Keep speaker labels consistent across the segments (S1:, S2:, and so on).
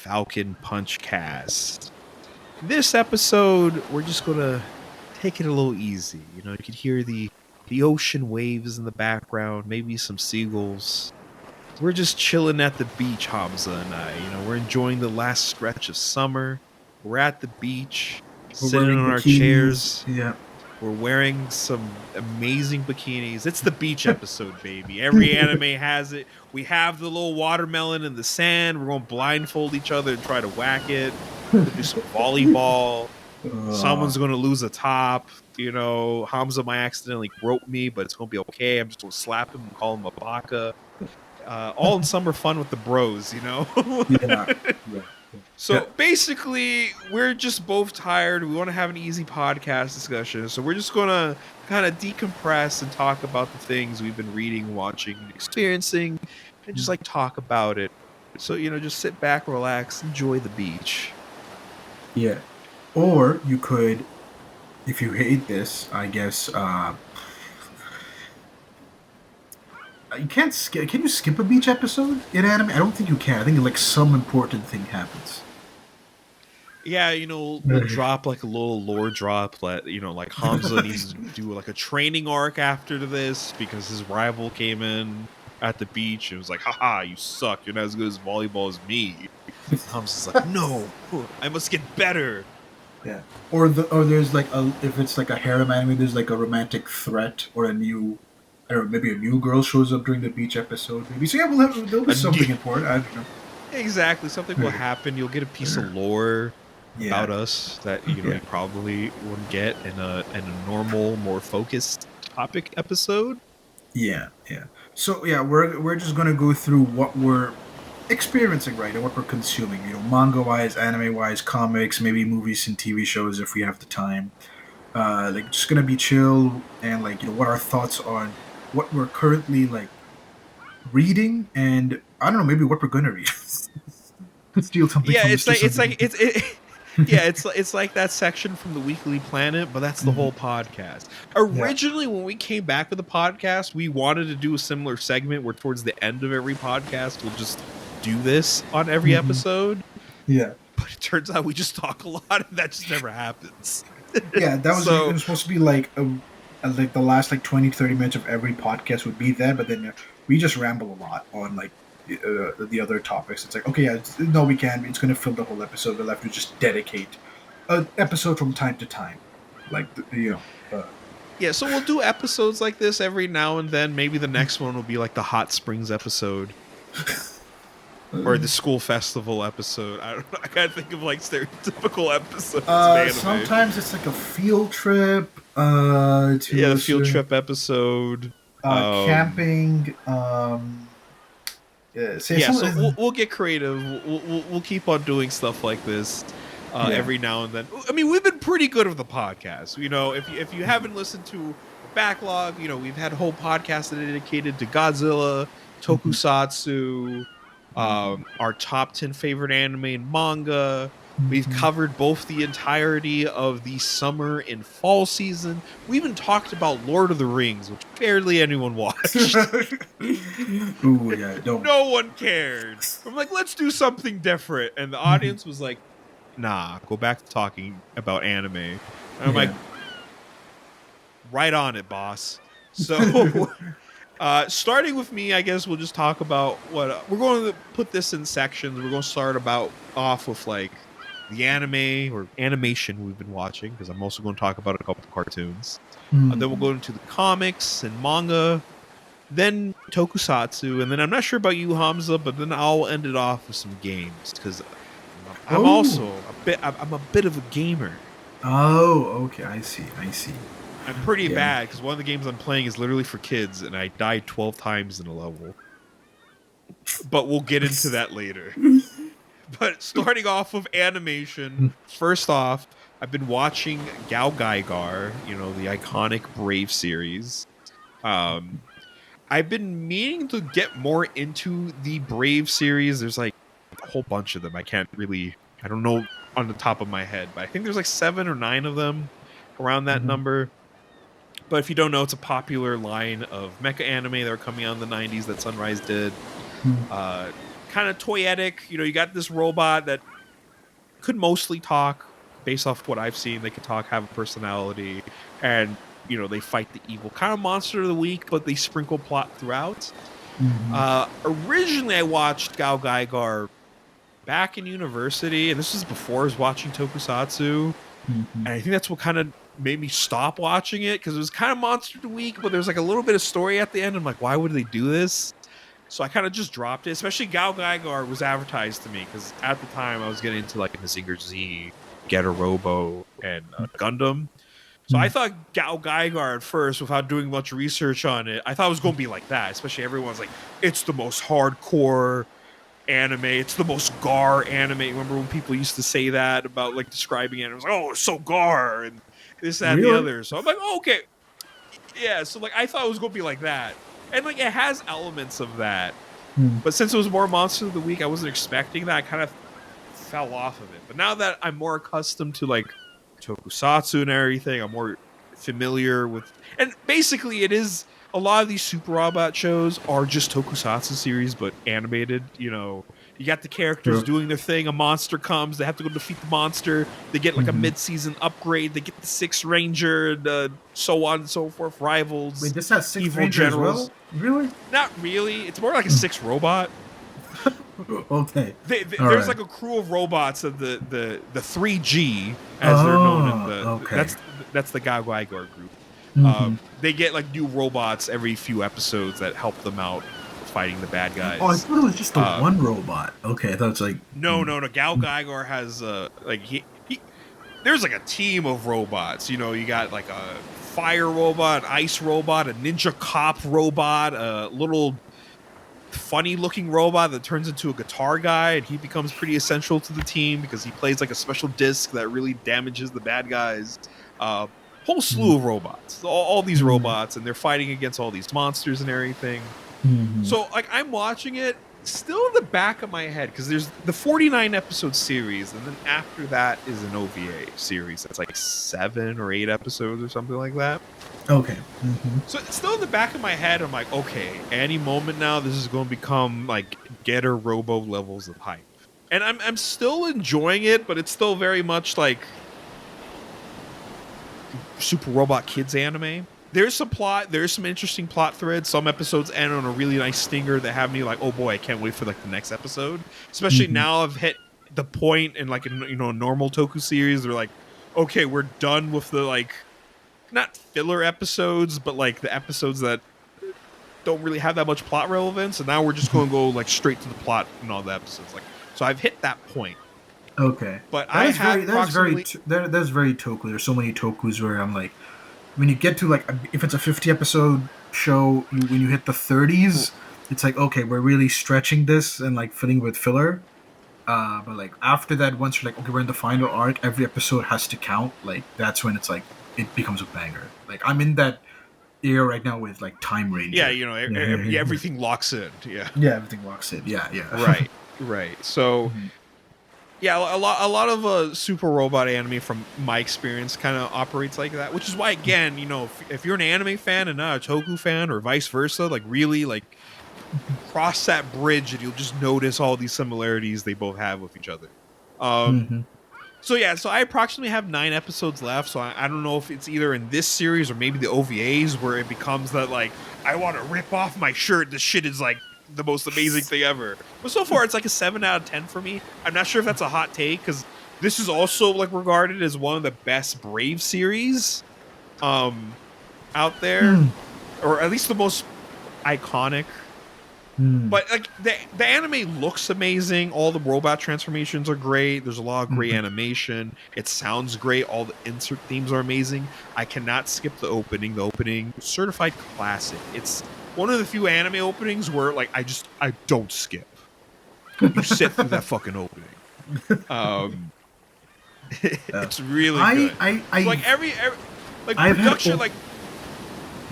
S1: Falcon Punchcast. This episode, we're just gonna take it a little easy. You know, you could hear the ocean waves in the background, maybe some seagulls. We're just chilling at the beach, Hamza and I. You know, we're enjoying the last stretch of summer. We're at the beach,
S2: We're
S1: sitting
S2: wearing
S1: on our
S2: bikinis.
S1: chairs.
S2: Yeah.
S1: We're wearing some amazing bikinis. It's the beach episode, baby. Every anime has it. We have the little watermelon in the sand. We're going to blindfold each other and try to whack it. We'll do some volleyball. Someone's going to lose a top. You know, Hamza might accidentally grope me, but it's going to be okay. I'm just going to slap him and call him a baka. All in summer fun with the bros, you know?
S2: Yeah.
S1: So basically, we're just both tired. We want to have an easy podcast discussion. So we're just going to kind of decompress and talk about the things we've been reading, watching, and experiencing, and just like talk about it. So, you know, just sit back, relax, enjoy the beach.
S2: Yeah. Or you could, if you hate this, I guess, you can't skip. Can you skip a beach episode in anime? I don't think you can. I think like some important thing happens.
S1: Yeah, you know, we'll drop like a little lore drop. You know, like Hamza needs to do like a training arc after this because his rival came in at the beach and was like, haha, you suck. You're not as good as volleyball as me. Hamza's like, no, I must get better.
S2: Yeah. Or there's like if it's like a harem anime, there's like a romantic threat or a new, I don't know, maybe a new girl shows up during the beach episode. Maybe so. Yeah, there'll be something important. I don't know.
S1: Exactly, something will happen. You'll get a piece of lore about us that you know you probably wouldn't get in a normal, more focused topic episode.
S2: Yeah. So yeah, we're just gonna go through what we're experiencing right and what we're consuming. You know, manga wise, anime wise, comics, maybe movies and TV shows if we have the time. Like just gonna be chill and like, you know, what our thoughts on what we're currently like reading and I don't know, maybe what we're gonna read. Steal something.
S1: Yeah, it's like that section from the Weekly Planet, but that's the whole podcast. Originally, when we came back with the podcast, we wanted to do a similar segment where towards the end of every podcast, we'll just do this on every episode.
S2: Yeah.
S1: But it turns out we just talk a lot, and that just never happens.
S2: Yeah, that was, it was supposed to be like the last like 20-30 minutes of every podcast would be that, but then we just ramble a lot on like the other topics. It's like, okay, yeah, no, we can't. It's going to fill the whole episode. We'll have to just dedicate an episode from time to time. Like,
S1: yeah, so we'll do episodes like this every now and then. Maybe the next one will be like the Hot Springs episode. Or the school festival episode. I don't know. I gotta think of like stereotypical episodes.
S2: Sometimes it's like a field trip.
S1: The field trip episode.
S2: Camping.
S1: So we'll get creative. We'll keep on doing stuff like this every now and then. I mean, we've been pretty good with the podcast. You know, if you haven't listened to backlog, you know, we've had a whole podcast dedicated to Godzilla, Tokusatsu, our top 10 favorite anime and manga. We've covered both the entirety of the summer and fall season. We even talked about Lord of the Rings, which barely anyone watched.
S2: Ooh, yeah,
S1: no one cared. I'm like, let's do something different. And the audience was like, nah, go back to talking about anime. And I'm like, right on it, boss. So starting with me, I guess we'll just talk about what we're going to put this in sections. We're going to start off with like the anime or animation we've been watching, because I'm also going to talk about a couple of cartoons. Then we'll go into the comics and manga, then tokusatsu, and then I'm not sure about you, Hamza, but then I'll end it off with some games, because I'm also I'm a bit of a gamer.
S2: Oh, okay, I see.
S1: I'm pretty bad, because one of the games I'm playing is literally for kids, and I died 12 times in a level. But we'll get into that later. But starting off with animation, first off, I've been watching Gao Gaigar, you know, the iconic Brave series. I've been meaning to get more into the Brave series. There's like a whole bunch of them. I don't know on the top of my head, but I think there's like 7 or 9 of them around that number. But if you don't know, it's a popular line of mecha anime that were coming out in the 90s that Sunrise did. kind of toyetic. You know, you got this robot that could mostly talk based off what I've seen. They could talk, have a personality, and you know, they fight the evil kind of monster of the week, but they sprinkle plot throughout. Originally, I watched Gao Gaigar back in university, and this is before I was watching Tokusatsu, and I think that's what kind of made me stop watching it, because it was kind of monster of the week, but there's like a little bit of story at the end. I'm like, why would they do this? So I kind of just dropped it. Especially Gao Gaigar was advertised to me, because at the time I was getting into like Mazinger Z, Getter Robo, and Gundam. So I thought Gao Gaigar at first, without doing much research on it, I thought it was going to be like that. Especially everyone's like, it's the most hardcore anime. It's the most gar anime. Remember when people used to say that about like describing it? It was like, oh, it's so gar and this, that, and the other. So I'm like, oh, okay. Yeah, so like I thought it was going to be like that. And like it has elements of that. But since it was more Monster of the Week, I wasn't expecting that. I kind of fell off of it. But now that I'm more accustomed to like Tokusatsu and everything, I'm more familiar with, and basically it is, a lot of these Super Robot shows are just Tokusatsu series but animated. You know, you got the characters doing their thing, a monster comes, they have to go defeat the monster, they get like a mid-season upgrade, they get the Sixth Ranger, and so on and so forth, rivals.
S2: Wait, this has Sixth
S1: evil
S2: Ranger
S1: generals.
S2: as well? Really?
S1: Not really, it's more like a Sixth Robot.
S2: Okay.
S1: There's like a crew of robots of the 3G, as they're known in the that's the Gao Gaigar group. They get like new robots every few episodes that help them out fighting the bad guys.
S2: Oh, I thought it was just the one robot. Okay, I thought it was like
S1: no. Gao Gaigar has like he there's like a team of robots. You know, you got like a fire robot, an ice robot, a ninja cop robot, a little funny looking robot that turns into a guitar guy, and he becomes pretty essential to the team because he plays like a special disc that really damages the bad guys. Whole slew of robots, all these robots, and they're fighting against all these monsters and everything. So like I'm watching it still in the back of my head, because there's the 49 episode series, and then after that is an OVA series that's like 7 or 8 episodes or something like that.
S2: Okay.
S1: So it's still in the back of my head. I'm like, okay, any moment now, this is going to become like Getter Robo levels of hype, and I'm still enjoying it, but it's still very much like Super Robot Kids anime. There's some plot, there's some interesting plot threads. Some episodes end on a really nice stinger that have me like, oh boy, I can't wait for like the next episode. Especially now I've hit the point in like a normal Toku series. They're like, okay, we're done with the like, not filler episodes, but like the episodes that don't really have that much plot relevance. And now we're just going to go like straight to the plot in all the episodes. Like, so I've hit that point.
S2: Okay,
S1: but
S2: that's very Toku. There's so many Tokus where I'm like, when you get to like, if it's a 50 episode show, when you hit the 30s, it's like, okay, we're really stretching this and like filling with filler. But like after that, once you're like, okay, we're in the final arc, every episode has to count. Like that's when it's like it becomes a banger. Like I'm in that era right now with like Time Ranger.
S1: Yeah, everything locks in. Yeah,
S2: everything locks in. Yeah.
S1: Right. So. Yeah, a lot of Super Robot anime, from my experience, kind of operates like that. Which is why, again, if you're an anime fan and not a Toku fan, or vice versa, like really, like cross that bridge, and you'll just notice all these similarities they both have with each other. So I approximately have 9 episodes left. So I don't know if it's either in this series or maybe the OVAs where it becomes that like I want to rip off my shirt. This shit is like the most amazing thing ever. But so far it's like a 7 out of 10 for me. I'm not sure if that's a hot take, because this is also like regarded as one of the best Brave series out there, or at least the most iconic. But like the anime looks amazing. All the robot transformations are great. There's a lot of great animation. It sounds great. All the insert themes are amazing. I cannot skip the opening. The opening, certified classic. It's one of the few anime openings where like I don't skip. You sit through that fucking opening. It's really good. I like every like production like.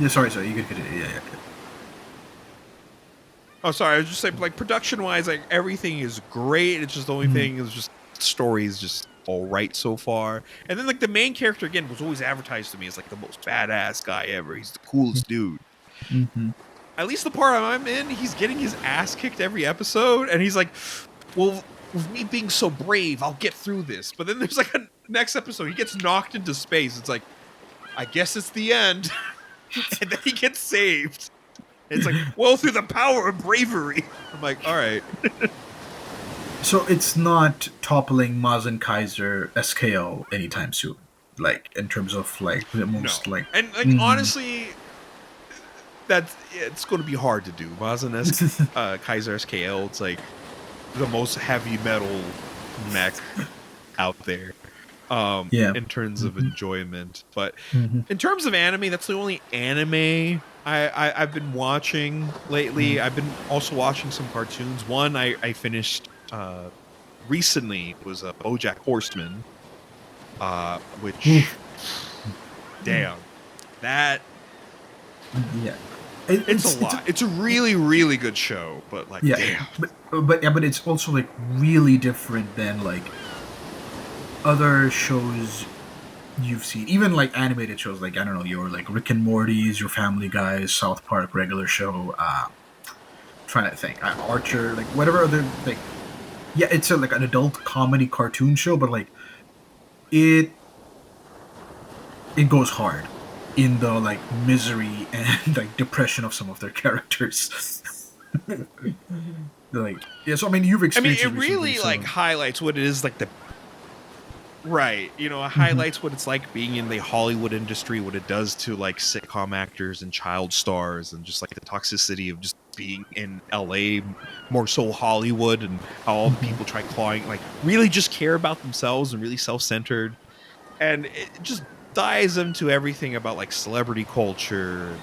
S2: Yeah, sorry, you can continue. Yeah.
S1: Oh, sorry. I was just saying, like, production-wise, like everything is great. It's just the only thing is just story is just all right so far. And then, like, the main character again was always advertised to me as like the most badass guy ever. He's the coolest dude. at least the part I'm in, he's getting his ass kicked every episode, and he's like, well, with me being so brave, I'll get through this. But then there's like a next episode, he gets knocked into space. It's like, I guess it's the end. And then he gets saved. It's like, well, through the power of bravery. I'm like, all right.
S2: So it's not toppling Maz and Kaiser SKL anytime soon, like in terms of like the most
S1: No.
S2: like.
S1: And like honestly, it's going to be hard to do. Maz and Kaiser SKL, it's like the most heavy metal mech out there. In terms of enjoyment, but in terms of anime, that's the only anime I've been watching lately. I've been also watching some cartoons. One I finished recently was a BoJack Horseman, which damn, that it's a lot. It's a really, really good show, but like damn.
S2: But it's also like really different than like other shows you've seen, even like animated shows, like I don't know, your like Rick and Morty's, your Family Guys, South Park, regular show. Trying to think, Archer, like whatever other like, yeah, it's like an adult comedy cartoon show, but like it goes hard in the like misery and like depression of some of their characters. Like yeah, so I mean you've experienced.
S1: I mean, it really like highlights what it is like the. Right. You know, it highlights what it's like being in the Hollywood industry, what it does to like sitcom actors and child stars, and just like the toxicity of just being in LA, more so Hollywood, and how all the people try clawing, like really just care about themselves and really self-centered. And it just dives into everything about like celebrity culture,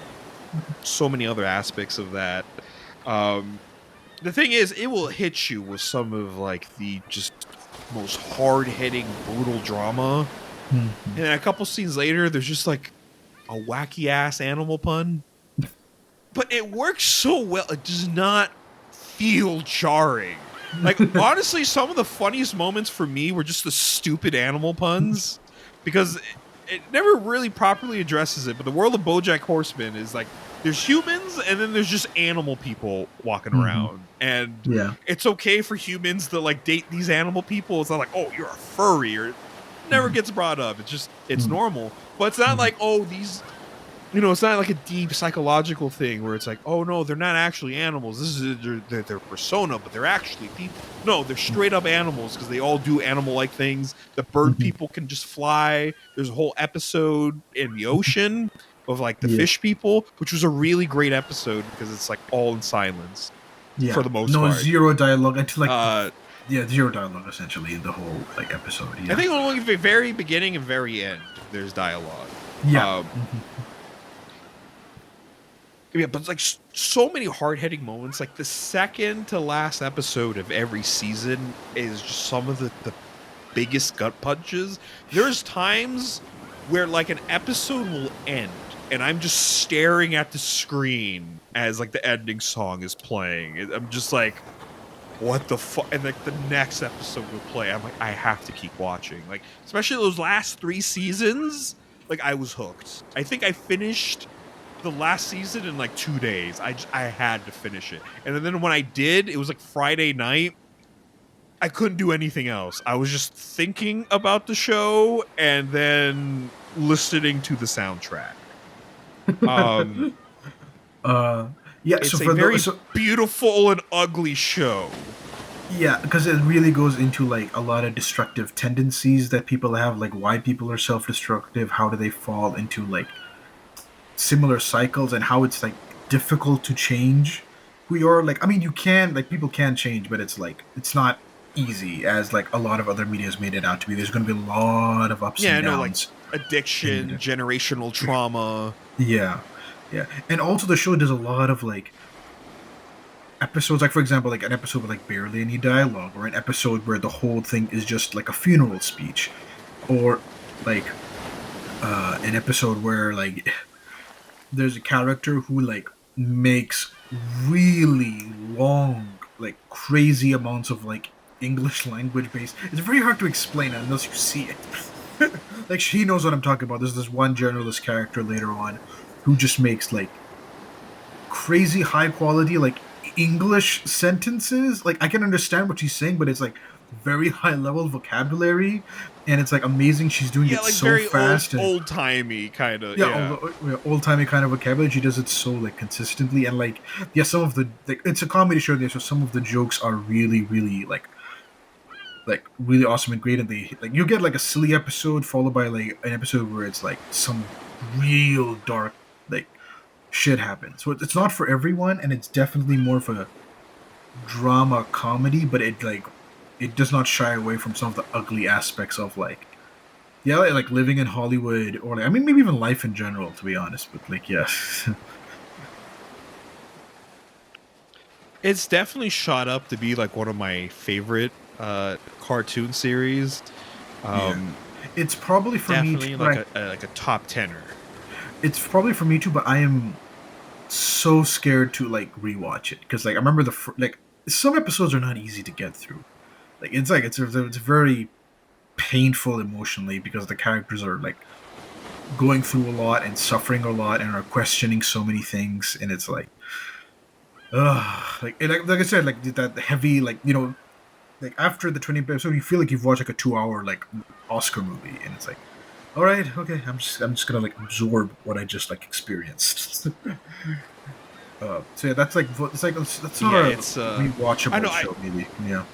S1: so many other aspects of that. The thing is, it will hit you with some of like the just most hard-hitting, brutal drama. And then a couple scenes later, there's just like a wacky-ass animal pun. But it works so well, it does not feel jarring. Like, honestly, some of the funniest moments for me were just the stupid animal puns. Because it never really properly addresses it, but the world of BoJack Horseman is like, there's humans, and then there's just animal people walking around. And it's okay for humans to like date these animal people. It's not like, oh, you're a furry, or it never gets brought up. It's just, it's normal. But it's not like, oh, these, you know, it's not like a deep psychological thing where it's like, oh no, they're not actually animals. This is their persona, but they're actually people. No, they're straight up animals because they all do animal-like things. The bird people can just fly. There's a whole episode in the ocean of like the fish people, which was a really great episode because it's like all in silence for the most part.
S2: Zero dialogue until like zero dialogue essentially in the whole like episode.
S1: I think only the very beginning and very end there's dialogue. Yeah, but it's like so many hard-hitting moments. Like the second to last episode of every season is just some of the biggest gut punches. There's times where like an episode will end and I'm just staring at the screen as like the ending song is playing. I'm just like, what the fuck? And like the next episode will play. I'm like, I have to keep watching. Like, especially those last 3 seasons, like I was hooked. I think I finished the last season in like 2 days. I had to finish it. And then when I did, it was like Friday night. I couldn't do anything else. I was just thinking about the show and then listening to the soundtrack. It's
S2: so
S1: a very beautiful and ugly show.
S2: Yeah, because it really goes into like a lot of destructive tendencies that people have, like why people are self-destructive, how do they fall into like similar cycles, and how it's like difficult to change who you are. Like, I mean, you can, like, people can change, but it's like it's not easy as like a lot of other media has made it out to be. There's going to be a lot of ups and downs.
S1: Like addiction, generational trauma.
S2: Yeah, and also the show does a lot of like episodes, like for example, like an episode with like barely any dialogue, or an episode where the whole thing is just like a funeral speech, or like an episode where like there's a character who like makes really long, like crazy amounts of like English language based. It's very hard to explain unless you see it. Like, she knows what I'm talking about. There's this one journalist character later on who just makes like crazy high quality like English sentences. Like I can understand what she's saying, but it's like very high level vocabulary, and it's like amazing. She's doing
S1: Yeah,
S2: it
S1: like
S2: so
S1: very
S2: fast and
S1: old timey kind of.
S2: yeah,
S1: Yeah.
S2: old timey kind of vocabulary. She does it so like consistently, and like yeah, some of the like it's a comedy show there, so some of the jokes are really really like really awesome and great, and they like you get like a silly episode followed by like an episode where it's like some real dark like shit happens. So it's not for everyone, and it's definitely more of a drama comedy, but it does not shy away from some of the ugly aspects of like yeah, like living in Hollywood or like, I mean maybe even life in general, to be honest. But like yeah,
S1: It's definitely shot up to be like one of my favorite cartoon series.
S2: yeah, it's probably for me
S1: Definitely
S2: too.
S1: like a top tenner.
S2: It's probably for me too, but I am so scared to like rewatch it because like I remember like some episodes are not easy to get through. Like it's very painful emotionally because the characters are like going through a lot and suffering a lot and are questioning so many things, and it's like like I said, like that heavy like like after the 20th episode you feel like you've watched like a 2 hour like Oscar movie, and it's like all right, okay, I'm just gonna like absorb what I just like experienced. So yeah, that's like that's not
S1: Yeah,
S2: a
S1: it's I
S2: rewatchable
S1: know
S2: show, maybe. Yeah.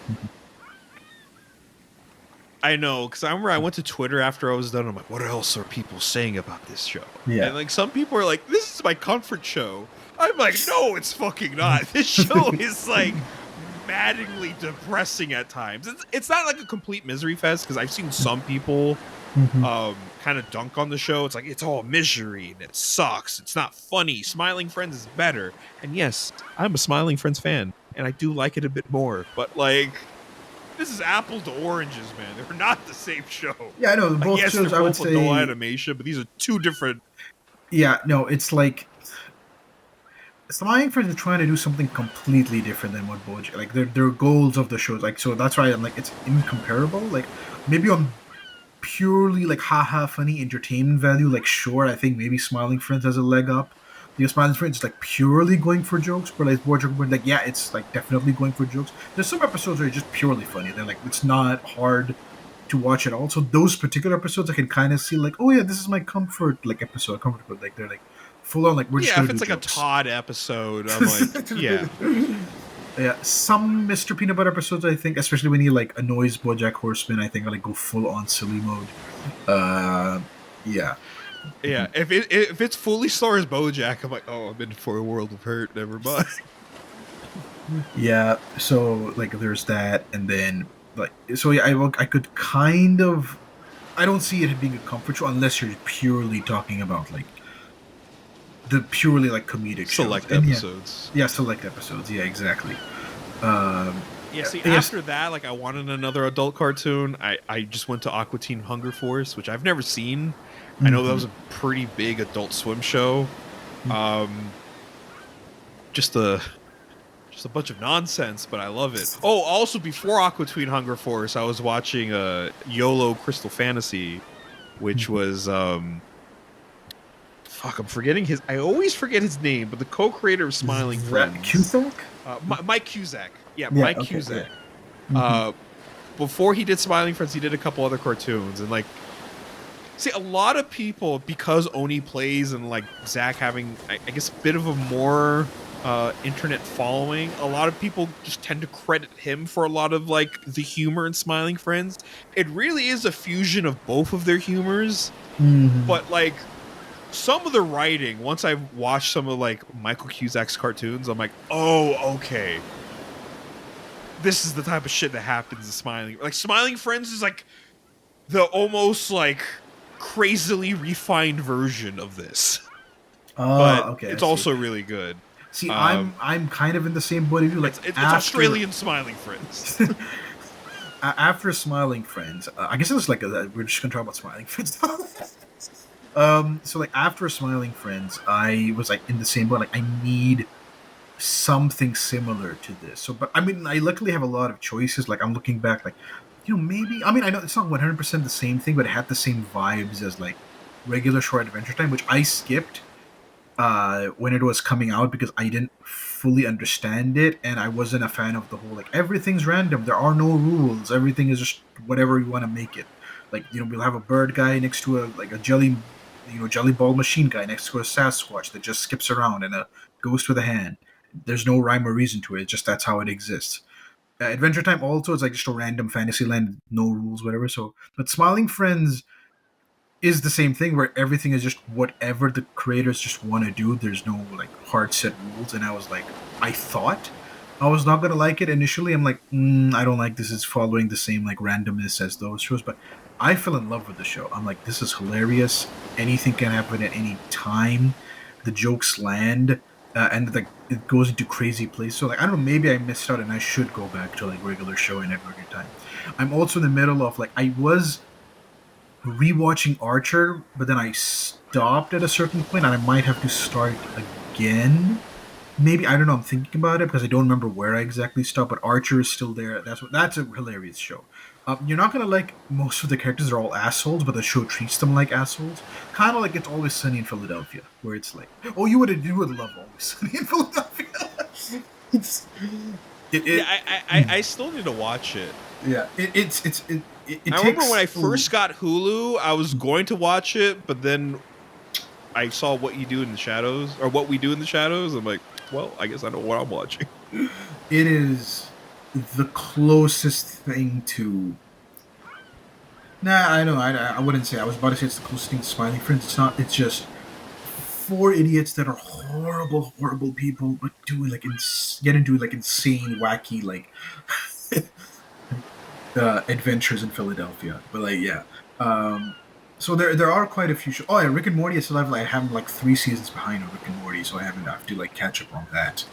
S1: I know, because I remember I went to Twitter after I was done. I'm like, what else are people saying about this show?
S2: Yeah.
S1: And like some people are like, this is my comfort show. I'm like, no, it's fucking not. This show is like maddeningly depressing at times. It's not like a complete misery fest because I've seen some people kind of dunk on the show. It's like it's all misery and it sucks. It's not funny. Smiling Friends is better. And yes, I'm a Smiling Friends fan and I do like it a bit more. But like, this is apple to oranges, man. They're not the same show.
S2: Yeah, I know.
S1: Like,
S2: Both
S1: yes,
S2: shows,
S1: they're
S2: I would
S1: both adult
S2: say.
S1: animation, but these are two different.
S2: Yeah, no, it's like Smiling Friends are trying to do something completely different than what BoJack. Like their goals of the shows, like so that's why I'm like it's incomparable. Like maybe on purely like haha funny entertainment value, like sure, I think maybe Smiling Friends has a leg up. Because Smiling Friends is like purely going for jokes, but like BoJack, like yeah, it's like definitely going for jokes. There's some episodes where it's just purely funny. They're like it's not hard to watch at all. So those particular episodes, I can kind of see like, oh yeah, this is my comfort like episode. Comfort, like they're like full on like we're just
S1: Yeah,
S2: gonna
S1: if it's
S2: do
S1: like
S2: jokes.
S1: a Todd episode, I'm like, yeah.
S2: Yeah, some Mr. Peanut Butter episodes, I think, especially when he like annoys BoJack Horseman, I think I like go full on silly mode. Yeah,
S1: Yeah, if it's fully stars BoJack, I'm like, oh, I'm in for a world of hurt. Never mind.
S2: yeah. So like, there's that, and then like, so yeah, I could kind of, I don't see it being a comfort show unless you're purely talking about like the purely like comedic
S1: Select
S2: shows. And,
S1: episodes.
S2: yeah, select episodes. Yeah, exactly.
S1: Yeah, see,
S2: Yes.
S1: after that, like, I wanted another adult cartoon. I just went to Aqua Teen Hunger Force, which I've never seen. I know that was a pretty big Adult Swim show. Just a bunch of nonsense, but I love it. Oh, also before Aqua Teen Hunger Force, I was watching YOLO Crystal Fantasy, which was fuck, I'm forgetting his. I always forget his name, but the co-creator of Smiling Friends,
S2: Cusack?
S1: Mike Cusack. Yeah,
S2: Yeah,
S1: Mike
S2: okay,
S1: Cusack.
S2: yeah.
S1: Before he did Smiling Friends, he did a couple other cartoons, and like, see, a lot of people, because Oni plays and like Zach having, I guess, a bit of a more internet following, a lot of people just tend to credit him for a lot of like the humor in Smiling Friends. It really is a fusion of both of their humors, but like some of the writing, once I've watched some of like Michael Cusack's cartoons, I'm like, oh, okay. This is the type of shit that happens in Smiling Friends is like the almost like crazily refined version of this. But
S2: Okay.
S1: it's also really good.
S2: See, I'm kind of in the same boat as you. Like
S1: It's Australian Smiling Friends.
S2: After Smiling Friends, I guess it was like we're just gonna talk about Smiling Friends. So like after Smiling Friends, I was like in the same boat. Like I need something similar to this. So, but I mean, I luckily have a lot of choices. Like I'm looking back, like maybe. I mean, I know it's not 100% the same thing, but it had the same vibes as like regular short Adventure Time, which I skipped when it was coming out because I didn't fully understand it, and I wasn't a fan of the whole like everything's random. There are no rules. Everything is just whatever you want to make it. Like we'll have a bird guy next to a jelly, jelly ball machine guy next to a Sasquatch that just skips around and a ghost with a hand. There's no rhyme or reason to it. It's just that's how it exists. Adventure Time also is like just a random fantasy land, no rules, whatever. So, but Smiling Friends is the same thing where everything is just whatever the creators just want to do. There's no like hard set rules, and I was like, I thought I was not gonna like it initially. I'm like, I don't like this. It's following the same like randomness as those shows, but I fell in love with the show. I'm like, this is hilarious. Anything can happen at any time. The jokes land, and like it goes into crazy places. So like, I don't know. Maybe I missed out, and I should go back to like regular show and Adventure Time. I'm also in the middle of like I was rewatching Archer, but then I stopped at a certain point, and I might have to start again. Maybe I don't know. I'm thinking about it because I don't remember where I exactly stopped. But Archer is still there. That's a hilarious show. You're not gonna like most of the characters are all assholes, but the show treats them like assholes. Kind of like It's Always Sunny in Philadelphia, where it's like, oh, you would love Always Sunny in Philadelphia. it's
S1: I still need to watch it.
S2: Yeah, I
S1: remember when I first got Hulu, I was going to watch it, but then I saw What You Do in the Shadows, or What We Do in the Shadows. I'm like, well, I guess I know what I'm watching.
S2: It is the closest thing to. Nah, I know. I wouldn't say. I was about to say it's the closest thing to Smiling Friends. It's not. It's just four idiots that are horrible, horrible people, but do like get into like insane, wacky like. Adventures in Philadelphia, but like so there are quite a few shows. Oh yeah, Rick and Morty. I still have like I have like 3 seasons behind on Rick and Morty, so I have to like catch up on that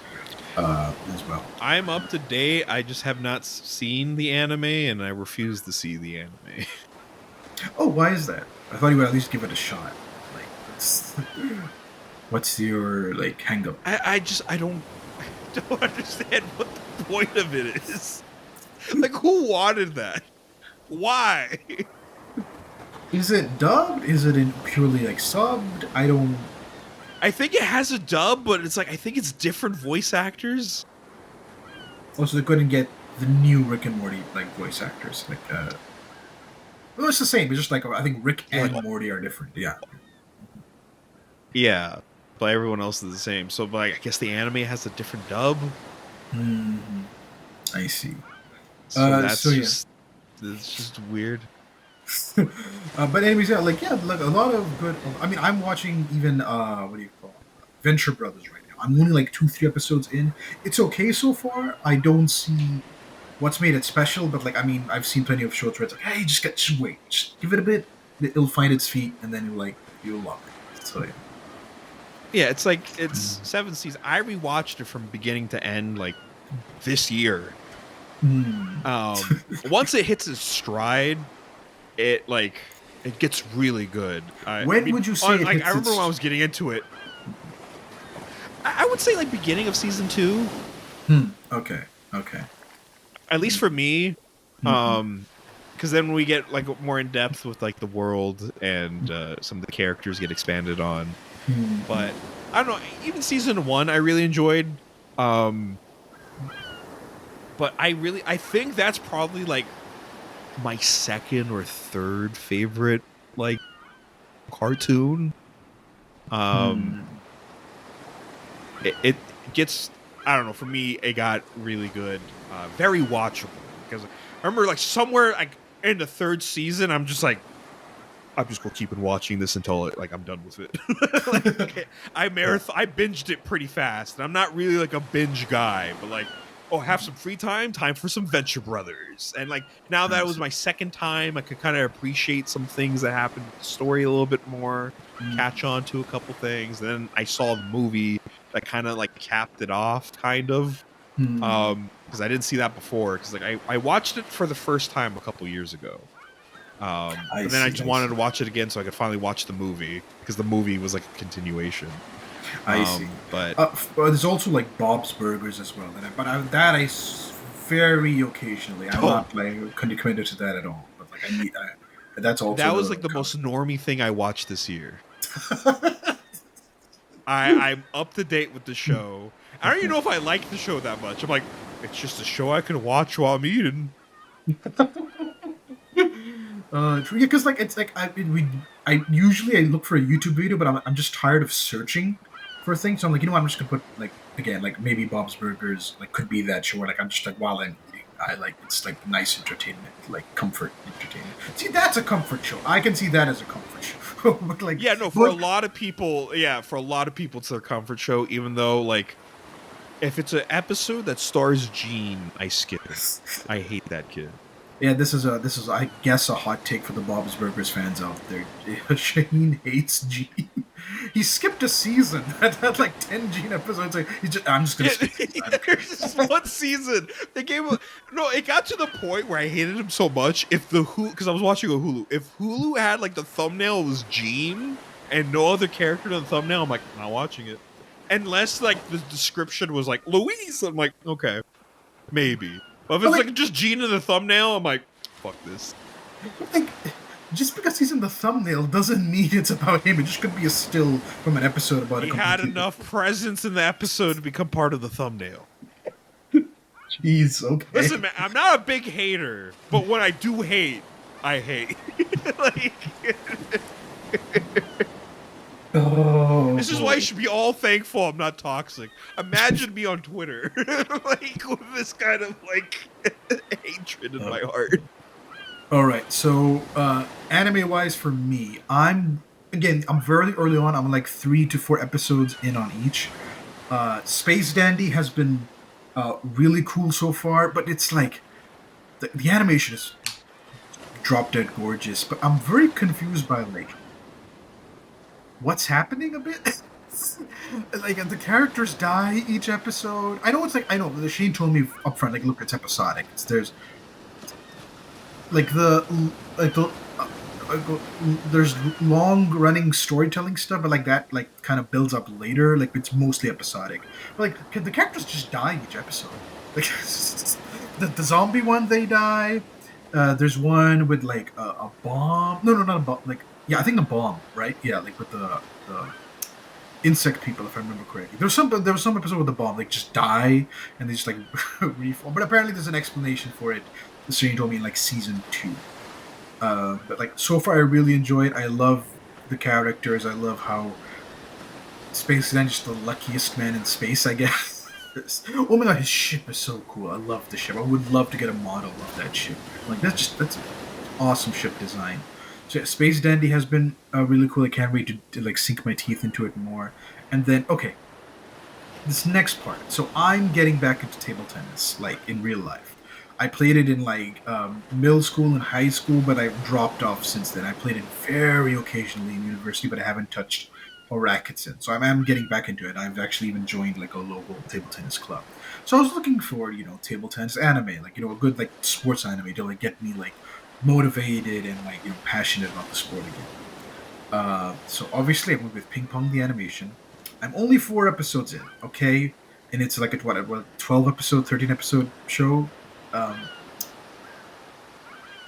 S2: as well.
S1: I'm up to date. I just have not seen the anime, and I refuse to see the anime.
S2: Oh, why is that? I thought you would at least give it a shot. Like, what's your like hang up?
S1: I don't understand what the point of it is. Like, who wanted that? Why?
S2: Is it dubbed? Is it in purely like subbed?
S1: I think it has a dub, but it's like I think it's different voice actors.
S2: Also, they couldn't get the new Rick and Morty like voice actors. Like, well, it's the same. It's just like I think Rick and Morty are different. Yeah.
S1: Yeah, but everyone else is the same. So, like, I guess the anime has a different dub.
S2: Mm-hmm. I see.
S1: So it's just weird.
S2: But anyways, yeah, like a lot of good. I mean, I'm watching even what do you call it? Venture Brothers right now. I'm only like 2-3 episodes in. It's okay so far. I don't see what's made it special, but like I mean, I've seen plenty of shows where it's like, hey, just wait, just give it a bit. It'll find its feet, and then you'll love it. So yeah.
S1: Yeah, it's like it's 7 seasons. I rewatched it from beginning to end like this year. Once it hits its stride, it gets really good.
S2: Would you say?
S1: I remember when I was getting into it. I would say like beginning of season 2.
S2: Okay.
S1: At least for me, because then when we get like more in depth with like the world and some of the characters get expanded on. But I don't know. Even season 1, I really enjoyed. But I think that's probably like my second or third favorite like cartoon. It gets, I don't know, for me it got really good, very watchable, because I remember like somewhere like in the 3rd season I'm just gonna keep on watching this until I'm done with it. I binged it pretty fast, and I'm not really like a binge guy, but like, oh, have some free time for some Venture Brothers. And like now that it was my second time, I could kind of appreciate some things that happened with the story a little bit more, catch on to a couple things. And then I saw the movie that kind of like capped it off, kind of. Because I didn't see that before. Because like I watched it for the first time a couple years ago. But then I just wanted to watch it again so I could finally watch the movie, because the movie was like a continuation.
S2: I see.
S1: But
S2: there's also like Bob's Burgers as well. I very occasionally. I'm not like committed to that at all. But like that's also
S1: that was like the most normie thing I watched this year. I'm up to date with the show. I don't even know if I like the show that much. I'm like, it's just a show I can watch while I'm eating.
S2: Because like it's like I usually look for a YouTube video, but I'm just tired of searching for things. So I'm like, I'm just gonna put like again like maybe Bob's Burgers like could be that show where like I'm just like while I'm eating, I like it's like nice entertainment, like comfort entertainment. See, that's a comfort show. I can see that as a comfort show. But like
S1: Yeah, no, for a lot of people, it's their comfort show. Even though like if it's an episode that stars Gene, I skip it. I hate that kid.
S2: Yeah, this is I guess a hot take for the Bob's Burgers fans out there. Shane hates Gene. He skipped a season that had like 10 Gene episodes. Like I'm just gonna skip it.
S1: There's just one season. They gave it got to the point where I hated him so much. If the Hulu, because I was watching a Hulu, if Hulu had like the thumbnail was Gene and no other character in the thumbnail, I'm like, I'm not watching it. Unless like the description was like Louise, I'm like, okay, maybe. But if it's like just Gene in the thumbnail, I'm like, fuck this.
S2: Like, just because he's in the thumbnail doesn't mean it's about him. It just could be a still from an episode about
S1: he had enough presence in the episode to become part of the thumbnail.
S2: Jeez, okay.
S1: Listen, man, I'm not a big hater, but when I do hate, I hate. Like, this is why you should be all thankful I'm not toxic. Imagine me on Twitter, like with this kind of like hatred in my heart.
S2: All right, so anime-wise for me, I'm very early on. I'm like 3 to 4 episodes in on each. Space Dandy has been really cool so far, but it's like the animation is drop dead gorgeous. But I'm very confused by like what's happening a bit. Like the characters die each episode. I know it's like I know Shane told me up front like look, it's episodic. There's there's long running storytelling stuff, but like that like kind of builds up later. Like it's mostly episodic. But, like the characters just die each episode. Like the zombie one, they die. There's one with like a bomb. No, not a bomb. Like yeah, I think a bomb, right? Yeah, like with the insect people, if I remember correctly. There was some episode with the bomb, like just die and they just like reform. But apparently there's an explanation for it. Shane told me in like season 2. But like so far, I really enjoy it. I love the characters. I love how Space is just the luckiest man in space, I guess. Oh my god, his ship is so cool. I love the ship. I would love to get a model of that ship. Like that's awesome ship design. So yeah, Space Dandy has been really cool. I can't wait to like sink my teeth into it more. And then okay, this next part. So I'm getting back into table tennis, like in real life. I played it in like middle school and high school, but I've dropped off since then. I played it very occasionally in university, but I haven't touched a racket since. So I'm getting back into it. I've actually even joined like a local table tennis club. So I was looking for table tennis anime, like a good like sports anime to like get me like motivated and like passionate about the sport again. So obviously I went with Ping Pong the animation. I'm only 4 episodes in, okay, and it's like a 12 episode, 13 episode show.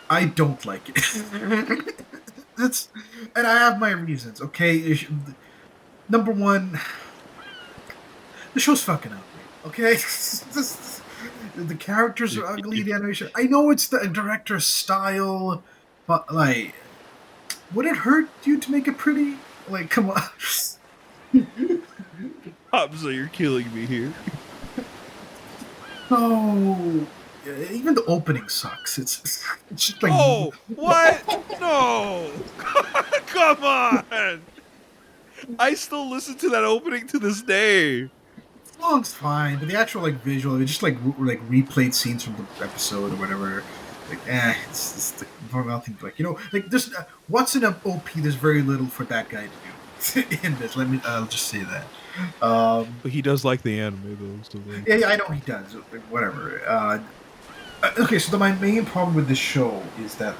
S2: I don't like it. And I have my reasons. Okay, number one, the show's fucking ugly. Okay, the characters are ugly. The animation. I know it's the director's style, but like, would it hurt you to make it pretty? Like, come on.
S1: Hamza, you're killing me here.
S2: No. Even the opening sucks. It's just like
S1: oh what? No, come on! I still listen to that opening to this day.
S2: The song's fine, but the actual like visual, it's just like replayed scenes from the episode or whatever. Like, it's like nothing like like there's what's in an OP. There's very little for that guy to do in this. I'll just say that.
S1: But he does like the anime though. So like.
S2: Yeah, I know he does. Whatever. Okay, so my main problem with this show is that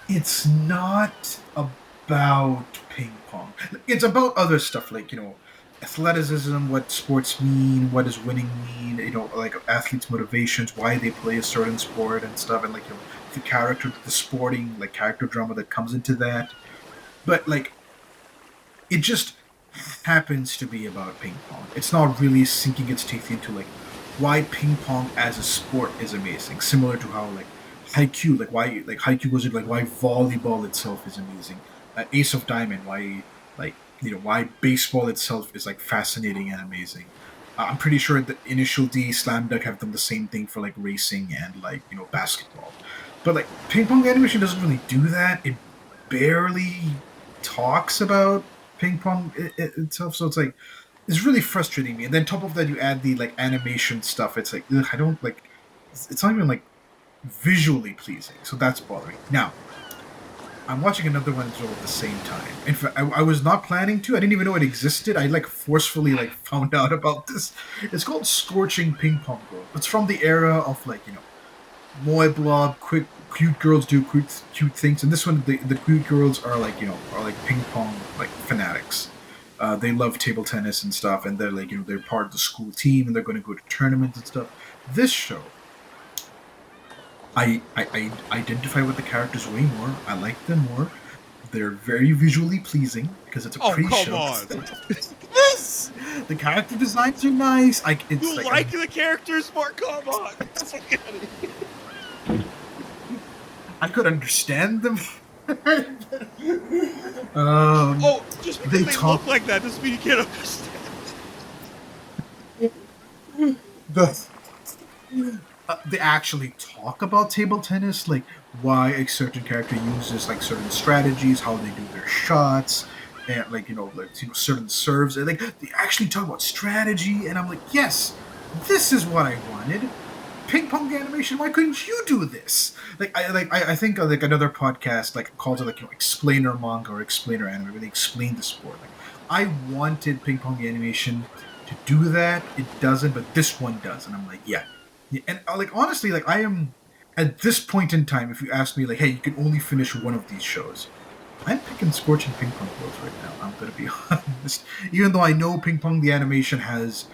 S2: it's not about ping pong. It's about other stuff like, athleticism, what sports mean, what does winning mean, like athletes' motivations, why they play a certain sport and stuff, and like, the character, the sporting, like character drama that comes into that. But like, it just, happens to be about ping pong. It's not really sinking its teeth into like why ping pong as a sport is amazing. Similar to how like haiku, like haiku was like why volleyball itself is amazing. Ace of Diamond, why like why baseball itself is like fascinating and amazing. I'm pretty sure the Initial D, Slam Dunk have done the same thing for like racing and like basketball. But like ping pong animation doesn't really do that. It barely talks about ping pong itself, so it's really frustrating me. And then top of that, you add the like animation stuff. It's like ugh, I don't like. It's not even like visually pleasing, so that's bothering. Now, I'm watching another one as well at the same time. In fact, I was not planning to. I didn't even know it existed. I like forcefully like found out about this. It's called Scorching Ping Pong Girl. It's from the era of like Moy Blob, quick cute girls do cute things, and this one the cute girls are like are like ping pong like fanatics. They love table tennis and stuff, and they're like they're part of the school team, and they're going to go to tournaments and stuff. This show, I identify with the characters way more. I like them more. They're very visually pleasing because it's a pretty show.
S1: Oh, come on.
S2: Yes! The character designs are nice.
S1: You like the characters more? Come on.
S2: I could understand them.
S1: Just because they look like that doesn't mean you can't understand.
S2: They actually talk about table tennis, like why a certain character uses like certain strategies, how they do their shots, and like certain serves. And, like they actually talk about strategy, and I'm like, yes, this is what I wanted. Ping pong animation. Why couldn't you do this? I think like another podcast like calls it like explainer manga or explainer anime, where they explain the sport. Like I wanted ping pong animation to do that. It doesn't, but this one does, and I'm like, yeah. And like honestly, like I am at this point in time. If you ask me, like, hey, you can only finish one of these shows, I'm picking Scorching Ping Pong Girls right now. I'm gonna be honest, even though I know Ping Pong the animation has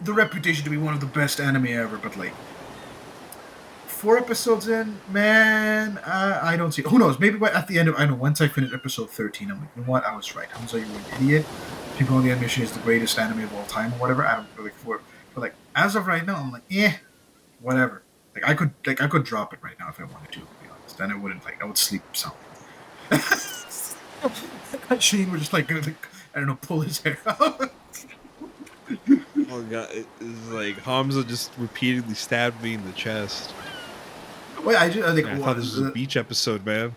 S2: the reputation to be one of the best anime ever, but like 4 episodes in, man, I don't see. Who knows? Maybe at the end of once I finish episode 13, I'm like, you know what? I was right. Hamza, you're an idiot. Ping Pong the animation is the greatest anime of all time, or whatever. I don't really but like as of right now, I'm like, whatever. Like I could drop it right now if I wanted to be honest. Then I wouldn't I would sleep sound. Shane would just like I don't know, pull his hair out.
S1: Oh god, it's like Hamza just repeatedly stabbed me in the chest.
S2: Wait, I
S1: thought this was a beach episode, man.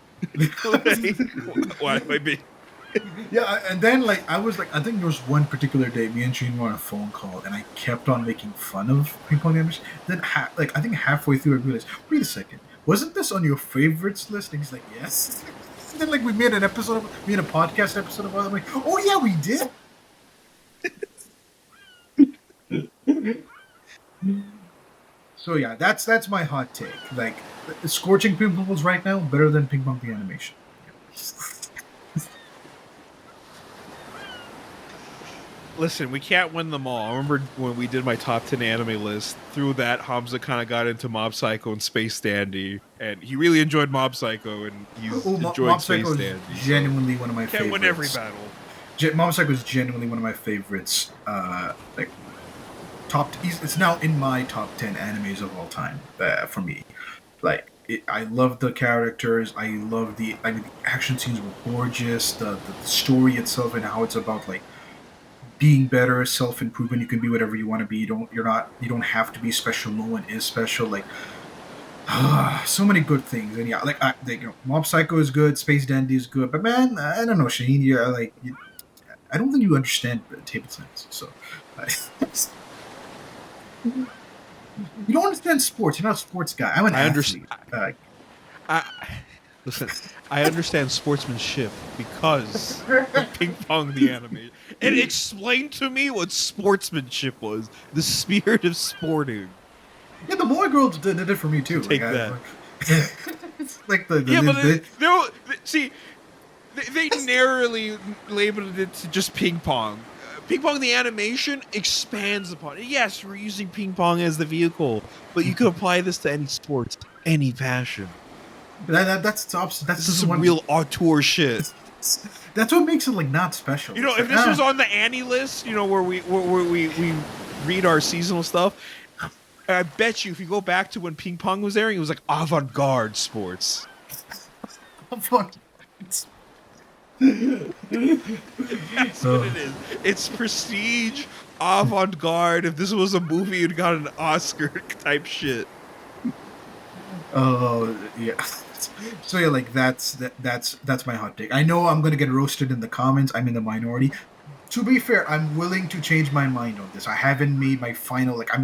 S1: Why am I being?
S2: Yeah, and then like I was like, I think there was one particular day me and Shane were on a phone call, and I kept on making fun of ping pong animation. Then I think halfway through I realized, wait a second, wasn't this on your favorites list? And he's like, yes. And then like we made a podcast episode about it. I'm like, oh yeah, we did. So yeah, that's my hot take. Like, Scorching Ping Pong Balls right now better than Ping Pong the animation.
S1: Listen, we can't win them all. I remember when we did my top 10 anime list. Through that, Hamza kind of got into Mob Psycho and Space Dandy, and he really enjoyed Mob Psycho, and he's enjoyed
S2: Mob
S1: Space
S2: Psycho
S1: Dandy.
S2: Is genuinely one of my favorites.
S1: Can't win every battle.
S2: Mob Psycho is genuinely one of my favorites. Like it's now in my top 10 animes of all time for me. Like I love the characters. I love the action scenes were gorgeous. The story itself and how it's about like being better, self-improvement. You can be whatever you want to be. You don't have to be special. No one is special. Like so many good things. And yeah, Mob Psycho is good. Space Dandy is good. But man, I don't know, Shaheen. I don't think you understand table tennis. So. You don't understand sports. You're not a sports guy. I'm an athlete.
S1: Listen, I understand sportsmanship because of Ping Pong the anime. It explained to me what sportsmanship was. The spirit of sporting.
S2: Yeah, the boy girls did it for me too.
S1: Take that.
S2: It's like
S1: they narrowly labeled it to just ping pong. Ping pong the animation expands upon it. Yes, we're using ping pong as the vehicle, but you could apply this to any sport, any passion.
S2: That's the opposite.
S1: This is some real auteur shit.
S2: That's what makes it like not special.
S1: You know, if this was on the Annie list, you know, where we read our seasonal stuff, I bet you if you go back to when ping pong was airing, it was like avant-garde sports.
S2: That's what
S1: it is. It's prestige, avant-garde. If this was a movie, it got an Oscar type shit.
S2: Oh yeah. So yeah, like that's my hot take. I know I'm gonna get roasted in the comments. I'm in the minority. To be fair, I'm willing to change my mind on this. I haven't made my final. Like I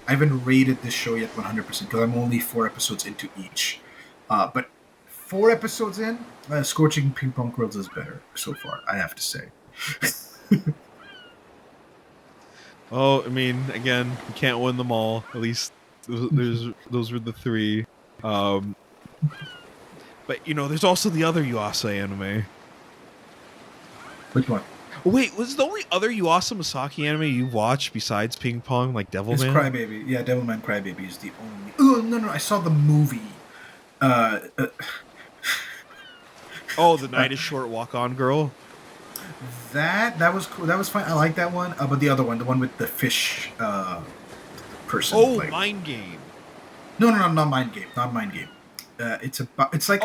S2: haven't rated this show yet 100% because I'm only 4 episodes into each. But 4 episodes in, Scorching Ping Pong Girls is better so far. I have to say.
S1: Oh, I mean, again, you can't win them all. At least those were the 3. But you know, there's also the other Yuasa anime.
S2: Which one?
S1: Wait, was the only other Yuasa Maasaki anime you watched besides Ping Pong, like Devilman?
S2: It's Crybaby. Yeah, Devilman Crybaby is the only. Oh no! I saw the movie.
S1: Oh, The Night is Short, Walk On Girl.
S2: That was cool. That was fine. I like that one. But the other one, the one with the fish person.
S1: Oh, like, Mind Game.
S2: No, not Mind Game. Not Mind Game. It's like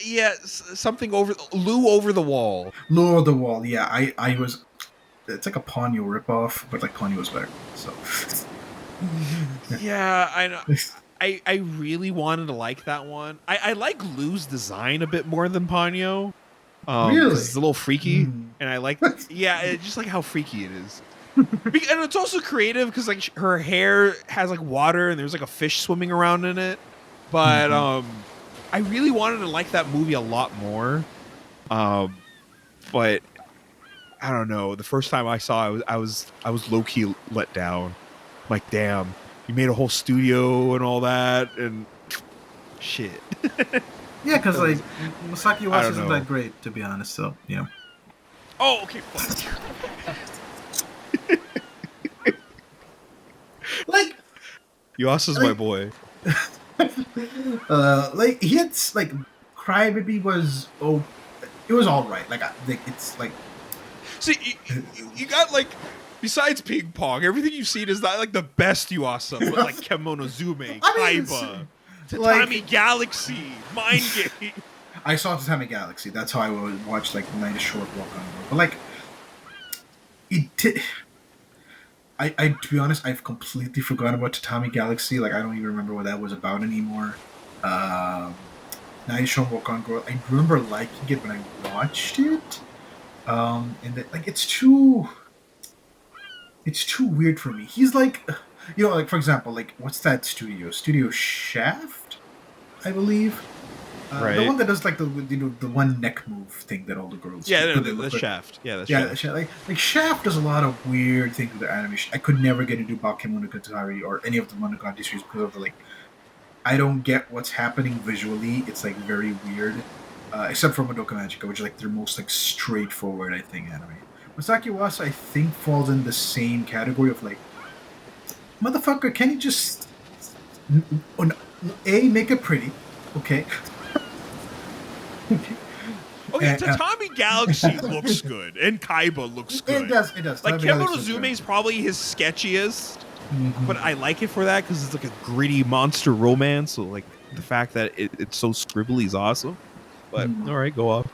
S1: yeah, something over the wall.
S2: Lure Over the Wall. Yeah, I was. It's like a Ponyo ripoff, but like Ponyo was better. So.
S1: Yeah, I know. I really wanted to like that one. I like Lou's design a bit more than Ponyo.
S2: Really?
S1: It's a little freaky, and I like. Yeah, just like how freaky it is. And it's also creative because like her hair has like water, and there's like a fish swimming around in it. But I really wanted to like that movie a lot more. But I don't know. The first time I saw it, I was low key let down. Like, damn, you made a whole studio and all that, and shit.
S2: Yeah, because like Masaki Yuasa isn't that great, to be honest. So yeah.
S1: Oh, okay. Fuck.
S2: Like
S1: Yuasa's my boy.
S2: Like he had like Crybaby was it was all right. Like it's like
S1: see you got like besides Ping Pong, everything you've seen is not like the best Yuasa, but like Kemonozume, Kaiba, Tatami Galaxy, Mind Game.
S2: I saw Tatami Galaxy. That's how I would watch like Night is Short, Walk on. But like I to be honest, I've completely forgotten about Tatami Galaxy. Like I don't even remember what that was about anymore. Night is Short, Walk on Girl. I remember liking it when I watched it. And that, like it's too weird for me. He's like, you know, like for example, like what's that studio? Studio Shaft, I believe.
S1: Right.
S2: The one that does like the one neck move thing that all the girls do.
S1: Yeah, the Shaft. Yeah,
S2: Shaft. Like Shaft does a lot of weird things with their animation. I could never get into Bakemonogatari or any of the Monogatari series because of the, like, I don't get what's happening visually. It's like very weird, except for Madoka Magica, which is like their most like straightforward, I think, anime. Masaki Yuasa, I think, falls in the same category of like, motherfucker, can you just make it pretty, okay?
S1: Okay, Tatami Galaxy looks good, and Kaiba looks good.
S2: It does.
S1: Like, Kemonozume is probably his sketchiest, but I like it for that because it's like a gritty monster romance. So, like, the fact that it's so scribbly is awesome. But, all right, go off.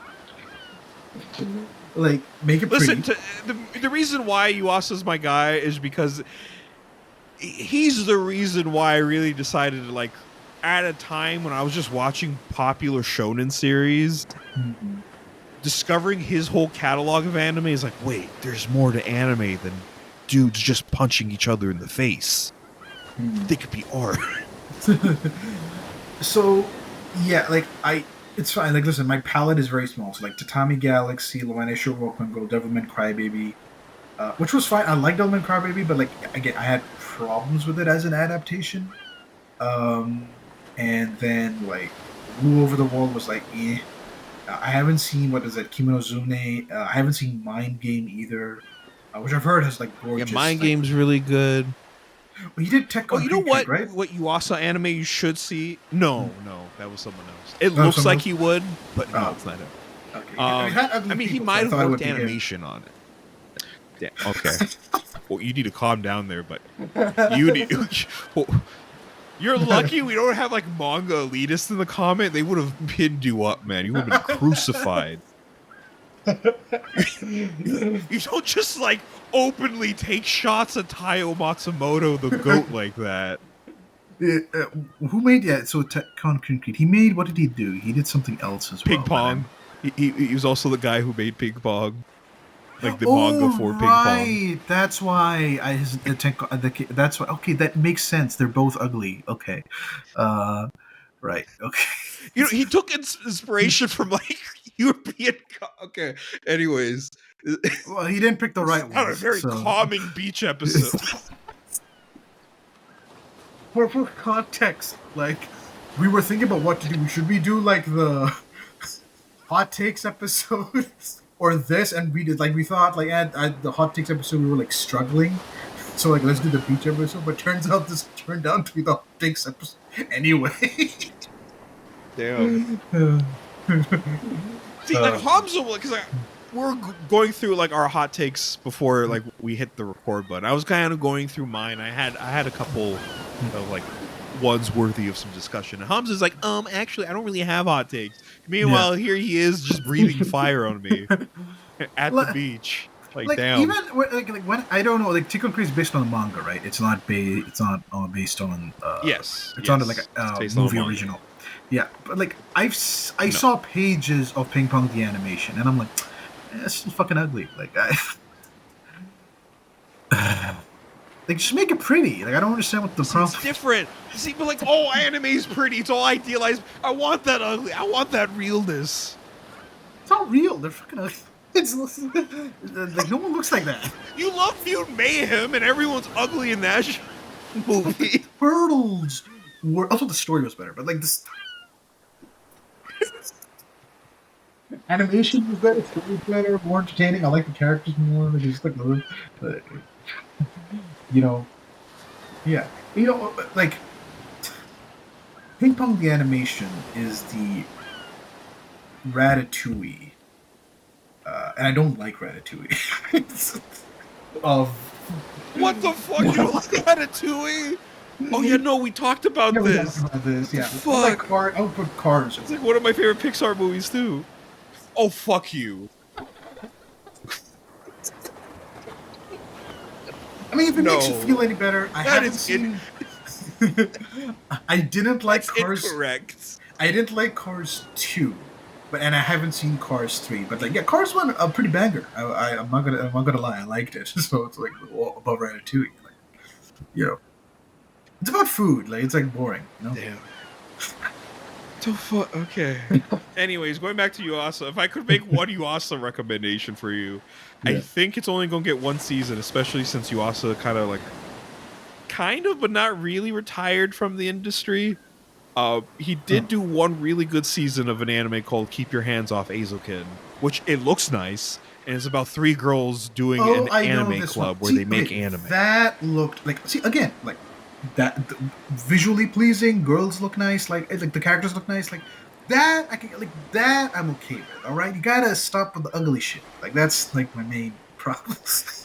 S2: Like, make it pretty.
S1: Listen, the reason why Yuasa's my guy is because he's the reason why I really decided to, like, at a time when I was just watching popular shonen series, discovering his whole catalog of anime is like, wait, there's more to anime than dudes just punching each other in the face. They could be art.
S2: So, yeah, like, it's fine. Like, listen, my palette is very small. So, like, Tatami Galaxy, Night is Short, Walk on Girl, Devilman Crybaby, which was fine. I like Devilman Crybaby, but, like, again, I had problems with it as an adaptation. And then, like, Lure Over the Wall was like, eh. I haven't seen, what is that, Kemonozume. I haven't seen Mind Game either, which I've heard has, like, gorgeous.
S1: Yeah, Mind Game's really good.
S2: Well, he did Tech on
S1: you know
S2: Pink
S1: what?
S2: Kid, right?
S1: What Yuasa anime you should see? No, that was someone else. It looks like he would, but no, it's not him.
S2: Okay. It had ugly
S1: I mean, he
S2: people, so
S1: might
S2: I
S1: have
S2: thought it
S1: worked
S2: would be him.
S1: animation on it. Yeah, okay. Well, you need to calm down there, but you need. Well, you're lucky we don't have like manga elitists in the comment. They would have pinned you up, man. You would have been crucified. You don't just like openly take shots at Taiyo Matsumoto, the goat, like that.
S2: Who made so Concrete? He made, what did he do? He did something else as well.
S1: Ping Pong. He was also the guy who made Ping Pong. Like the manga for Ping Pong.
S2: That's why that's why. Okay, that makes sense. They're both ugly. Okay, right. Okay.
S1: You know, he took inspiration from like European. Okay. Anyways,
S2: well, he didn't pick the right one.
S1: Not a very calming beach episode.
S2: For context, like we were thinking about what to do. Should we do like the hot takes episode? Or this, and we did, like, we thought, like, at the hot takes episode, we were, like, struggling. So, like, let's do the beach episode. But turns out this turned out to be the hot takes episode anyway.
S1: Damn. See, like, Hamza, because we're going through, like, our hot takes before, like, we hit the record button. I was kind of going through mine. I had a couple of, like, ones worthy of some discussion. And Hamza's like, actually, I don't really have hot takes. Meanwhile, here he is just breathing fire on me at the beach. Like damn.
S2: Even like when I don't know, like Tikkun is based on a manga, right? It's not based on.
S1: Yes.
S2: It's on like a movie original. Yeah, but like I saw pages of Ping Pong the animation, and I'm like, that's fucking ugly. Like like, just make it pretty. Like, I don't understand what the problem.
S1: It's different. See, but like, oh, anime's pretty. It's all idealized. I want that ugly. I want that realness.
S2: It's not real. They're fucking ugly. It's like no one looks like that.
S1: You love Feud Mayhem, and everyone's ugly in that movie.
S2: Turtles were also the story was better, but like this animation was better, story was better, more entertaining. I like the characters more. They just like but, you know, yeah, like Ping Pong the animation is the Ratatouille, and I don't like Ratatouille. Of
S1: what the fuck? You don't like Ratatouille? Oh yeah, no, we talked about this.
S2: Yeah,
S1: fuck.
S2: I'll put Cars.
S1: It's like one of my favorite Pixar movies too. Oh fuck you.
S2: I mean, if it makes you feel any better, I haven't seen. I didn't like Cars.
S1: Incorrect.
S2: I didn't like Cars 2, and I haven't seen Cars 3. But like, yeah, Cars 1 a pretty banger. I'm not gonna lie, I liked it. So it's like above Ratatouille. Like, it's about food. Like, it's like boring.
S1: Damn. So okay. Anyways, going back to Yuasa, if I could make one Yuasa recommendation for you, I think it's only gonna get one season, especially since Yuasa kind of, but not really retired from the industry. He did do one really good season of an anime called Keep Your Hands Off Eizouken, which it looks nice, and it's about 3 girls doing an anime club where they make anime.
S2: That looked like, again, like that visually pleasing. Girls look nice, like the characters look nice, like that. I'm okay with. All right, you gotta stop with the ugly shit. Like that's like my main problem.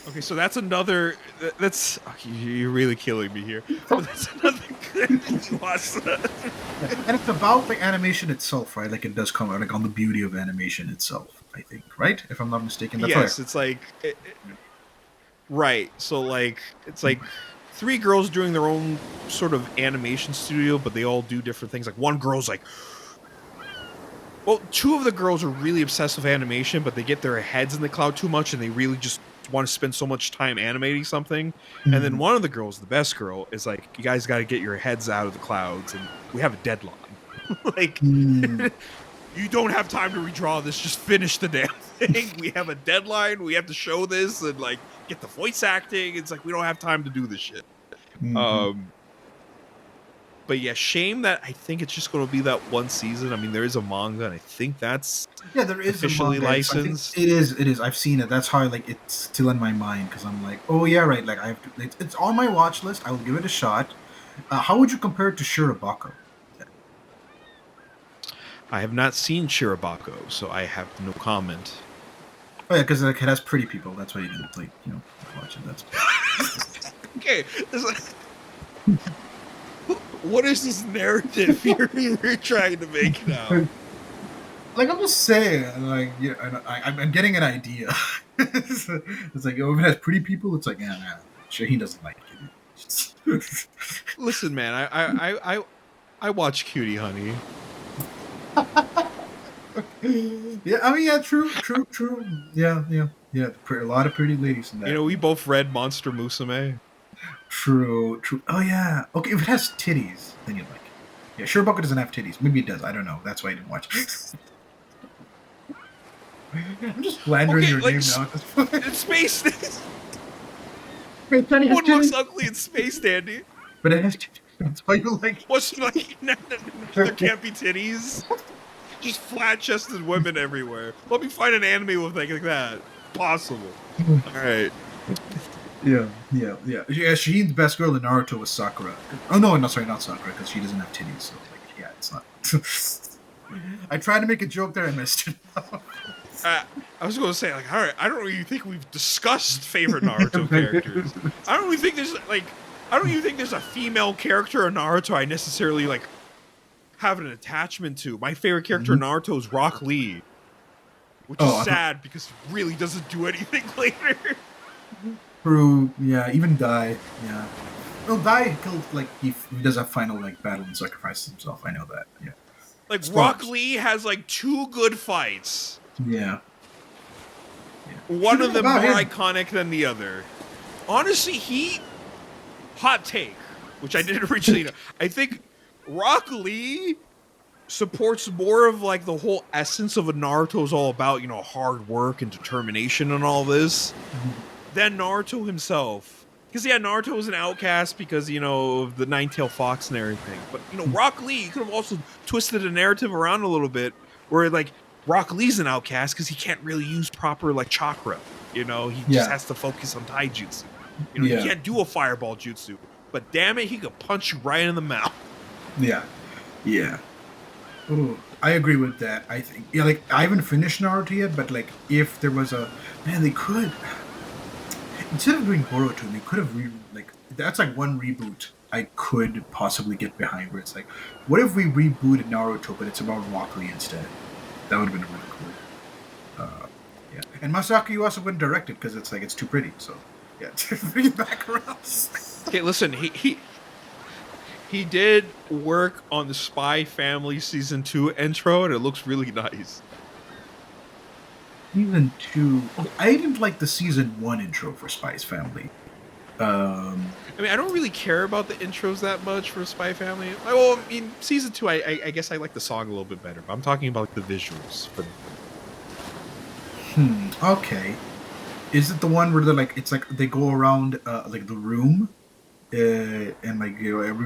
S1: Okay, so that's another. That's you're really killing me here. But that's another good Yuasa.
S2: And it's about the animation itself, right? Like it does come out like on the beauty of animation itself. I think, right? If I'm not mistaken. That's
S1: yes, it's like right. So like it's like 3 girls doing their own sort of animation studio, but they all do different things. Like one girl's like, well, 2 of the girls are really obsessed with animation, but they get their heads in the cloud too much, and they really just want to spend so much time animating something. Mm-hmm. And then one of the girls, the best girl, is like, you guys got to get your heads out of the clouds, and we have a deadline. Like, you don't have time to redraw this. Just finish the damn thing. We have a deadline. We have to show this and like get the voice acting. It's like we don't have time to do this shit. Mm-hmm. But yeah, shame that I think it's just going to be that one season. I mean, there is a manga, and I think that's
S2: there is
S1: officially
S2: a manga.
S1: licensed.
S2: It is. I've seen it. That's how like it's still in my mind because I'm like, oh yeah, right. Like I have to. It's on my watch list. I will give it a shot. How would you compare it to Shirobako?
S1: I have not seen Shirobako, so I have no comment.
S2: Oh yeah, because like, it has pretty people. That's why you didn't watch it. That's
S1: okay. What is this narrative you're trying to make now?
S2: Like I'm just saying, like I'm getting an idea. It's like, if it has pretty people, it's like, nah, Shaheen doesn't like it.
S1: Listen, man, I watch Cutie Honey.
S2: Yeah, I mean, yeah, true. Yeah. A lot of pretty ladies in that.
S1: You know, we both read Monster Musume.
S2: True. Oh yeah. Okay, if it has titties, then you'd like it. Yeah, Shirobako doesn't have titties. Maybe it does. I don't know. That's why I didn't watch it. I'm just slandering your name now.
S1: It's Space.
S2: Wait, Sunny has
S1: One
S2: titties.
S1: looks ugly in Space Dandy.
S2: But it has titties. That's why you like.
S1: What's like? There can't be titties. Just flat-chested women everywhere. Let me find an anime with like that. Possible. All right.
S2: Yeah. Shaheen's best girl in Naruto was Sakura. Oh no, sorry, not Sakura, because she doesn't have titties. So like, yeah, it's not. I tried to make a joke there, I missed it.
S1: I was going to say, like, all right, I don't really think we've discussed favorite Naruto characters. I don't even think there's a female character in Naruto I necessarily like have an attachment to. My favorite character in Naruto is Rock Lee, which is sad because he really doesn't do anything later.
S2: True, yeah, even Dai, yeah. Well, Dai killed, like, he does a final, like, battle and sacrifices himself, I know that, yeah.
S1: Like, Rock Lee has, like, 2 good fights.
S2: Yeah.
S1: One of them more iconic than the other. Honestly, hot take, which I didn't originally know. I think Rock Lee supports more of, like, the whole essence of what Naruto's all about, you know, hard work and determination and all this. Than Naruto himself. Because, yeah, Naruto was an outcast because, you know, of the Nine-Tailed Fox and everything. But, you know, Rock Lee, you could have also twisted the narrative around a little bit where, like, Rock Lee's an outcast because he can't really use proper, like, chakra. You know, he just has to focus on taijutsu. You know, he can't do a fireball jutsu. But, damn it, he could punch you right in the mouth.
S2: Yeah. Ooh, I agree with that. I think, yeah, like, I haven't finished Naruto yet, but, like, if there was a... Man, they could... Instead of doing Boruto, they could have that's like one reboot I could possibly get behind. Where it's like, what if we rebooted Naruto, but it's about Rock Lee instead? That would have been really cool. Yeah, and Masaaki also wouldn't direct it because it's like it's too pretty. So yeah, bring it back around.
S1: Okay, listen, he did work on the Spy Family season 2 intro, and it looks really nice.
S2: Season 2. I didn't like the season 1 intro for Spy's Family.
S1: I mean, I don't really care about the intros that much for Spy Family. Well, I mean, season 2, I guess I like the song a little bit better. But I'm talking about like, the visuals.
S2: Okay. Is it the one where they're like, it's like they go around like the room, and like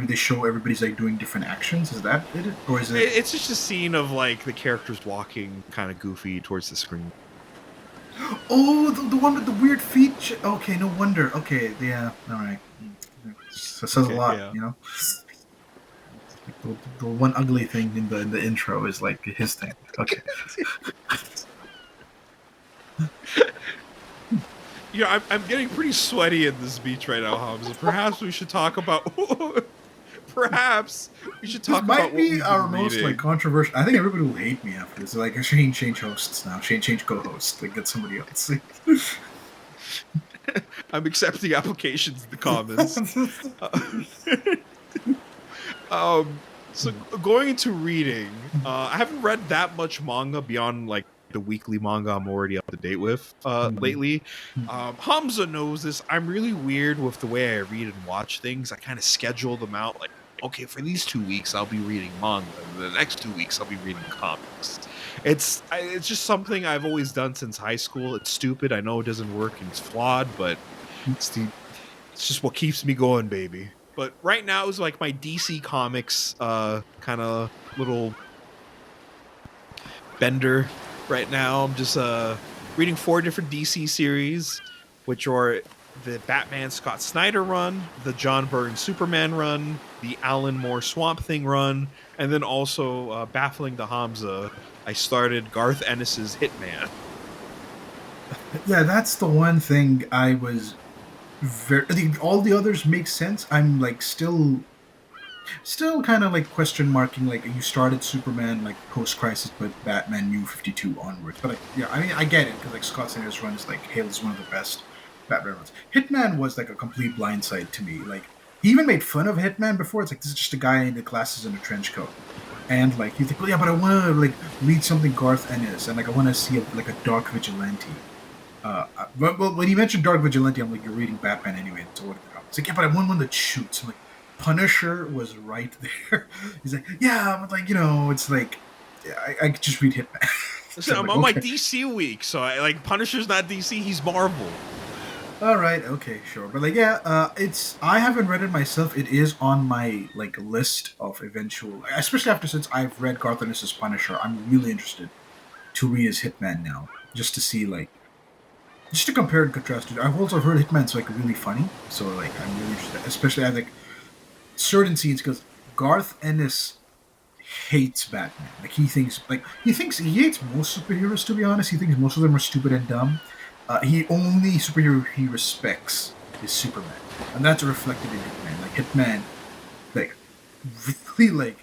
S2: they show everybody's like doing different actions? Is that it, or is it?
S1: It's just a scene of like the characters walking kind of goofy towards the screen.
S2: Oh, the one with the weird feet. Okay, no wonder. Okay, yeah, all right. So it says a lot, you know. The one ugly thing in the intro is like his thing. Okay.
S1: Yeah, I'm getting pretty sweaty in this beach right now, Hamza. Perhaps we should talk about. Perhaps we should talk about. This might be
S2: our most like controversial. I think everybody will hate me after this. Like, Shane change hosts now. Shane change co-host. Like, get somebody else.
S1: I'm accepting applications in the comments. So going into reading, I haven't read that much manga beyond like the weekly manga I'm already up to date with lately. Hamza knows this. I'm really weird with the way I read and watch things. I kind of schedule them out like, okay, for these 2 weeks I'll be reading manga. The next 2 weeks I'll be reading comics. It's just something I've always done since high school. It's stupid. I know it doesn't work and it's flawed, but it's just what keeps me going, baby. But right now is like my DC Comics kind of little bender right now. I'm just reading 4 different DC series, which are the Batman Scott Snyder run, the John Byrne Superman run, the Alan Moore Swamp Thing run, and then also baffling the Hamza, I started Garth Ennis's Hitman.
S2: Yeah, that's the one thing I was very. All the others make sense. I'm like still kind of like question marking. Like you started Superman like post Crisis, but Batman New 52 onwards. But like, yeah, I mean I get it because like Scott Snyder's run is like hailed as one of the best Batman runs. Hitman was like a complete blindside to me. Like he even made fun of Hitman before. It's like this is just a guy in the glasses and a trench coat. And like you think, well, yeah, but I want to like read something Garth Ennis, and like I want to see like a dark vigilante. But when you mentioned Dark Vigilante, I'm like, you're reading Batman anyway. So what? It's like, yeah, but I want one that shoots. I'm like, Punisher was right there. He's like, yeah, but like, it's like, yeah, I could just read Hitman.
S1: Listen,
S2: So
S1: I'm
S2: like,
S1: on my
S2: okay.
S1: DC week, so I like Punisher's not DC, he's Marvel.
S2: All right, okay, sure. But like, yeah, I haven't read it myself. It is on my like list of eventual, especially since I've read Garth Ennis's Punisher. I'm really interested to read his Hitman now, just to see like. Just to compare and contrast it, I've also heard Hitman's like really funny, so like I'm really interested, especially at like certain scenes because Garth Ennis hates Batman. Like he hates most superheroes. To be honest, he thinks most of them are stupid and dumb. He only superhero he respects is Superman, and that's reflected in Hitman. Like Hitman, like really like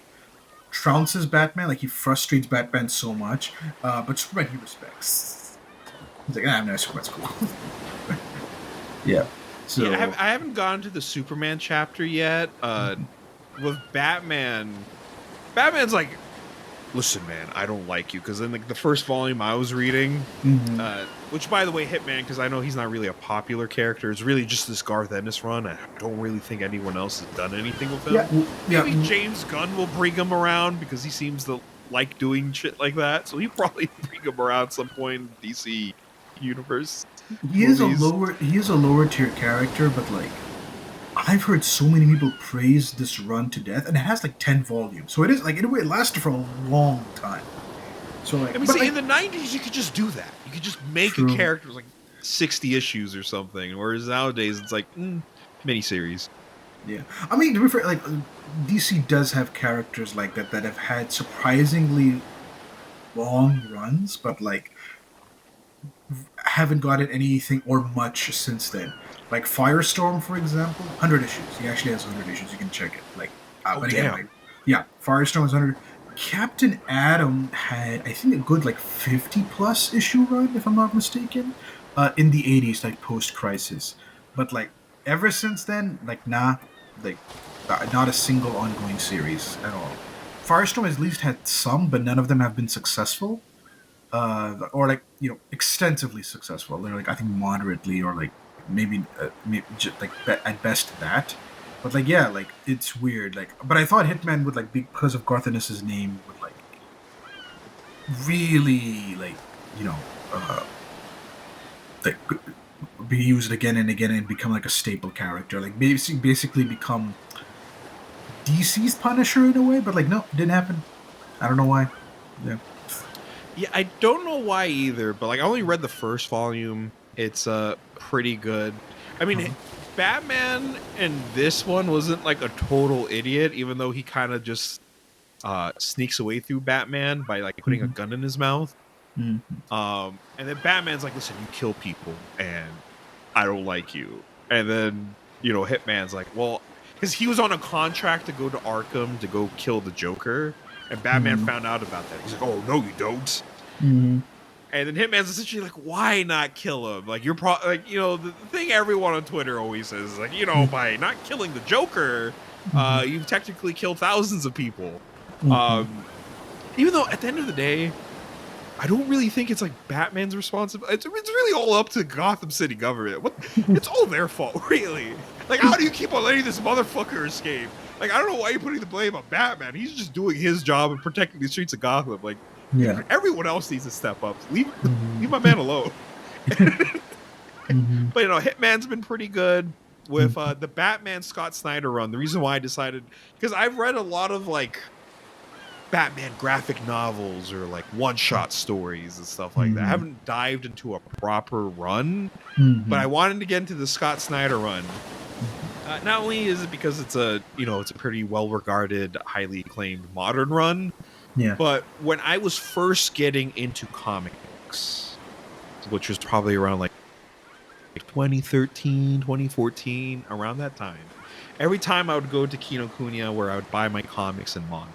S2: trounces Batman. Like he frustrates Batman so much, but Superman he respects. He's like, no, Superman's cool. Yeah. So
S1: Yeah, I haven't gone to the Superman chapter yet. With Batman's like, listen, man, I don't like you. Because in like the first volume I was reading, which by the way, Hitman, because I know he's not really a popular character, it's really just this Garth Ennis run. I don't really think anyone else has done anything with him. Maybe James Gunn will bring him around because he seems to like doing shit like that. So he'll probably bring him around some point in DC universe.
S2: He is a lower tier character, but like I've heard so many people praise this run to death, and it has like 10 volumes, so it is like in a way it lasted for a long time. So like,
S1: I mean, see, in the '90s you could just do that. You could just make a character with like 60 issues or something, whereas nowadays it's like miniseries.
S2: Yeah, I mean to be fair, like DC does have characters like that have had surprisingly long runs, but like haven't gotten anything or much since then. Like Firestorm, for example, 100 issues. He actually has 100 issues. You can check it. Like, but again, like, yeah, Firestorm is 100. Captain Atom had, I think, a good like 50+ issue run, if I'm not mistaken, in the 80s, like post Crisis. But like ever since then, like not a single ongoing series at all. Firestorm has at least had some, but none of them have been successful. Or like extensively successful. They're like I think moderately or like maybe just like at best that. But like yeah, like it's weird. Like but I thought Hitman would like because of Garth Ennis's name would like really like like be used again and again and become like a staple character. Like basically become DC's Punisher in a way. But like no, it didn't happen. I don't know why. Yeah.
S1: Yeah, I don't know why either, but like I only read the first volume. It's pretty good. I mean, Batman in this one wasn't like a total idiot, even though he kind of just sneaks away through Batman by like putting a gun in his mouth. And then Batman's like, listen, you kill people and I don't like you. And then, Hitman's like, well, because he was on a contract to go to Arkham to go kill the Joker. And Batman found out about that. He's like, oh, no, you don't. And then Hitman's essentially like, why not kill him? Like, you're the thing everyone on Twitter always says is like, by not killing the Joker, you've technically killed thousands of people. Even though at the end of the day, I don't really think it's like Batman's responsibility. It's really all up to Gotham City government. It's all their fault, really. Like, how do you keep on letting this motherfucker escape? Like, I don't know why you're putting the blame on Batman. He's just doing his job and protecting the streets of Gotham. Like, everyone else needs to step up. Leave my man alone. But, Hitman's been pretty good with the Batman Scott Snyder run. The reason why I decided... Because I've read a lot of, like... Batman graphic novels or like one-shot stories and stuff like that. I haven't dived into a proper run, but I wanted to get into the Scott Snyder run. Not only is it because it's a pretty well-regarded, highly acclaimed modern run, but when I was first getting into comic books, which was probably around like 2013, 2014, around that time, every time I would go to Kinokuniya where I would buy my comics and manga,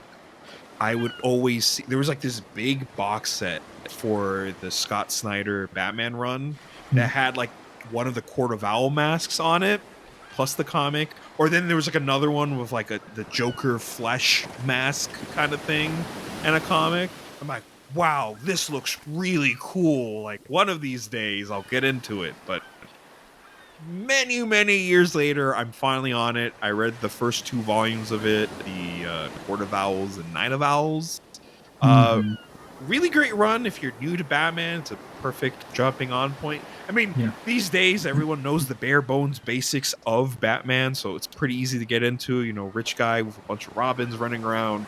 S1: I would always see there was like this big box set for the Scott Snyder Batman run that had like one of the Court of Owl masks on it, plus the comic. Or then there was like another one with like the Joker flesh mask kind of thing and a comic. I'm like, wow, this looks really cool. Like one of these days I'll get into it. But many years later, I'm finally on it. I read the first 2 volumes of it, the Court of Owls and Night of Owls. Really great run if you're new to Batman. It's a perfect jumping on point. I mean, these days everyone knows the bare bones basics of Batman, so it's pretty easy to get into. You know, rich guy with a bunch of Robins running around.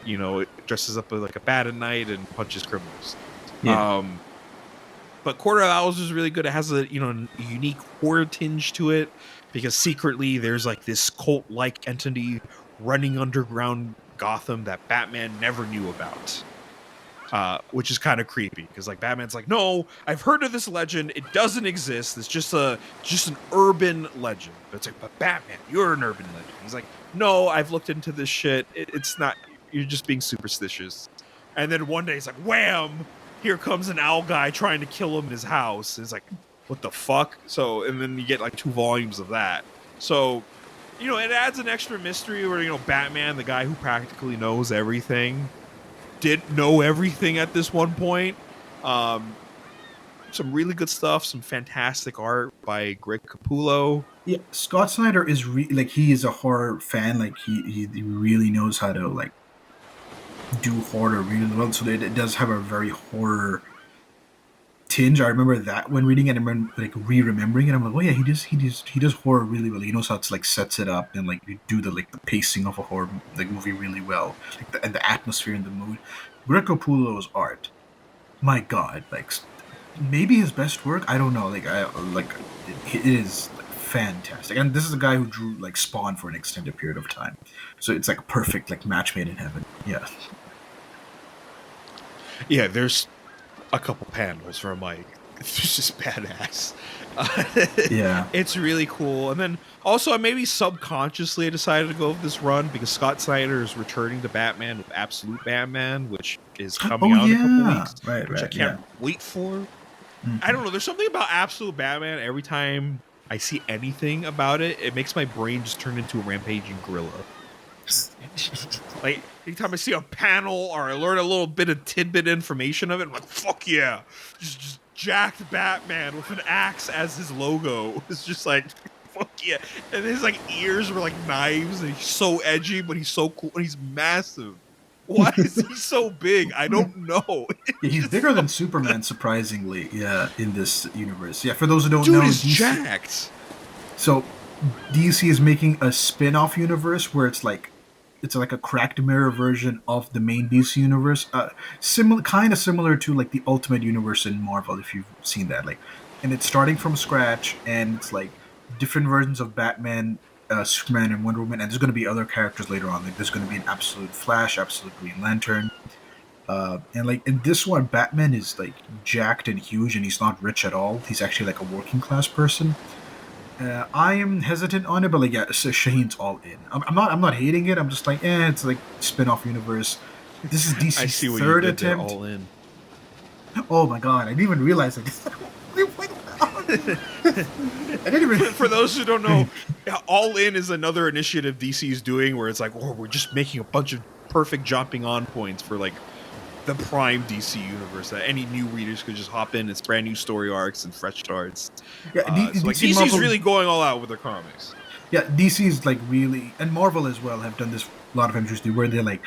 S1: It dresses up like a bat at night and punches criminals. But Court of Owls is really good. It has a unique horror tinge to it because secretly there's like this cult-like entity running underground Gotham that Batman never knew about, which is kind of creepy because like Batman's like, no, I've heard of this legend. It doesn't exist. It's just an urban legend. But it's like, but Batman, you're an urban legend. He's like, no, I've looked into this shit. It's not. You're just being superstitious. And then one day it's like, wham! Here comes an owl guy trying to kill him in his house. It's like, what the fuck? So, and then you get like 2 volumes of that. So, it adds an extra mystery where, Batman, the guy who practically knows everything, didn't know everything at this one point. Some really good stuff, some fantastic art by Greg Capullo.
S2: Yeah, Scott Snyder is he is a horror fan. Like he really knows how to like do horror really well, so it does have a very horror tinge. I remember that when reading it, and remember like re-remembering it. I'm like, oh yeah, he does horror really well. He knows how to like sets it up and like you do the pacing of a horror movie really well, and the atmosphere and the mood. Greg Capullo's art, my god, like maybe his best work. I don't know. It is like, fantastic. And this is a guy who drew like Spawn for an extended period of time, so it's like a perfect like match made in heaven.
S1: Yeah, there's a couple panels where I'm like, it's just badass. It's really cool. And then also I maybe subconsciously decided to go with this run because Scott Snyder is returning to Batman with Absolute Batman, which is coming out in a couple weeks, which I can't wait for. I don't know. There's something about Absolute Batman. Every time I see anything about it, it makes my brain just turn into a rampaging gorilla. Like anytime I see a panel or I learn a little bit of tidbit information of it, I'm like, fuck yeah, just jacked Batman with an axe as his logo. It's just like, fuck yeah. And his like ears were like knives, and he's so edgy, but he's so cool, and he's massive. Why is he so big? I don't know.
S2: He's bigger than Superman, surprisingly. Yeah, in this universe. Yeah, for those who don't
S1: know,
S2: Dude
S1: is jacked.
S2: So DC is making a spin-off universe where it's like a cracked mirror version of the main DC universe, kind of similar to like the Ultimate Universe in Marvel, if you've seen that. Like, and it's starting from scratch, and it's like different versions of Batman, Superman, and Wonder Woman, and there's going to be other characters later on. Like, there's going to be an Absolute Flash, Absolute Green Lantern, and like in this one, Batman is like jacked and huge, and he's not rich at all. He's actually like a working class person. I am hesitant on it, but like yeah, so Shaheen's all in. I'm not hating it. I'm just like, it's like spin-off universe. This is DC's third attempt.
S1: All in.
S2: Oh my god, I didn't even realize it. I didn't even.
S1: For those who don't know, All In is another initiative DC is doing where it's like, oh, we're just making a bunch of perfect jumping on points for like the prime DC universe that any new readers could just hop in. It's brand new story arcs and fresh starts. Yeah, so like DC's Marvel, really going all out with their comics.
S2: Yeah, DC's like really, and Marvel as well have done this a lot of interesting where they like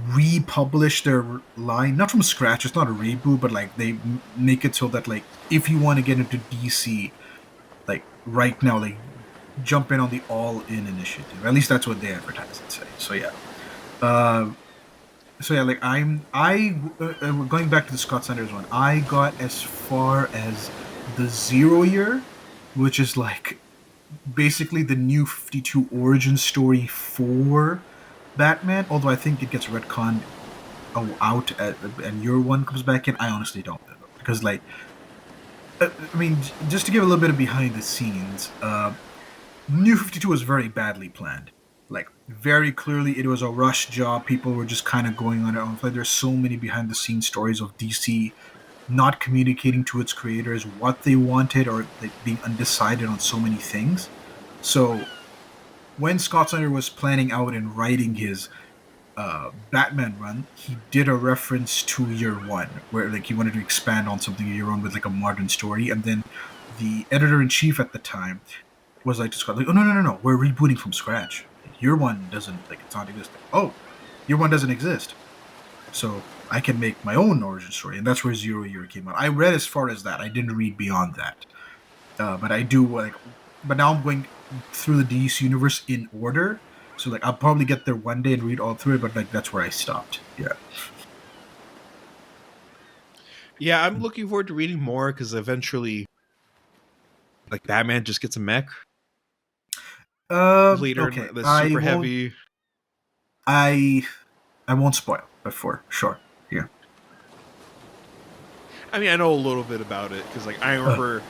S2: republish their line, not from scratch. It's not a reboot, but like they make it so that like if you want to get into DC, like right now, like jump in on the All In initiative. At least that's what they advertise and say. So yeah. So yeah, like going back to the Scott Sanders one. I got as far as the 0 year, which is like basically the new 52 origin story for Batman. Although I think it gets retconned and Year One comes back in. I honestly don't know because like I mean, just to give a little bit of behind the scenes, New 52 was very badly planned. Like, very clearly, it was a rush job. People were just kind of going on their own. Like, there's so many behind the scenes stories of DC not communicating to its creators what they wanted or like, being undecided on so many things. So, when Scott Snyder was planning out and writing his Batman run, he did a reference to Year One, where like he wanted to expand on something in Year One with like a modern story, and then the editor in chief at the time was like to Scott, like, oh no, we're rebooting from scratch. Year One doesn't like it's not exist. Like, oh, Year One doesn't exist, so I can make my own origin story, and that's where 0 Year came out. I read as far as that. I didn't read beyond that, but I do like. But now I'm going through the DC universe in order. So like I'll probably get there one day and read all through it, but like that's where I stopped. Yeah.
S1: Yeah, I'm looking forward to reading more because eventually, like Batman just gets a mech later
S2: Okay.
S1: in the super heavy.
S2: I won't spoil, but for sure. Yeah.
S1: I mean, I know a little bit about it because, like, I remember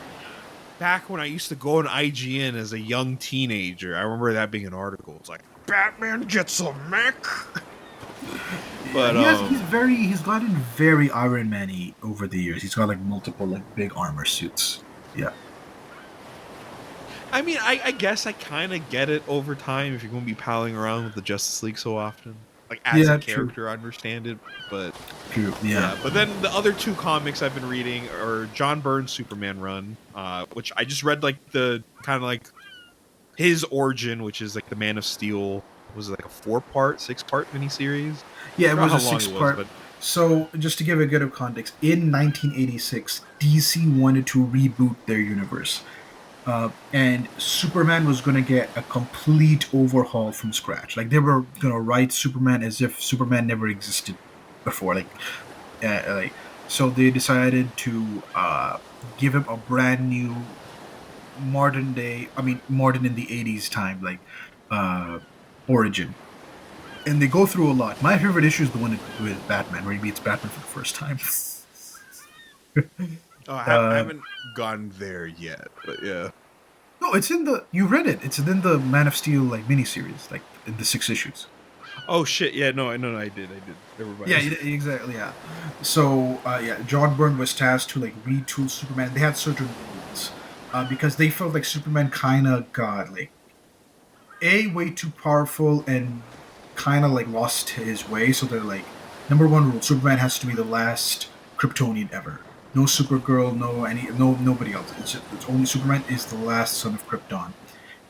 S1: back when I used to go on IGN as a young teenager. I remember that being an article. It's like Batman gets a mech. But
S2: he's gotten very Iron Man-y over the years. He's got like multiple like big armor suits. Yeah.
S1: I mean, I guess I kind of get it over time if you're going to be palling around with the Justice League so often. Like, as a character, true. I understand it, but...
S2: True, yeah.
S1: But then the other two comics I've been reading are John Byrne's Superman run, which I just read, like, the kind of, like, his origin, which is, like, the Man of Steel. Was it, like, a 6-part miniseries?
S2: Yeah, it was a 6-part. So, just to give a bit of context, in 1986, DC wanted to reboot their universe. And Superman was going to get a complete overhaul from scratch. Like they were going to write Superman as if Superman never existed before. So they decided to give him a brand new, modern in the '80s time, origin. And they go through a lot. My favorite issue is the one with Batman, where he meets Batman for the first time.
S1: I haven't gone there yet, but yeah.
S2: No, it's in the. You read it. It's in the Man of Steel like miniseries, like in the 6 issues.
S1: Oh shit! Yeah, no, I did. Everybody.
S2: Yeah, exactly. Yeah. So John Byrne was tasked to like retool Superman. They had certain rules because they felt like Superman kind of got like way too powerful and kind of like lost his way. So they're like, number one rule: Superman has to be the last Kryptonian ever. No Supergirl, nobody else. It's only Superman is the last son of Krypton,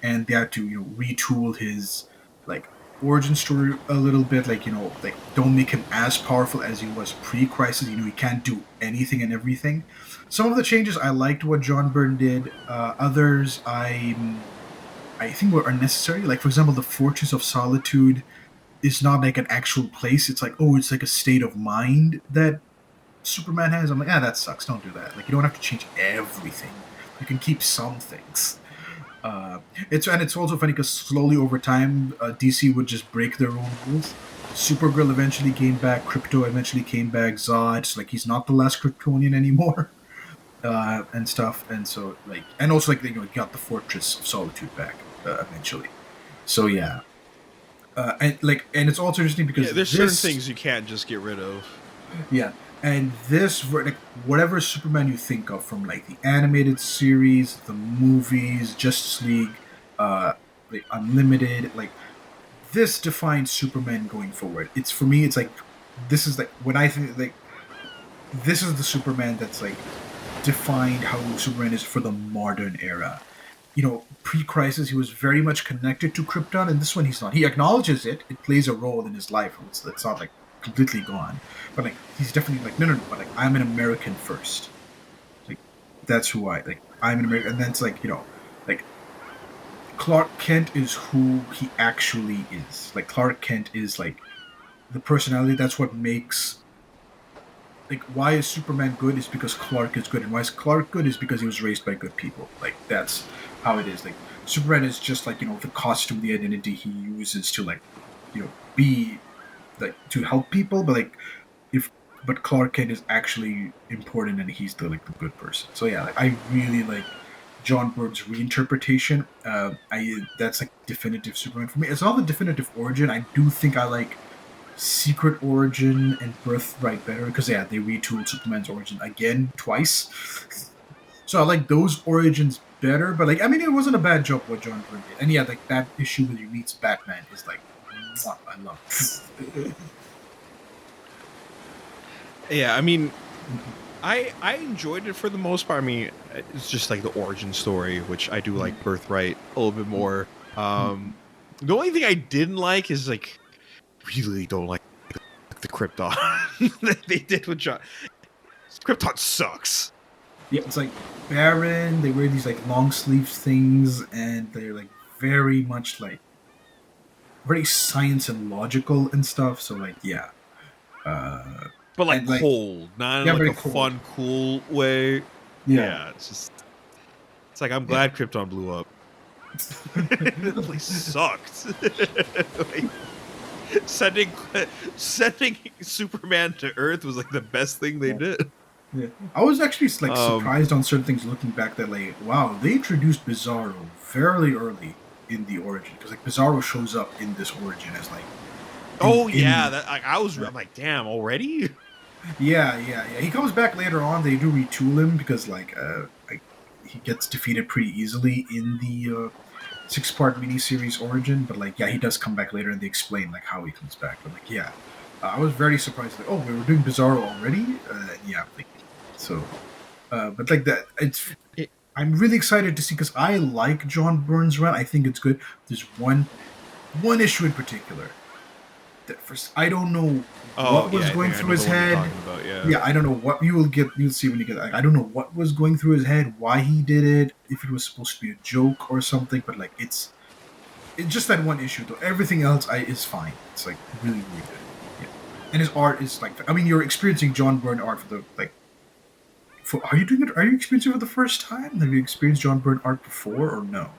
S2: and they had to retool his like origin story a little bit. Like don't make him as powerful as he was pre-Crisis. He can't do anything and everything. Some of the changes I liked what John Byrne did. Others I think were unnecessary. Like for example, the Fortress of Solitude is not like an actual place. It's like it's like a state of mind that Superman has. I'm like, that sucks. Don't do that. Like, you don't have to change everything. You can keep some things. It's also funny because slowly over time, DC would just break their own rules. Supergirl eventually came back. Krypto eventually came back. Zod, like he's not the last Kryptonian anymore, and stuff. And so and also got the Fortress of Solitude back eventually. So yeah. And it's also interesting because
S1: there's certain things you can't just get rid of.
S2: Yeah. And this, whatever Superman you think of from the animated series, the movies, Justice League, Unlimited, this defines Superman going forward. It's for me, it's this is when I think this is the Superman that's defined how Superman is for the modern era. Pre-Crisis, he was very much connected to Krypton, and this one he's not. He acknowledges it; it plays a role in his life. It's not completely gone, but he's definitely no, but I'm an American first. That's who I'm an American, and then it's Clark Kent is who he actually is. Clark Kent is the personality. That's what makes, like, why is Superman good is because Clark is good, and why is Clark good is because he was raised by good people. Like, that's how it is. Like, Superman is just like, the costume, the identity he uses to, like, be, like, to help people, but like, if but Clark Kent is actually important, and he's the good person. So yeah, like, I really like John Byrne's reinterpretation. I That's like definitive Superman for me. It's not the definitive origin. I do think I like Secret Origin and Birthright better because yeah, they retooled Superman's origin again twice. So I like those origins better. But like, I mean, it wasn't a bad job what John Byrne did. And yeah, like that issue where he meets Batman is like, mwah, I love it.
S1: Yeah, I mean, I enjoyed it for the most part. I mean, it's just like the origin story, which I do like Birthright a little bit more. The only thing I didn't like is like really don't like the Krypton that they did with John. Krypton sucks.
S2: Yeah, it's like Baron. They wear these like long sleeve things, and they're like very much like very science and logical and stuff. So like, yeah,
S1: But like
S2: and like,
S1: cold, not in
S2: yeah,
S1: like
S2: very
S1: a
S2: cold.
S1: fun, cool way. Yeah, it's like I'm glad Krypton blew up. It really sucked. Like, sending Superman to Earth was like the best thing they did.
S2: Yeah, I was actually like surprised on certain things looking back that like, wow, they introduced Bizarro fairly early in the origin because like Bizarro shows up in this origin as like, I'm like,
S1: damn, already?
S2: Yeah. He comes back later on. They do retool him because like he gets defeated pretty easily in the 6-part miniseries origin. But like, yeah, he does come back later, and they explain like how he comes back. But like, yeah, I was very surprised. Like, oh, we were doing Bizarro already. Yeah, like, so. But like that, I'm really excited to see because I like John Byrne's run. I think it's good. There's one issue in particular that first I don't know what was going through his head. I don't know what you'll see when you get. I don't know what was going through his head, why he did it, if it was supposed to be a joke or something. But like, it's just that one issue though. Everything else is fine. It's like really really good. Yeah. And his art is like, I mean, you're experiencing John Byrne art for the like. Are you doing it? Are you experiencing it for the first time? Have you experienced John Byrne art before or no?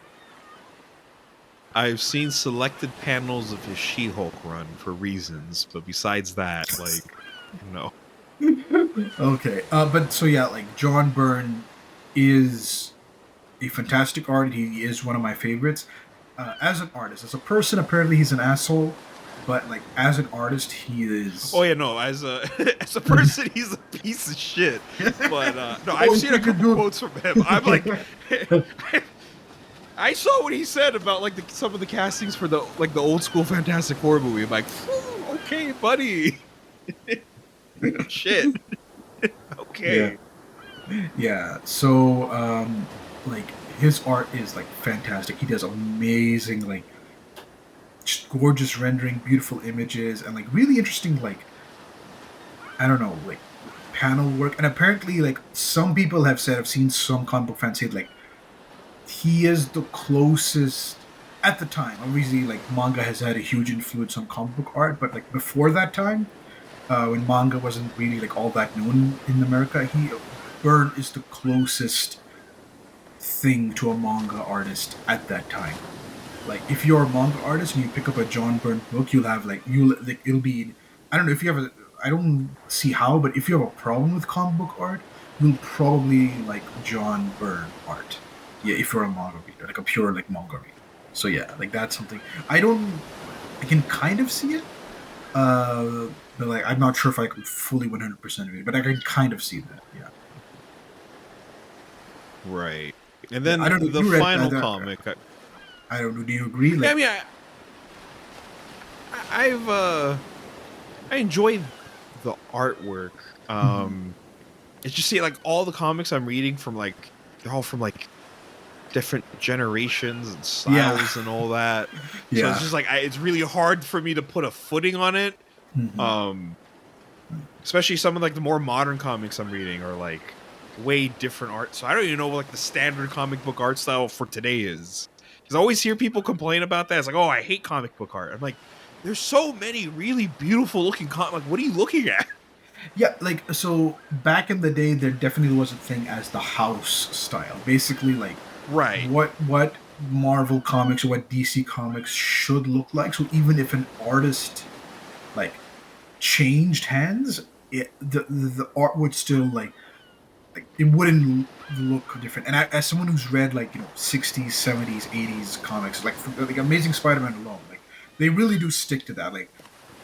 S1: I've seen selected panels of his She-Hulk run for reasons, but besides that, like, no.
S2: Okay, but so yeah, like John Byrne is a fantastic artist. He is one of my favorites. As an artist, as a person, apparently he's an asshole. But like as an artist, he is.
S1: Oh yeah, no. As a person, he's a piece of shit. But no, I've seen a couple quotes from him. I'm like, I saw what he said about like some of the castings for the old school Fantastic Four movie. I'm like, okay, buddy. Shit. Okay.
S2: Yeah. So like his art is like fantastic. He does amazing like gorgeous rendering, beautiful images, and like really interesting like, I don't know, like panel work. And apparently like some people have said, I've seen some comic book fans say like he is the closest at the time. Obviously like manga has had a huge influence on comic book art, but like before that time, when manga wasn't really like all that known in America, Byrne is the closest thing to a manga artist at that time. Like if you're a manga artist and you pick up a John Byrne book, you'll have like it'll be, I don't know if you have I don't see how, but if you have a problem with comic book art, you'll probably like John Byrne art. Yeah, if you're a manga reader, like a pure like manga reader. So yeah, like that's something I can kind of see it, but like I'm not sure if I can fully 100% of it, but I can kind of see that. Yeah.
S1: Right, and then
S2: I don't know,
S1: the final comic.
S2: I don't know. Do you agree? Like,
S1: yeah, I mean, I enjoy the artwork. It's just like all the comics I'm reading from like they're all from like different generations and styles and all that. So it's just like it's really hard for me to put a footing on it. Especially some of like the more modern comics I'm reading are like way different art. So I don't even know what like the standard comic book art style for today is. Because I always hear people complain about that. It's like, oh, I hate comic book art. I'm like, there's so many really beautiful looking like, what are you looking at?
S2: Yeah, like so back in the day, there definitely was a thing as the house style. Basically, like
S1: Right.
S2: what Marvel comics or what DC comics should look like. So even if an artist like changed hands, the art would still like it wouldn't look different. And as someone who's read like 60s, 70s, 80s comics, like Amazing Spider-Man alone, like they really do stick to that. Like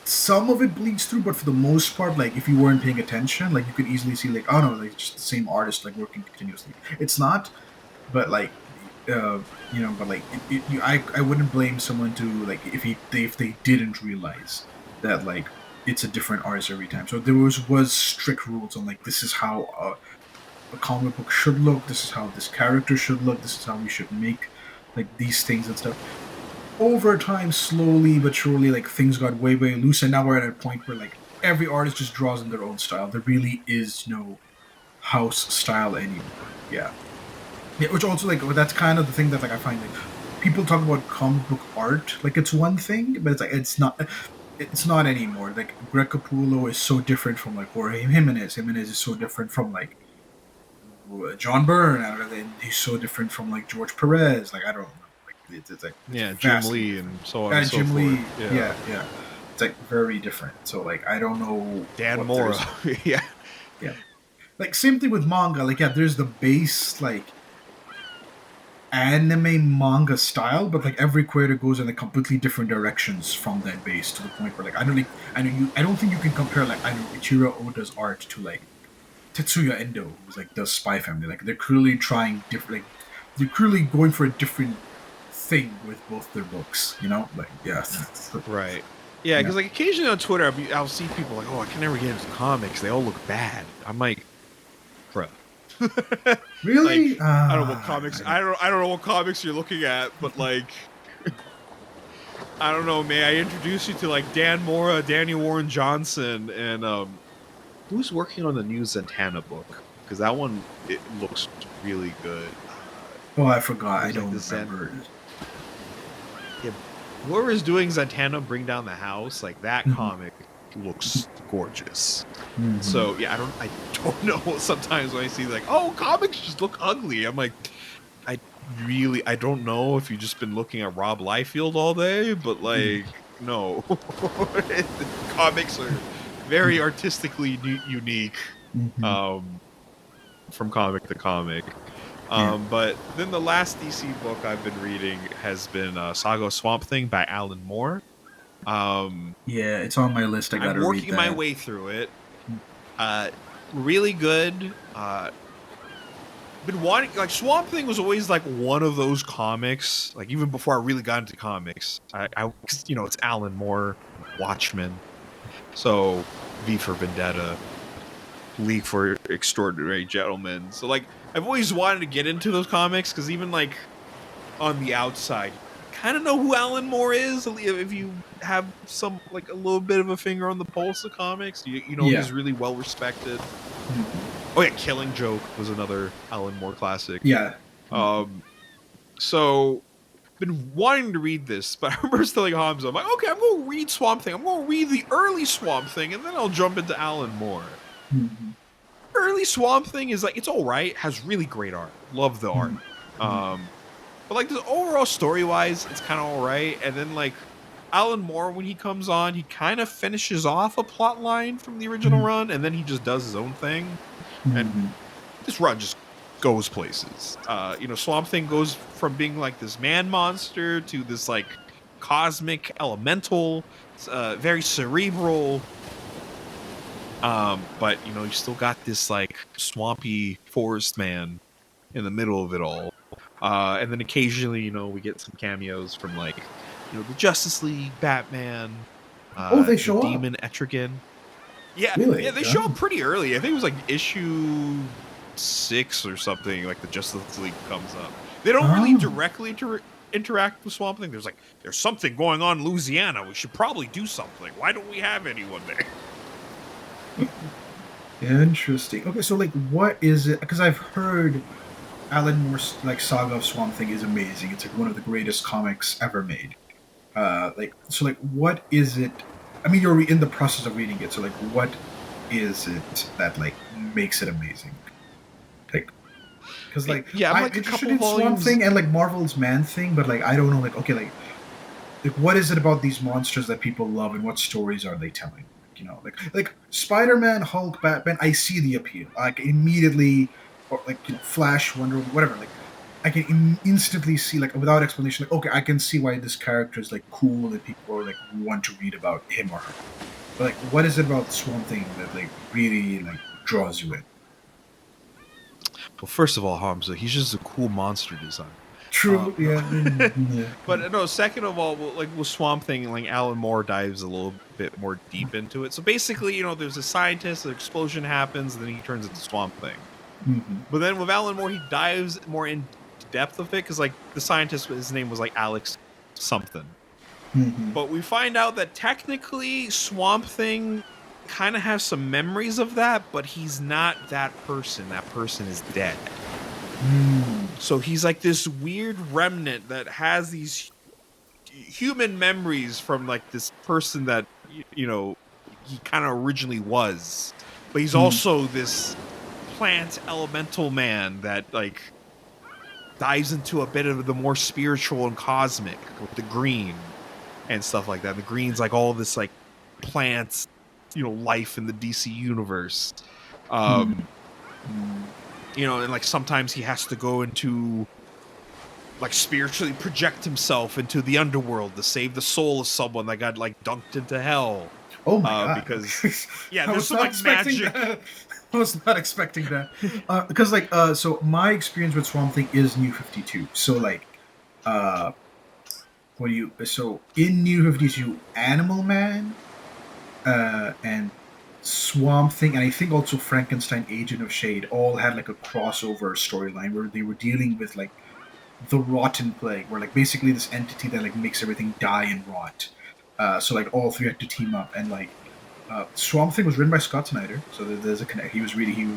S2: some of it bleeds through, but for the most part, like if you weren't paying attention, like you could easily see like, oh no, like just the same artist like working continuously. It's not, but like but like I wouldn't blame someone to like if they didn't realize that like it's a different artist every time. So there was strict rules on like this is how a comic book should look. This is how this character should look. This is how we should make like these things and stuff. Over time, slowly but surely, like things got way loose, and now we're at a point where like every artist just draws in their own style. There really is no house style anymore. Yeah, yeah. Which also like that's kind of the thing that like I find like people talk about comic book art like it's one thing, but it's like it's not. It's not anymore. Like Greg Capullo is so different from like Jorge Jimenez. Jimenez is so different from like John Byrne. I don't know. He's so different from like George Perez. Like I don't know. Like it's like it's
S1: Jim
S2: vastly
S1: Lee
S2: different.
S1: and so on and
S2: And
S1: so
S2: Jim
S1: forth.
S2: Lee. Yeah. It's like very different. So like I don't know.
S1: Dan
S2: What
S1: Mora. Yeah.
S2: yeah. Like same thing with manga. Like yeah, there's the base like anime manga style, but like every creator goes in like completely different directions from that base to the point where like I don't think you can compare like I know Ichiro Oda's art to like Tetsuya Endo, who's like the Spy Family. Like they're clearly trying different. Like, they're clearly going for a different thing with both their books. You know, like yeah,
S1: Right. Yeah, because like occasionally on Twitter, I'll see people like, "Oh, I can never get into comics. They all look bad." I'm like, "Bruh."
S2: really?
S1: Like, I don't know what comics. I don't know what comics you're looking at, but like, I don't know. May I introduce you to like Dan Mora, Danny Warren Johnson, and who's working on the new Zatanna book? Because that one it looks really good.
S2: Oh, I forgot. I
S1: There's,
S2: don't
S1: like,
S2: remember.
S1: Yeah, whoever is doing Zatanna Bring Down the House, like that comic looks gorgeous.
S2: Mm-hmm.
S1: So yeah, I don't know. Sometimes when I see like, oh, comics just look ugly, I'm like, I don't know if you've just been looking at Rob Liefeld all day, but like, no, comics are very artistically unique, from comic to comic. But then the last DC book I've been reading has been Saga of Swamp Thing by Alan Moore.
S2: Yeah, it's on my list. I gotta read that.
S1: I'm working my way through it. Really good. Been wanting like Swamp Thing was always like one of those comics. Like even before I really got into comics, I it's Alan Moore, Watchmen, so V for Vendetta, League for Extraordinary Gentlemen. So like I've always wanted to get into those comics because even like on the outside, kind of know who Alan Moore is if you have some like a little bit of a finger on the pulse of comics. You know he's really well respected. Oh yeah, Killing Joke was another Alan Moore classic.
S2: Yeah.
S1: So been wanting to read this, but I remember telling Hamza, I'm like, okay, I'm going to read Swamp Thing. I'm going to read the early Swamp Thing, and then I'll jump into Alan Moore. Early Swamp Thing is like, it's all right. Has really great art. Love the art. But like the overall story wise, it's kind of all right. And then like Alan Moore, when he comes on, he kind of finishes off a plot line from the original run, and then he just does his own thing. And this run just goes places. Swamp Thing goes from being like this man monster to this like cosmic elemental, very cerebral. But you still got this like swampy forest man in the middle of it all. And then occasionally, we get some cameos from like, the Justice League, Batman.
S2: They show
S1: the Demon Etrigan. Yeah,
S2: really?
S1: Yeah, they show up pretty early. I think it was like issue 6 or something. Like the Justice League comes up. They don't really directly interact with Swamp Thing. There's something going on in Louisiana. We should probably do something. Why don't we have anyone there?
S2: Interesting. Okay, so like, what is it? Because I've heard Alan Moore's like Saga of Swamp Thing is amazing. It's like one of the greatest comics ever made. What is it? I mean, you're in the process of reading it, so like, what is it that like makes it amazing? Like, because like
S1: Yeah, I'm
S2: I'm
S1: like a
S2: interested
S1: couple
S2: in Swamp
S1: volumes.
S2: Thing and like Marvel's Man Thing, but like I don't know, like, okay, like what is it about these monsters that people love, and what stories are they telling? Like Spider-Man, Hulk, Batman. I see the appeal. Like immediately, or like Flash, Wonder Woman, whatever. Like I can instantly see, like without explanation, like okay, I can see why this character is like cool and people are like want to read about him or her. But like, what is it about Swamp Thing that like really like draws you in?
S1: Well, first of all, Hamza, he's just a cool monster design.
S2: True.
S1: No.
S2: Yeah. Yeah.
S1: But no, second of all, like with Swamp Thing, like Alan Moore dives a little bit more deep into it. So basically, there's a scientist, an explosion happens, and then he turns into Swamp Thing.
S2: Mm-hmm.
S1: But then with Alan Moore, he dives more in depth of it because like the scientist, his name was like Alex something.
S2: Mm-hmm.
S1: But we find out that technically Swamp Thing kind of has some memories of that, but he's not that person. That person is dead. So he's like this weird remnant that has these human memories from like this person that he kind of originally was, but he's also this plant elemental man that like dives into a bit of the more spiritual and cosmic with the green and stuff like that. The green's like all this like plants, life in the DC universe. And like sometimes he has to go into like spiritually project himself into the underworld to save the soul of someone that got like dunked into hell.
S2: Oh my god!
S1: Because
S2: I
S1: there's
S2: was
S1: some
S2: not
S1: like
S2: expecting
S1: magic.
S2: that. I was not expecting that because so my experience with Swamp Thing is New 52. So like, so in New 52, Animal Man, and Swamp Thing, and I think also Frankenstein, Agent of Shade, all had like a crossover storyline where they were dealing with like the Rotten Plague, where like basically this entity that like makes everything die and rot. So like all three had to team up, and like Swamp Thing was written by Scott Snyder, so there's a connect. He was writing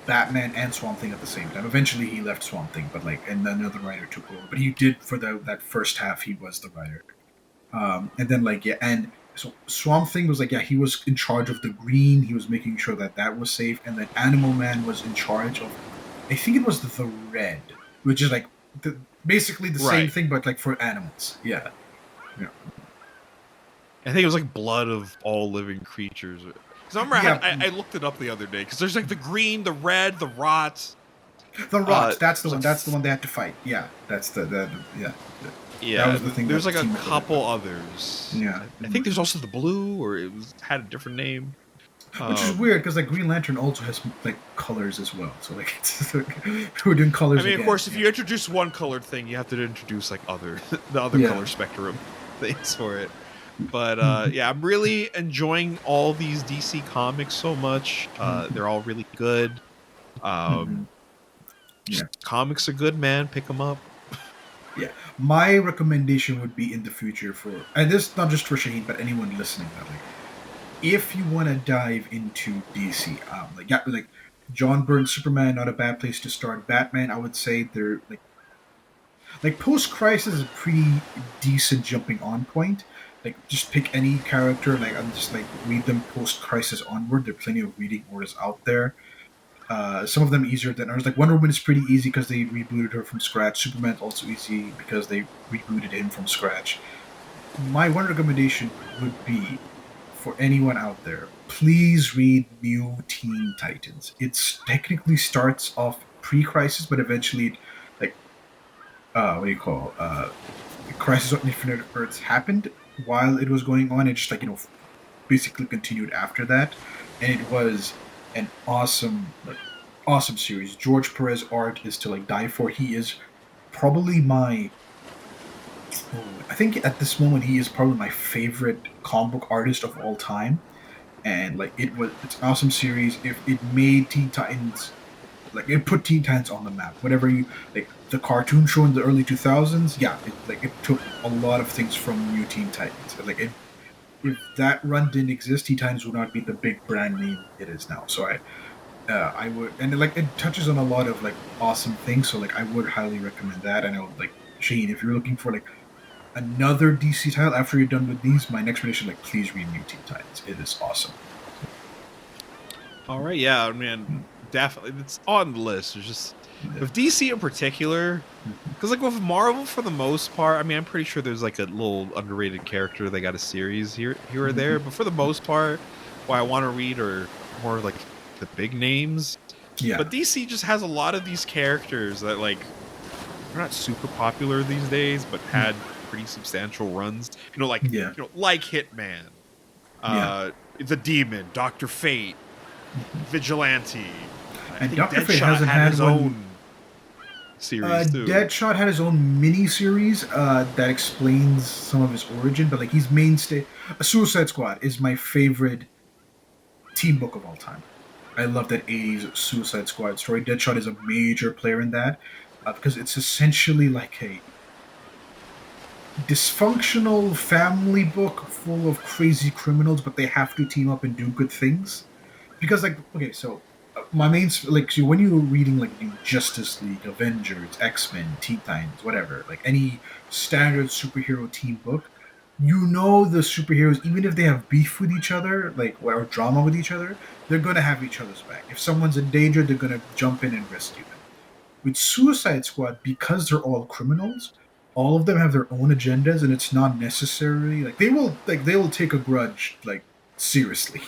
S2: Batman and Swamp Thing at the same time. Eventually, he left Swamp Thing, but like, and then another writer took over. But he did for that first half. He was the writer, and then like and so Swamp Thing was like he was in charge of the green. He was making sure that was safe, and then Animal Man was in charge of, I think it was the red, which is like basically the same
S1: Right.
S2: thing, but like for animals. Yeah.
S1: I think it was like blood of all living creatures. Because I remember I looked it up the other day. Because there's like the green, the red, the rot.
S2: The rot. That's the one. That's the one they had to fight. Yeah. That's yeah.
S1: Yeah.
S2: That was the thing.
S1: There's like a couple others.
S2: Yeah.
S1: I think there's also the blue, or had a different name.
S2: Which is weird because like Green Lantern also has like colors as well. So like we're doing colors.
S1: I mean,
S2: again.
S1: Of course, if you introduce one colored thing, you have to introduce like the other color spectrum things for it. But I'm really enjoying all these DC comics so much. They're all really good. Comics are good, man. Pick them up.
S2: Yeah, my recommendation would be in the future and this is not just for Shaheen, but anyone listening. That like, if you want to dive into DC, like John Byrne's Superman, not a bad place to start. Batman, I would say they're like Post Crisis is a pretty decent jumping on point. Like just pick any character, like I'm just like read them Post Crisis onward. There are plenty of reading orders out there. Some of them easier than others. Like Wonder Woman is pretty easy because they rebooted her from scratch. Superman's also easy because they rebooted him from scratch. My one recommendation would be for anyone out there, please read New Teen Titans. It technically starts off pre-Crisis, but eventually, like, what do you call? Crisis on Infinite Earths happened while it was going on. It just basically continued after that, and it was an awesome series. George Perez art is to like die for. He is probably I think at this moment he is probably my favorite comic book artist of all time, and like it's an awesome series. If it made Teen Titans, like it put Teen Titans on the map. Whatever you like, the cartoon show in the early 2000s, it took a lot of things from New Teen Titans. If that run didn't exist, Teen Titans would not be the big brand name it is now. So I would, and like it touches on a lot of like awesome things. So like I would highly recommend that. I know like Shane, if you're looking for like another DC title after you're done with these, my next recommendation, like, please read New Teen Titans. It is awesome.
S1: All right, yeah, man, definitely, it's on the list. It's just with DC in particular, because like with Marvel for the most part, I mean, I'm pretty sure there's like a little underrated character they got a series here or there, but for the most part, what I want to read are more like the big names.
S2: Yeah.
S1: But DC just has a lot of these characters that like they're not super popular these days, but had pretty substantial runs. Like like Hitman, the Demon, Doctor Fate, Vigilante. I think
S2: Dr. Fate
S1: Deadshot
S2: hasn't
S1: had
S2: had
S1: his
S2: one.
S1: Own series too.
S2: Deadshot had his own mini series that explains some of his origin, but like he's mainstay. Suicide Squad is my favorite team book of all time. I love that 80s Suicide Squad story. Deadshot is a major player in that because it's essentially like a dysfunctional family book full of crazy criminals, but they have to team up and do good things. Because like, okay, so my main like, so when you're reading like the Justice League, Avengers, X-Men, Teen Titans, whatever, like any standard superhero team book, you know the superheroes, even if they have beef with each other, like, or drama with each other, they're gonna have each other's back. If someone's in danger, they're gonna jump in and rescue them. With Suicide Squad, because they're all criminals, all of them have their own agendas, and it's not necessarily like they will take a grudge like seriously.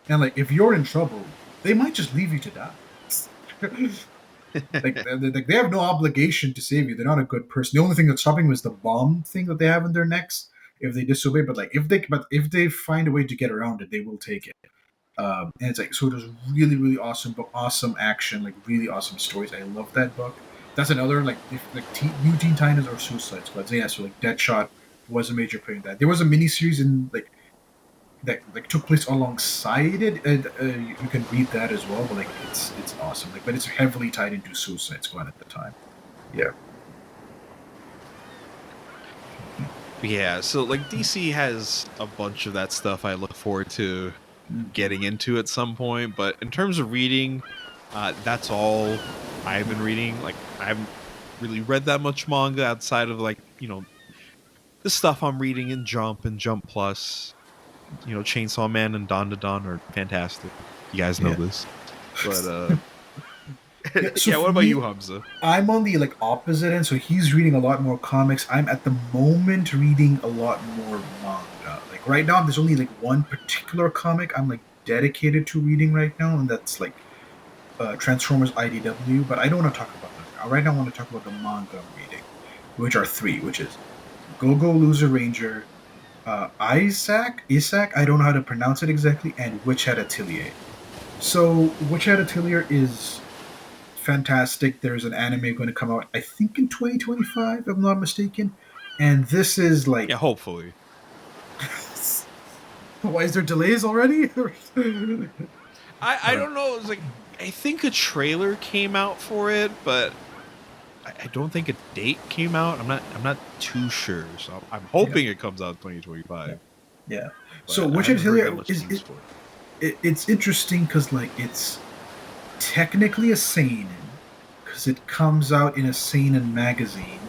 S2: And like, if you're in trouble, they might just leave you to die. Like they have no obligation to save you. They're not a good person. The only thing that's stopping was the bomb thing that they have in their necks if they disobey. But like, if they find a way to get around it, they will take it. And it's like, so there's really, really awesome book, awesome action, like really awesome stories. I love that book. That's another like, if like New Teen Titans or Suicide Squad. So yeah, so like Deadshot was a major player in that. There was a mini series in like that like took place alongside it, and you can read that as well. But like, it's awesome. Like, but it's heavily tied into Suicide Squad at the time. Yeah.
S1: Yeah, so like DC has a bunch of that stuff I look forward to getting into at some point, but in terms of reading, that's all I've been reading. Like, I haven't really read that much manga outside of like, the stuff I'm reading in Jump and Jump Plus. Chainsaw Man and Don to Don are fantastic. You guys know this. But
S2: so
S1: what about you, Hamza?
S2: I'm on the like opposite end, so he's reading a lot more comics. I'm at the moment reading a lot more manga. Like right now, there's only like one particular comic I'm like dedicated to reading right now, and that's like Transformers IDW. But I don't want to talk about that. Right now, I want to talk about the manga I'm reading, which are three, which is Go Go Loser Ranger, Isaac, I don't know how to pronounce it exactly, and Witch Hat Atelier. So Witch Hat Atelier is fantastic. There's an anime going to come out, I think, in 2025, if I'm not mistaken. And this is like...
S1: Yeah, hopefully.
S2: Why is there delays already?
S1: I don't know. It's like, I think a trailer came out for it, but I don't think a date came out. I'm not too sure. So I'm hoping it comes out in 2025.
S2: Yeah. So Witch Hat Atelier is it's interesting because like it's technically a seinen because it comes out in a seinen magazine,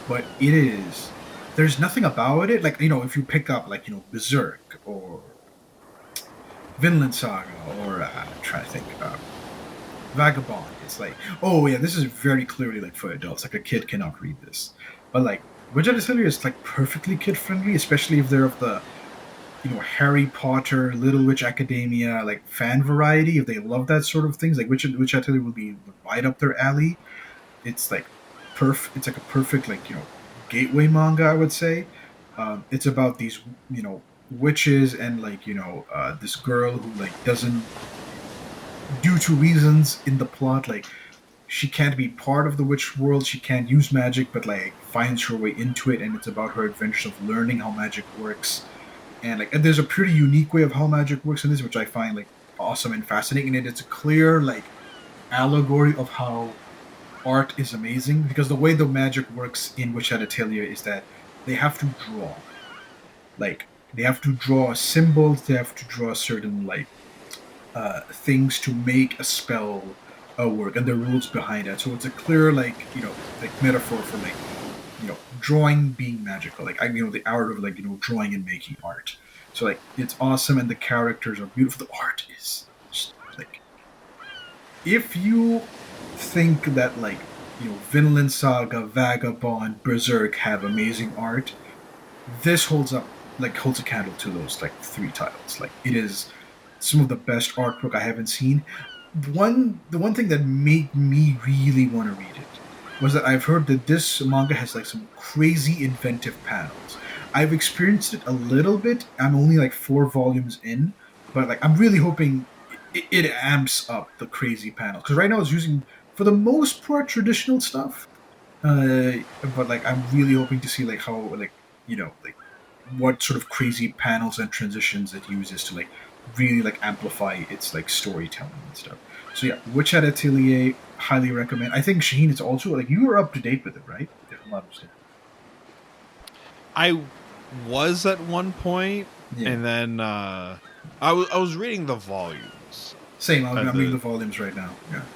S2: but there's nothing about it like, if you pick up like, Berserk or Vinland Saga or I'm trying to think Vagabond, it's like, oh yeah, this is very clearly like for adults, like a kid cannot read this. But like Witch Hat Atelier is like perfectly kid friendly, especially if they're of the Harry Potter, Little Witch Academia, like fan variety. If they love that sort of things, like Witch Atelier will be right up their alley. It's like It's like a perfect like gateway manga, I would say. It's about these witches and like this girl who like doesn't, due to reasons in the plot, like she can't be part of the witch world. She can't use magic, but like finds her way into it, and it's about her adventures of learning how magic works. And there's a pretty unique way of how magic works in this, which I find like awesome and fascinating. And it's a clear like allegory of how art is amazing, because the way the magic works in Witch Hat Atelier is that they have to draw. Like they have to draw symbols. They have to draw certain like things to make a spell work and the rules behind it. So it's a clear metaphor for drawing being magical. The art of drawing and making art. So it's awesome and the characters are beautiful. The art is just, if you think that Vinland Saga, Vagabond, Berserk have amazing art, this holds a candle to those three titles. It is some of the best artwork I haven't seen. The one thing that made me really want to read it was that I've heard that this manga has some crazy inventive panels. I've experienced it a little bit. I'm only 4 volumes in, but I'm really hoping it amps up the crazy panels, because right now it's using for the most part traditional stuff. But I'm really hoping to see how what sort of crazy panels and transitions it uses to really amplify its storytelling and stuff. So yeah, Witch Hat Atelier, highly recommend. I think Shaheen is also you were up to date with it, right? If I'm not mistaken.
S1: I was at one point, and then I was reading the volumes.
S2: Same, I'm reading the volumes right now.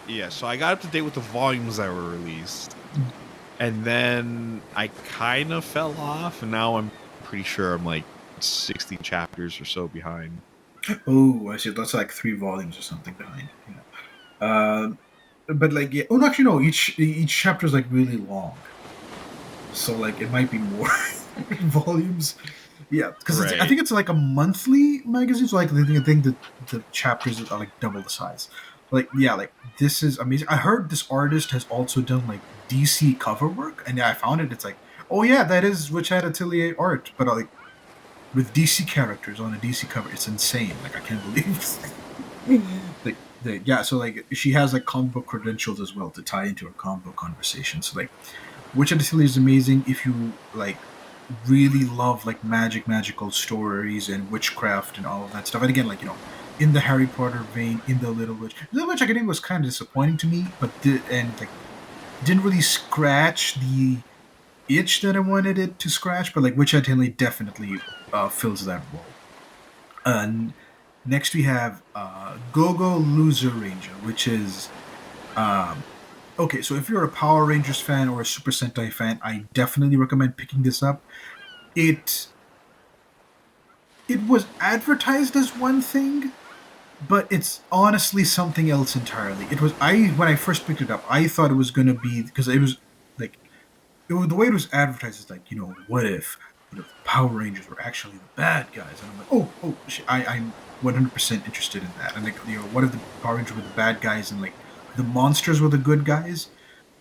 S1: Yeah, so I got up to date with the volumes that were released. And then I kind of fell off, and now I'm pretty sure I'm 60 chapters or so behind.
S2: Oh, I see. That's 3 volumes or something behind. But yeah. Oh, no, actually, no. Each chapter is really long, so it might be more volumes. Yeah, because right. I think it's a monthly magazine, so I think the chapters are double the size. This is amazing. I heard this artist has also done DC cover work, and I found it. It's oh yeah, that is Witch Hat Atelier art, but with DC characters on a DC cover, it's insane. I can't believe. So she has comic book credentials as well to tie into her comic book conversation. So Witch Hat Atelier is amazing if you really love magical stories and witchcraft and all of that stuff. And again, in the Harry Potter vein, in the Little Witch. Little Witch Academia was kind of disappointing to me, but didn't really scratch the itch that I wanted it to scratch. But Witch Hat Atelier definitely fills that role. And next we have Go-Go Loser Ranger, which is okay, so if you're a Power Rangers fan or a Super Sentai fan, I definitely recommend picking this up. It was advertised as one thing, but it's honestly something else entirely. When I first picked it up, I thought it was going to be, because it was the way it was advertised is what if Power Rangers were actually the bad guys? And I'm oh shit, I'm 100% interested in that. And what if the Power Rangers were the bad guys and the monsters were the good guys?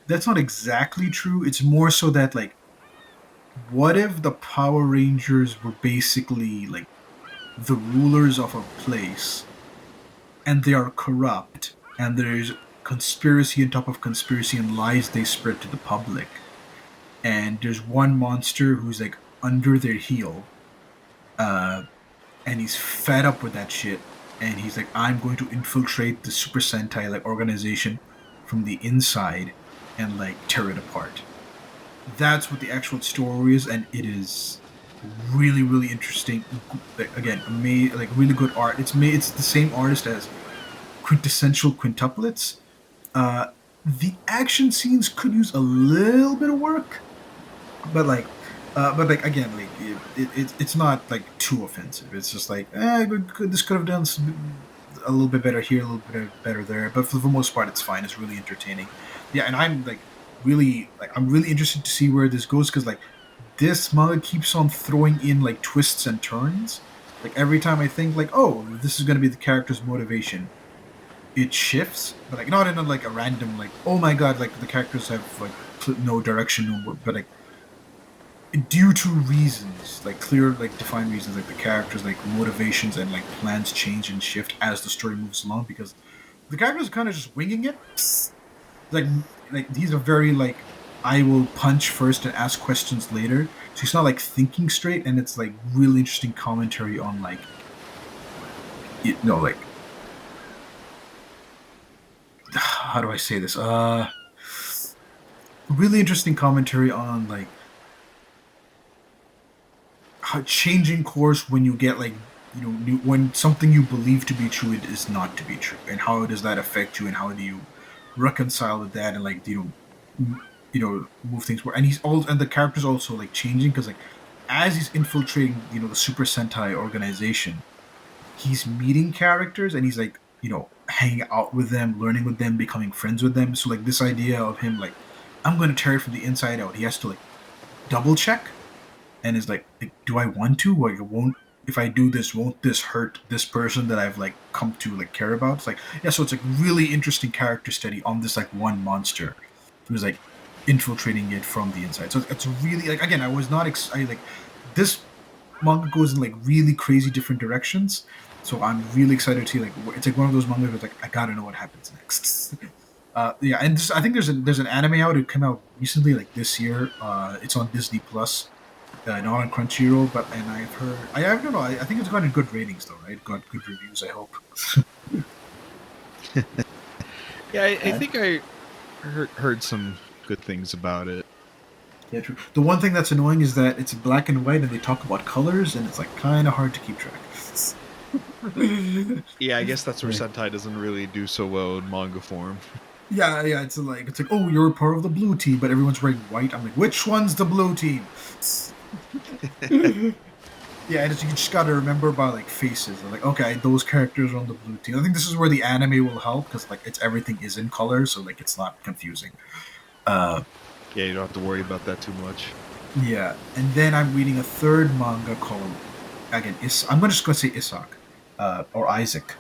S2: That's not exactly true. It's more so that what if the Power Rangers were basically the rulers of a place, and they are corrupt, and there's conspiracy on top of conspiracy and lies they spread to the public, and there's one monster who's under their heel, and he's fed up with that shit, and he's I'm going to infiltrate the Super Sentai organization from the inside and tear it apart. That's what the actual story is, and it is really, really interesting. Again, really good art. It's the same artist as Quintessential Quintuplets. The action scenes could use a little bit of work, but again, it's not too offensive. It's just this could have done a little bit better here, a little bit better there. But for the most part, it's fine. It's really entertaining. Yeah, and I'm really interested to see where this goes, because this manga keeps on throwing in twists and turns. Every time I think oh, this is going to be the character's motivation, it shifts, but not in a random oh my god, the characters have no direction, but due to reasons, clear defined reasons, the characters motivations and plans change and shift as the story moves along, because the characters are kind of just winging it. These are very I will punch first and ask questions later, so it's not thinking straight, and it's really interesting commentary on how do I say this? Really interesting commentary on how changing course when you get when something you believe to be true, it is not to be true, and how does that affect you, and how do you reconcile with that and like move things forward. And he's all and the character's also like changing because like as he's infiltrating the Super Sentai organization, he's meeting characters and he's like hanging out with them, learning with them, becoming friends with them. So like this idea of him like I'm going to tear it from the inside out. He has to like double check and is like, do I want to? Like, won't if I do this, won't this hurt this person that I've like come to like care about? It's like so it's like really interesting character study on this like one monster who's like infiltrating it from the inside. So it's really like again, I was not like this manga goes in like really crazy different directions. So I'm really excited to see like it's like one of those mangas where it's like I gotta know what happens next. And I think there's an anime out. It came out recently, like this year. It's on Disney Plus, not on Crunchyroll. But and I've heard I don't know. I think it's gotten good ratings though, right? Got good reviews. I hope.
S1: Yeah, I think I heard some good things about it.
S2: Yeah, true. The one thing that's annoying is that it's black and white, and they talk about colors, and it's like kind of hard to keep track.
S1: Yeah, I guess that's where Sentai doesn't really do so well in manga form.
S2: Yeah, it's like oh, you're a part of the blue team, but everyone's wearing white. I'm like, which one's the blue team? Yeah, and you just gotta remember by like faces. Like, okay, those characters are on the blue team. I think this is where the anime will help because like everything is in color, so like it's not confusing.
S1: Yeah, you don't have to worry about that too much.
S2: Yeah, and then I'm reading a third manga called again. I'm just gonna say Isaac, or Isaac,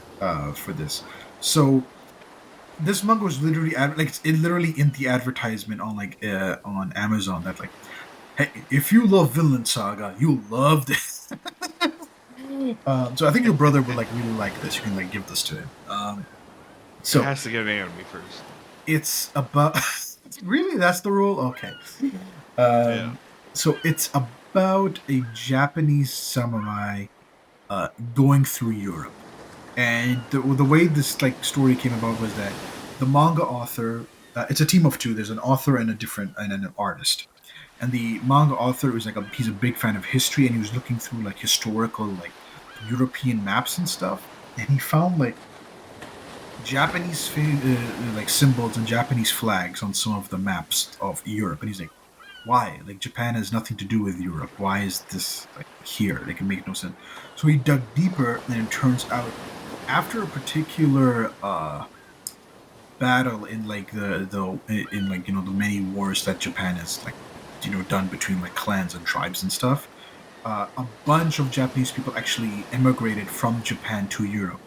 S2: for this. So this manga was literally it's literally in the advertisement on on Amazon that like, hey, if you love Vinland Saga, you'll love this. So I think your brother would like really like this. You can like give this to him. So
S1: it has to get an anime first.
S2: It's about really that's the rule. Okay.
S1: Yeah.
S2: So it's about a Japanese samurai going through Europe, and the way this like story came about was that the manga author. It's a team of two. There's an author and an artist. And the manga author was like he's a big fan of history, and he was looking through like historical like European maps and stuff, and he found like Japanese like symbols and Japanese flags on some of the maps of Europe, and he's like, why? Like Japan has nothing to do with Europe. Why is this like here? Like it makes no sense. So he dug deeper, and it turns out after a particular battle in like the many wars that Japan has like done between like clans and tribes and stuff, a bunch of Japanese people actually emigrated from Japan to Europe,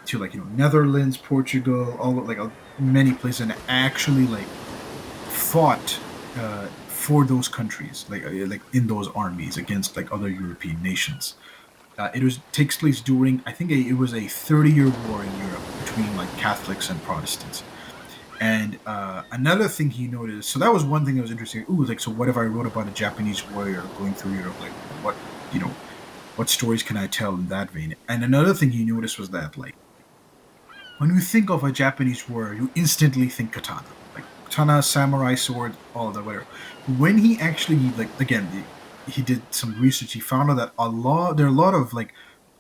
S2: to like Netherlands, Portugal, all like many places, and actually like fought for those countries, like in those armies against like other European nations. It takes place during I think it was a 30-year war in Europe between like Catholics and Protestants. And another thing he noticed, so that was one thing that was interesting. Ooh, like, so what if I wrote about a Japanese warrior going through Europe? Like, what stories can I tell in that vein? And another thing he noticed was that, like, when you think of a Japanese warrior, you instantly think katana. Like, katana, samurai sword, all of that, whatever. When he actually, like, again, he did some research, he found out that there are a lot of, like,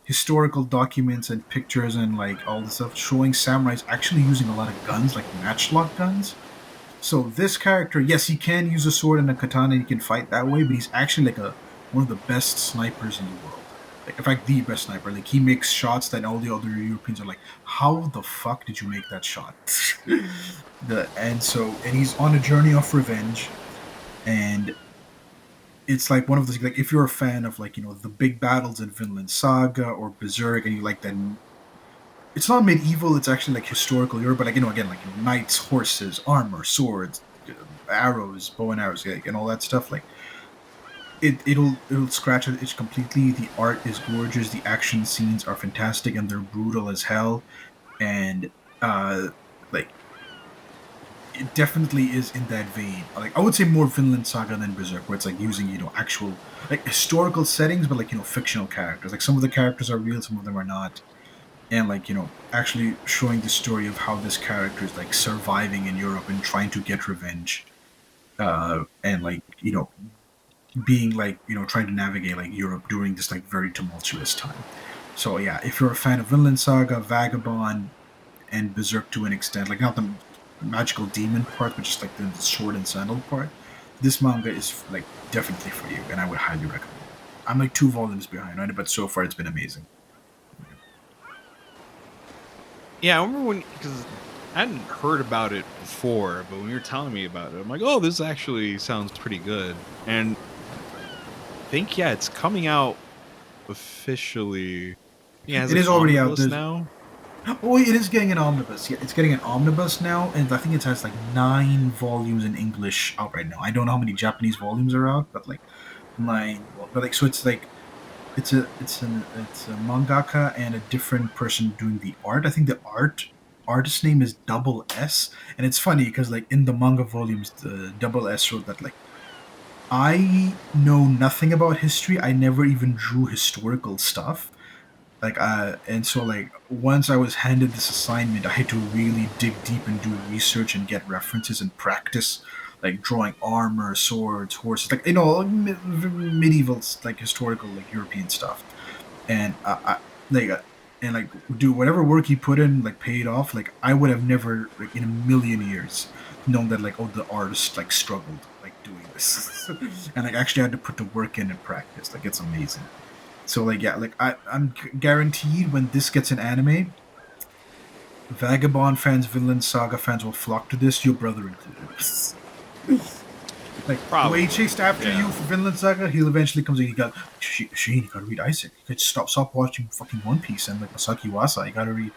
S2: historical documents and pictures and like all this stuff showing samurais actually using a lot of guns, like matchlock guns. So this character, yes, he can use a sword and a katana and he can fight that way, but he's actually like one of the best snipers in the world. Like, in fact, the best sniper. Like, he makes shots that all the other Europeans are like, how the fuck did you make that shot? And he's on a journey of revenge, and it's like one of those, like, if you're a fan of like the big battles in Vinland Saga or Berserk, and you like that, it's not medieval, it's actually like historical Europe, but like again, like knights, horses, armor, swords, arrows, bow and arrows, like, and all that stuff. Like it'll scratch an itch completely. The art is gorgeous, the action scenes are fantastic, and they're brutal as hell, and like it definitely is in that vein. Like I would say more Vinland Saga than Berserk, where it's like using actual like historical settings, but like fictional characters. Like some of the characters are real, some of them are not, and like actually showing the story of how this character is like surviving in Europe and trying to get revenge, and like being like trying to navigate like Europe during this like very tumultuous time. So yeah, if you're a fan of Vinland Saga, Vagabond, and Berserk to an extent, like not the magical demon part, which is like the sword and sandal part. This manga is like definitely for you, and I would highly recommend it. I'm like 2 volumes behind on it, but so far it's been amazing.
S1: Yeah, I remember when, because I hadn't heard about it before, but when you were telling me about it, I'm like, oh, this actually sounds pretty good. And I think, yeah, it's coming out officially. Yeah, has
S2: It
S1: like
S2: is already out.
S1: omnibus now.
S2: Oh, it is getting an omnibus. Yeah, it's getting an omnibus now, and I think it has like 9 volumes in English out right now. I don't know how many Japanese volumes are out, but like 9. But like, so it's like it's a mangaka and a different person doing the art. I think the artist's name is Double S, and it's funny because like in the manga volumes, the Double S wrote that like I know nothing about history. I never even drew historical stuff. Like and so like once I was handed this assignment, I had to really dig deep and do research and get references and practice like drawing armor, swords, horses, like medieval like historical like European stuff. And like and like do whatever work he put in like paid off. Like I would have never like in a million years known that like, oh, the artist like struggled like doing this and like actually had to put the work in and practice. Like it's amazing. So like yeah, like I'm guaranteed when this gets an anime, Vagabond fans, Vinland Saga fans will flock to this. Your brother included. Like the way he
S1: Probably.
S2: chased after
S1: Yeah.
S2: you for Vinland Saga, he'll eventually comes in. You got Shane. You gotta read Isaac. You could stop watching fucking One Piece and like Masaki Yuasa. You gotta read.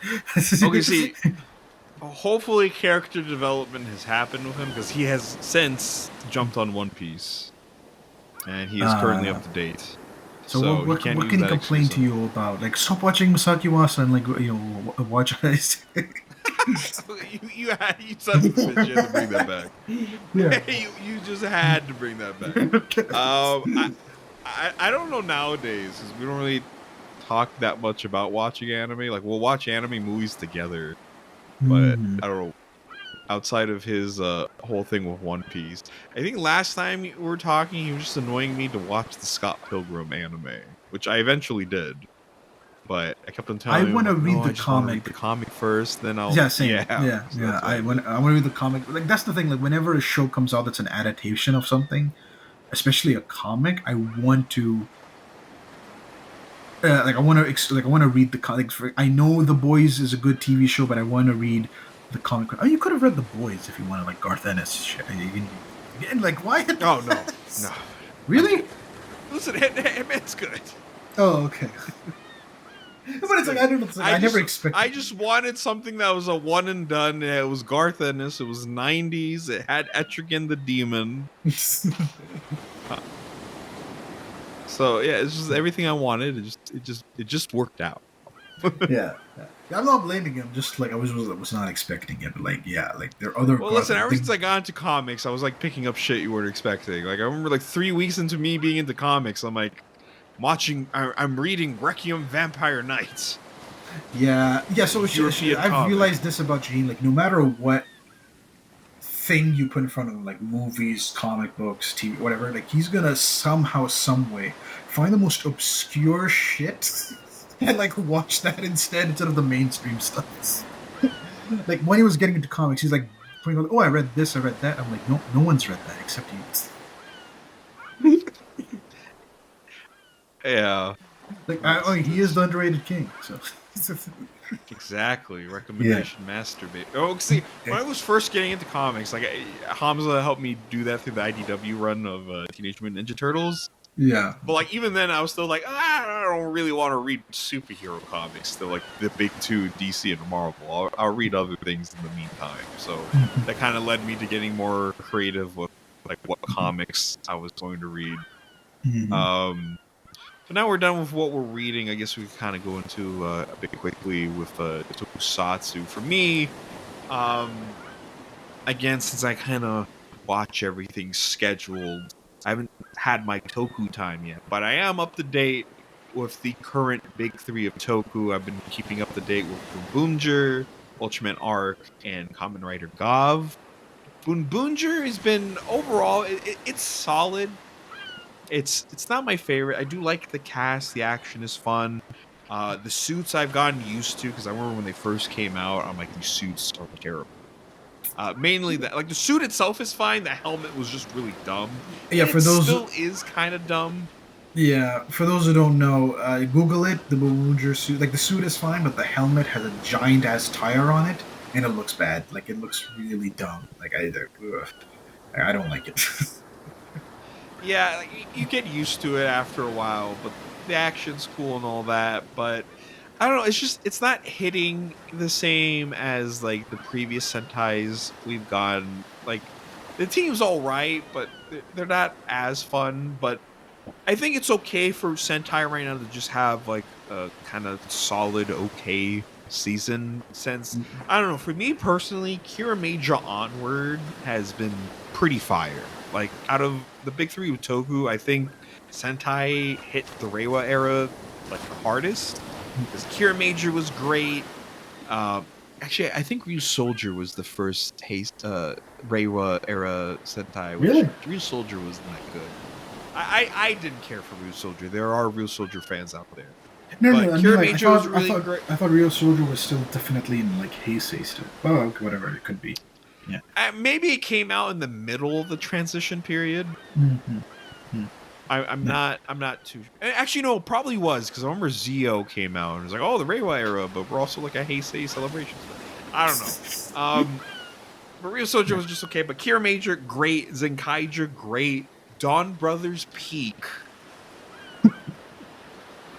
S1: Okay, see, hopefully character development has happened with him because he has since jumped on One Piece, and he is currently up to date.
S2: So what
S1: he can't use
S2: can he
S1: that
S2: complain
S1: excuse
S2: to you about? Like stop watching Masaki Yuasa and like watch Isaac.
S1: you son of a bitch, you had to bring that back.
S2: Yeah.
S1: you just had to bring that back. I don't know nowadays because we don't really talk that much about watching anime. Like we'll watch anime movies together, but
S2: Mhm.
S1: I don't know. Outside of his whole thing with One Piece, I think last time we were talking, he was just annoying me to watch the Scott Pilgrim anime, which I eventually did. But I kept on
S2: I
S1: telling him,
S2: want to
S1: like,
S2: read
S1: no,
S2: the
S1: I just want to read
S2: comic.
S1: the comic first, then I'll.
S2: Yeah, same.
S1: Yeah,
S2: Yeah,
S1: so
S2: yeah.
S1: that's what I did.
S2: I want to read the comic. Like that's the thing. Like whenever a show comes out that's an adaptation of something, especially a comic, I want to. Like I want to like I want to read the comic. I know The Boys is a good TV show, but I want to read the comic. Oh, you could have read The Boys if you wanted, like Garth Ennis shit. And like why?
S1: Oh no.
S2: Really?
S1: Listen, Hitman's good.
S2: Oh, okay. But it's like I don't know. It's like, I never expected.
S1: I just wanted something that was a one and done. It was Garth Ennis. It was 90s. It had Etrigan the Demon. So yeah, it's just everything I wanted. It just worked out.
S2: Yeah. I'm not blaming him. Just like I was not expecting it. But like yeah, like there are other.
S1: Well, listen, ever since I got into comics, I was like picking up shit you weren't expecting. Like I remember like 3 weeks into me being into comics, I'm like I'm reading Requiem Vampire Knights.
S2: Yeah. So I've realized this about Gene. Like no matter what thing you put in front of him, like movies, comic books, TV, whatever, like he's gonna somehow, some way find the most obscure shit and like watch that instead of the mainstream stuff. Like when he was getting into comics, he's like, "Oh, I read this, I read that." I'm like, "No, no one's read that except you."
S1: Yeah.
S2: Like, he is the underrated king. So
S1: Exactly. Recommendation masturbate. Oh, see, when I was first getting into comics, like Hamza helped me do that through the IDW run of Teenage Mutant Ninja Turtles.
S2: yeah.
S1: But like even then, I was still like, I don't really want to read superhero comics. They're like the big two, DC and Marvel. I'll read other things in the meantime. So that kind of led me to getting more creative with like what comics I was going to read. So now we're done with what we're reading. I guess we can kind of go into a bit quickly with Tokusatsu. For me, again, since I kind of watch everything scheduled, I haven't had my Toku time yet, but I am up to date with the current big three of Toku. I've been keeping up to date with Bunbunjer, Ultraman Arc, and Kamen Rider Gov. Bunbunjer has been overall, it's solid. It's not my favorite. I do like the cast. The action is fun. The suits I've gotten used to because I remember when they first came out, I'm like, these suits are terrible. Mainly that, like the suit itself is fine. The helmet was just really dumb.
S2: Yeah,
S1: And
S2: for
S1: it
S2: those.
S1: still is kind of dumb.
S2: Yeah, for those who don't know, Google it. The Babunger suit, like the suit is fine, but the helmet has a giant ass tire on it, and it looks bad. Like it looks really dumb. Like I don't like it.
S1: Yeah, like, you get used to it after a while, but the action's cool and all that. But I don't know. It's not hitting the same as like the previous Sentais we've gotten. Like the team's all right, but they're not as fun. But I think it's okay for Sentai right now to just have like a kind of solid, okay season. Since I don't know, for me personally, Kira Major onward has been pretty fire. Like out of the big three with Toku, I think Sentai hit the Reiwa era like the hardest. Because Kira Major was great. Actually, I think Ryu Soldier was the first Reiwa era Sentai, which
S2: Really?
S1: Ryu Soldier wasn't that good. I didn't care for Ryu Soldier. There are Ryu Soldier fans out there.
S2: No,
S1: But
S2: no. I mean,
S1: Kira
S2: like,
S1: Major was really great.
S2: I thought Rio Soldier was still definitely in like Heisei still. Oh, okay, whatever it could be. Yeah.
S1: Maybe it came out in the middle of the transition period.
S2: Mm-hmm.
S1: I'm not too. Actually, no, it probably was because I remember Zio came out and it was like, oh, the Reiwa era, but we're also like a Heisei celebration. I don't know. But Ryu Soldier was just okay. But Kira Major, great. Zenkaiger, great. Dawn Brothers, peak.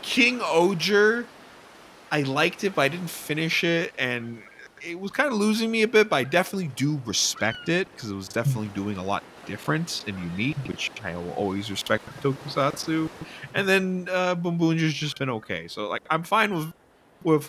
S1: King Oger, I liked it, but I didn't finish it, and it was kind of losing me a bit. But I definitely do respect it because it was definitely doing a lot different and unique, which I will always respect Tokusatsu. And then Boom Boonger's just been okay. So like I'm fine with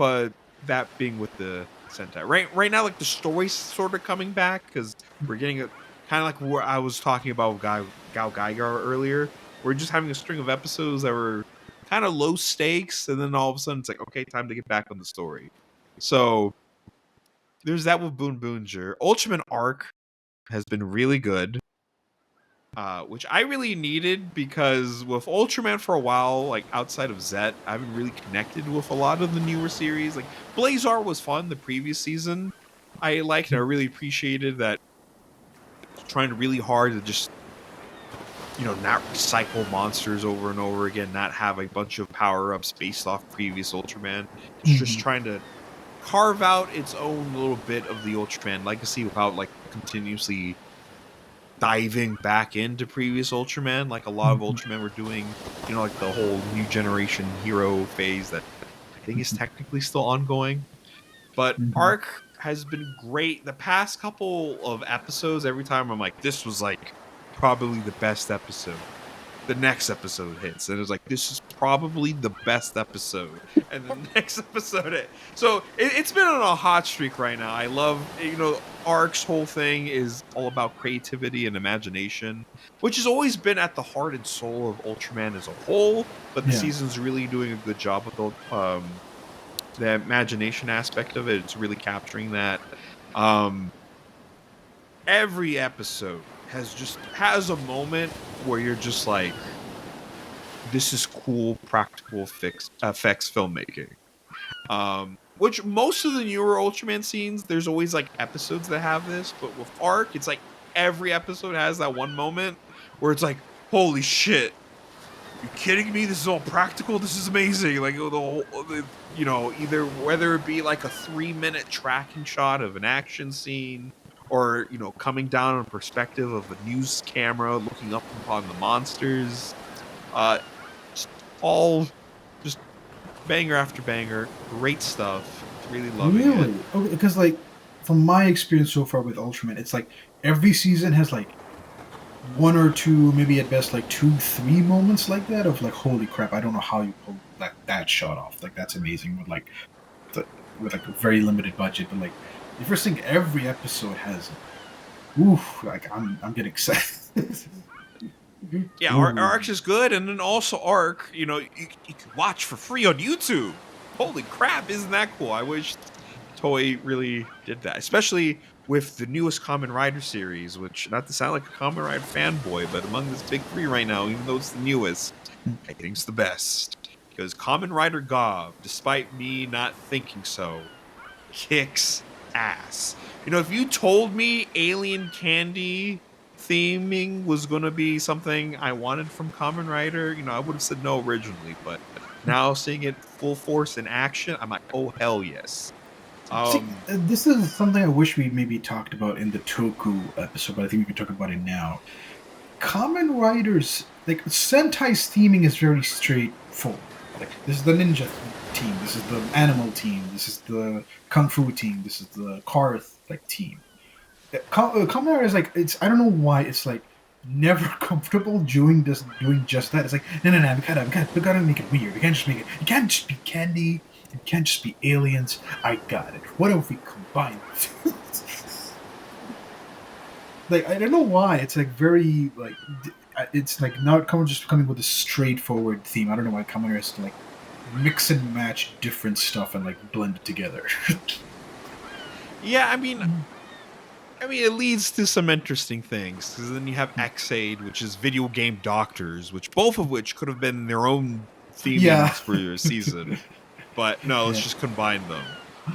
S1: that being with the Sentai. Right now, like the story's sort of coming back because we're getting a kind of like where I was talking about with Gao Gaigar earlier. We're just having a string of episodes that were kind of low stakes, and then all of a sudden it's like, okay, time to get back on the story. So there's that with Boon Boonger. Ultraman Arc has been really good, which I really needed because with Ultraman for a while, like outside of Zet, I haven't really connected with a lot of the newer series. Like Blazar was fun the previous season. I liked it. I really appreciated that. Trying really hard to just not recycle monsters over and over again, not have a bunch of power-ups based off previous Ultraman. It's just trying to carve out its own little bit of the Ultraman legacy without like continuously diving back into previous Ultraman like a lot of Ultraman were doing, like the whole new generation hero phase that I think is technically still ongoing. But Arc has been great. The past couple of episodes, every time I'm like, this was like probably the best episode. The next episode hits, and it's like, this is probably the best episode. And the next episode hit. So it's been on a hot streak right now. I love, Arc's whole thing is all about creativity and imagination, which has always been at the heart and soul of Ultraman as a whole. But the season's really doing a good job with the imagination aspect of it. It's really capturing that. Every episode has a moment where you're just like, this is cool practical effects filmmaking. Which most of the newer Ultraman scenes, there's always like episodes that have this, but with Arc, it's like every episode has that one moment where it's like, holy shit, you kidding me? This is all practical. This is amazing. Like either whether it be like a 3-minute tracking shot of an action scene, or coming down on a perspective of a news camera looking up upon the monsters, all just banger after banger, great stuff. Really loving it.
S2: Okay, because like from my experience so far with Ultraman, it's like every season has like one or two, maybe at best like 2-3 moments like that of like, holy crap, I don't know how you pulled that shot off. Like that's amazing with like with like a very limited budget, but like the first thing every episode has, like I'm getting excited.
S1: Yeah, Arc is good, and then also Arc, you can watch for free on YouTube. Holy crap, isn't that cool? I wish Toei really did that, especially with the newest Kamen Rider series, which, not to sound like a Kamen Rider fanboy, but among this big three right now, even though it's the newest, I think it's the best. Because Kamen Rider Gov, despite me not thinking so, kicks ass. If you told me alien candy theming was going to be something I wanted from Kamen Rider, I would have said no originally. But now seeing it full force in action, I'm like, oh hell yes.
S2: See, this is something I wish we maybe talked about in the Toku episode, but I think we can talk about it now. Kamen Riders, like Sentai's theming is very straightforward. Like this is the ninja team, this is the animal team, this is the kung fu team, this is the car team. Kamen Riders I don't know why it's like never comfortable doing just that. It's like no, we gotta make it weird. We can't just make it. It can't just be candy. It can't just be aliens. I got it. What if we combine it? Like I don't know why it's like very like it's like not coming with a straightforward theme. I don't know why Kamen Riders like mix and match different stuff and like blend it together.
S1: Yeah, I mean, it leads to some interesting things because then you have Xaid, which is video game doctors, both of which could have been their own themings for your season, but no, let's just combine them.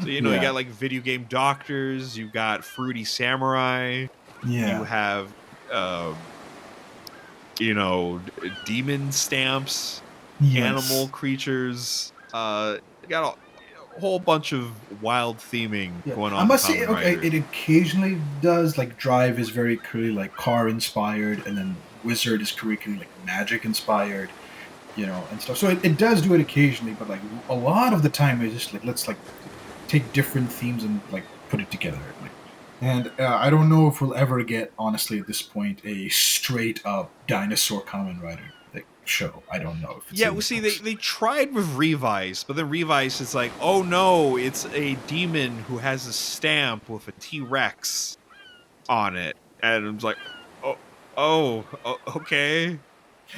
S1: So you got like video game doctors, you got fruity samurai, you have demon stamps, animal creatures, you got a whole bunch of wild theming going on.
S2: I must say, it occasionally does. Like Drive is very clearly like car inspired, and then Wizard is clearly like magic inspired, and stuff. So it does do it occasionally, but like a lot of the time it's just like let's like take different themes and like put it together. And I don't know if we'll ever get, honestly, at this point, a straight up dinosaur Kamen Rider show. I don't know. If it's
S1: they tried with Revice, but then Revice is like, oh no, it's a demon who has a stamp with a T-Rex on it, and I'm like, oh, okay.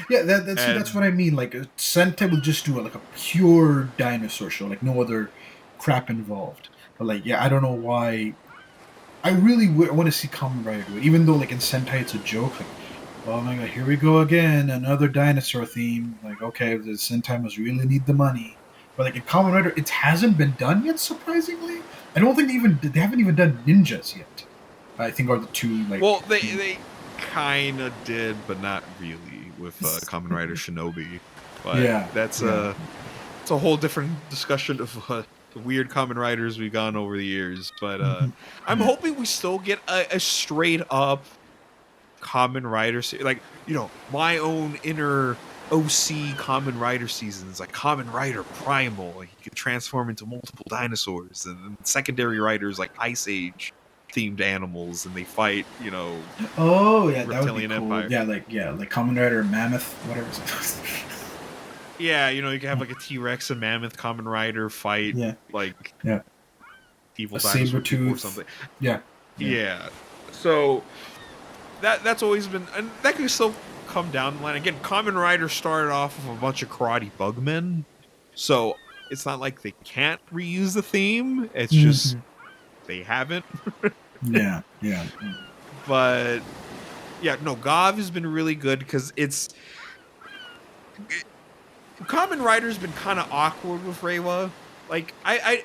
S2: Yeah, that's what I mean. Like Sentai will just do like a pure dinosaur show, like no other crap involved. But like, I don't know why. I really want to see Kamen Rider do it, even though like in Sentai it's a joke. Like, oh my god, here we go again, another dinosaur theme. Like, okay, the Sentai must really need the money. But like in Kamen Rider, it hasn't been done yet. Surprisingly, I don't think they haven't even done ninjas yet. I think are the two like.
S1: Well, they kind of did, but not really with Kamen Rider Shinobi. But that's it's a whole different discussion of the weird Kamen Riders we've gone over the years. But I'm hoping we still get a straight up Kamen Rider like my own inner OC Kamen Rider seasons, like Kamen Rider Primal, like you could transform into multiple dinosaurs, and then secondary riders like Ice Age themed animals, and they fight
S2: oh yeah, that would be
S1: Reptilian
S2: cool.
S1: Empire.
S2: Like Kamen Rider Mammoth, whatever.
S1: Yeah, you can have like a T-Rex and Mammoth Kamen Rider fight, like evil dinosaur or something. Yeah. So that's always been, and that could still come down the line. Again, Kamen Rider started off with a bunch of karate bugmen, so it's not like they can't reuse the theme. It's just they haven't.
S2: Yeah.
S1: But Gav has been really good because Kamen Rider's been kind of awkward with Reiwa. Like I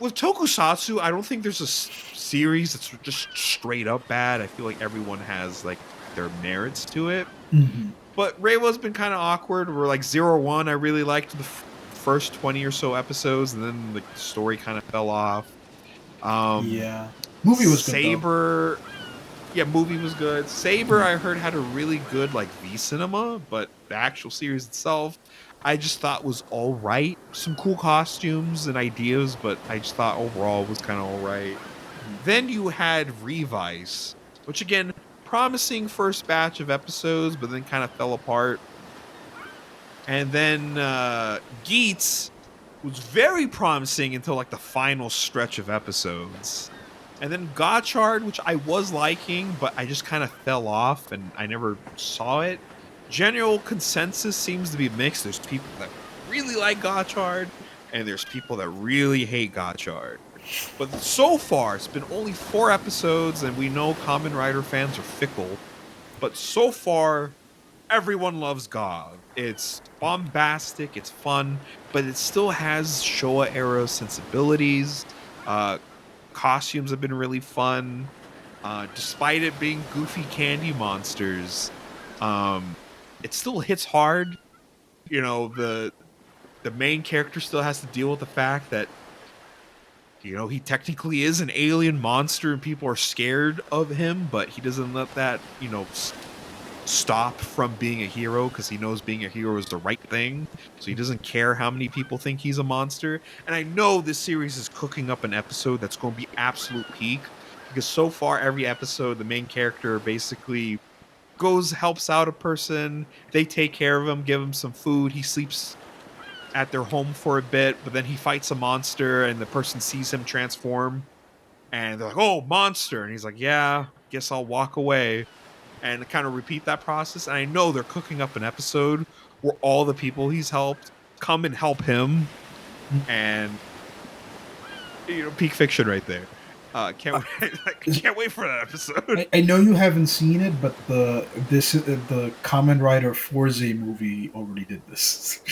S1: with Tokusatsu, I don't think there's a series that's just straight up bad. I feel like everyone has like their merits to it. But Reiwa's been kind of awkward. Where like 01, I really liked the first 20 or so episodes, and then the story kind of fell off.
S2: Movie was
S1: Saber.
S2: Good,
S1: yeah, movie was good. Saber, I heard, had a really good like V cinema, but the actual series itself, I just thought was all right. Some cool costumes and ideas, but I just thought overall was kind of all right. Then you had Revice, which again, promising first batch of episodes, but then kind of fell apart. And then Geats was very promising until like the final stretch of episodes. And then Gotchard, which I was liking, but I just kind of fell off and I never saw it. General consensus seems to be mixed. There's people that really like Gotchard, and there's people that really hate Gotchard. But so far, it's been only 4 episodes, and we know Kamen Rider fans are fickle. But so far, everyone loves Gav. It's bombastic, it's fun, but it still has Showa-era sensibilities. costumes have been really fun. Despite it being goofy candy monsters, it still hits hard. You know, the main character still has to deal with the fact that, you know, he technically is an alien monster and people are scared of him, but he doesn't let that, you know, stop from being a hero, because he knows being a hero is the right thing. So he doesn't care how many people think he's a monster. And I know this series is cooking up an episode that's going to be absolute peak, because so far every episode the main character basically goes, helps out a person, they take care of him, give him some food, he sleeps at their home for a bit, but then he fights a monster and the person sees him transform and they're like, "Oh, monster." And he's like, "Yeah, guess I'll walk away." And kind of repeat that process. And I know they're cooking up an episode where all the people he's helped come and help him. And, you know, peak fiction right there. Can't wait for that episode.
S2: I know you haven't seen it, but the Kamen Rider Forza movie already did this.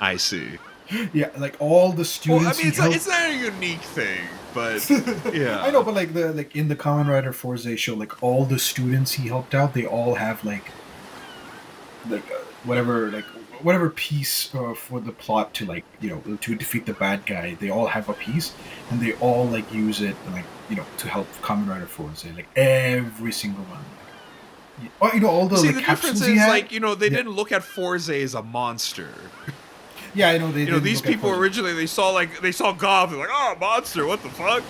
S1: I see.
S2: Yeah, like all the students.
S1: Well, I mean, it's not a unique thing, but yeah,
S2: I know. But like in the Kamen Rider Forza show, like all the students he helped out, they all have whatever piece for the plot to, like, you know, to defeat the bad guy. They all have a piece, and they all like use it, like, you know, to help Kamen Rider Forza. Like every single one. Oh, you know, all the
S1: see,
S2: like,
S1: the
S2: capsules
S1: difference
S2: he
S1: is,
S2: had?
S1: like, you know, they didn't look at Forza as a monster.
S2: Yeah, I know. They,
S1: you know, these people originally they saw Goth, they're like, "Oh, monster! What the fuck?"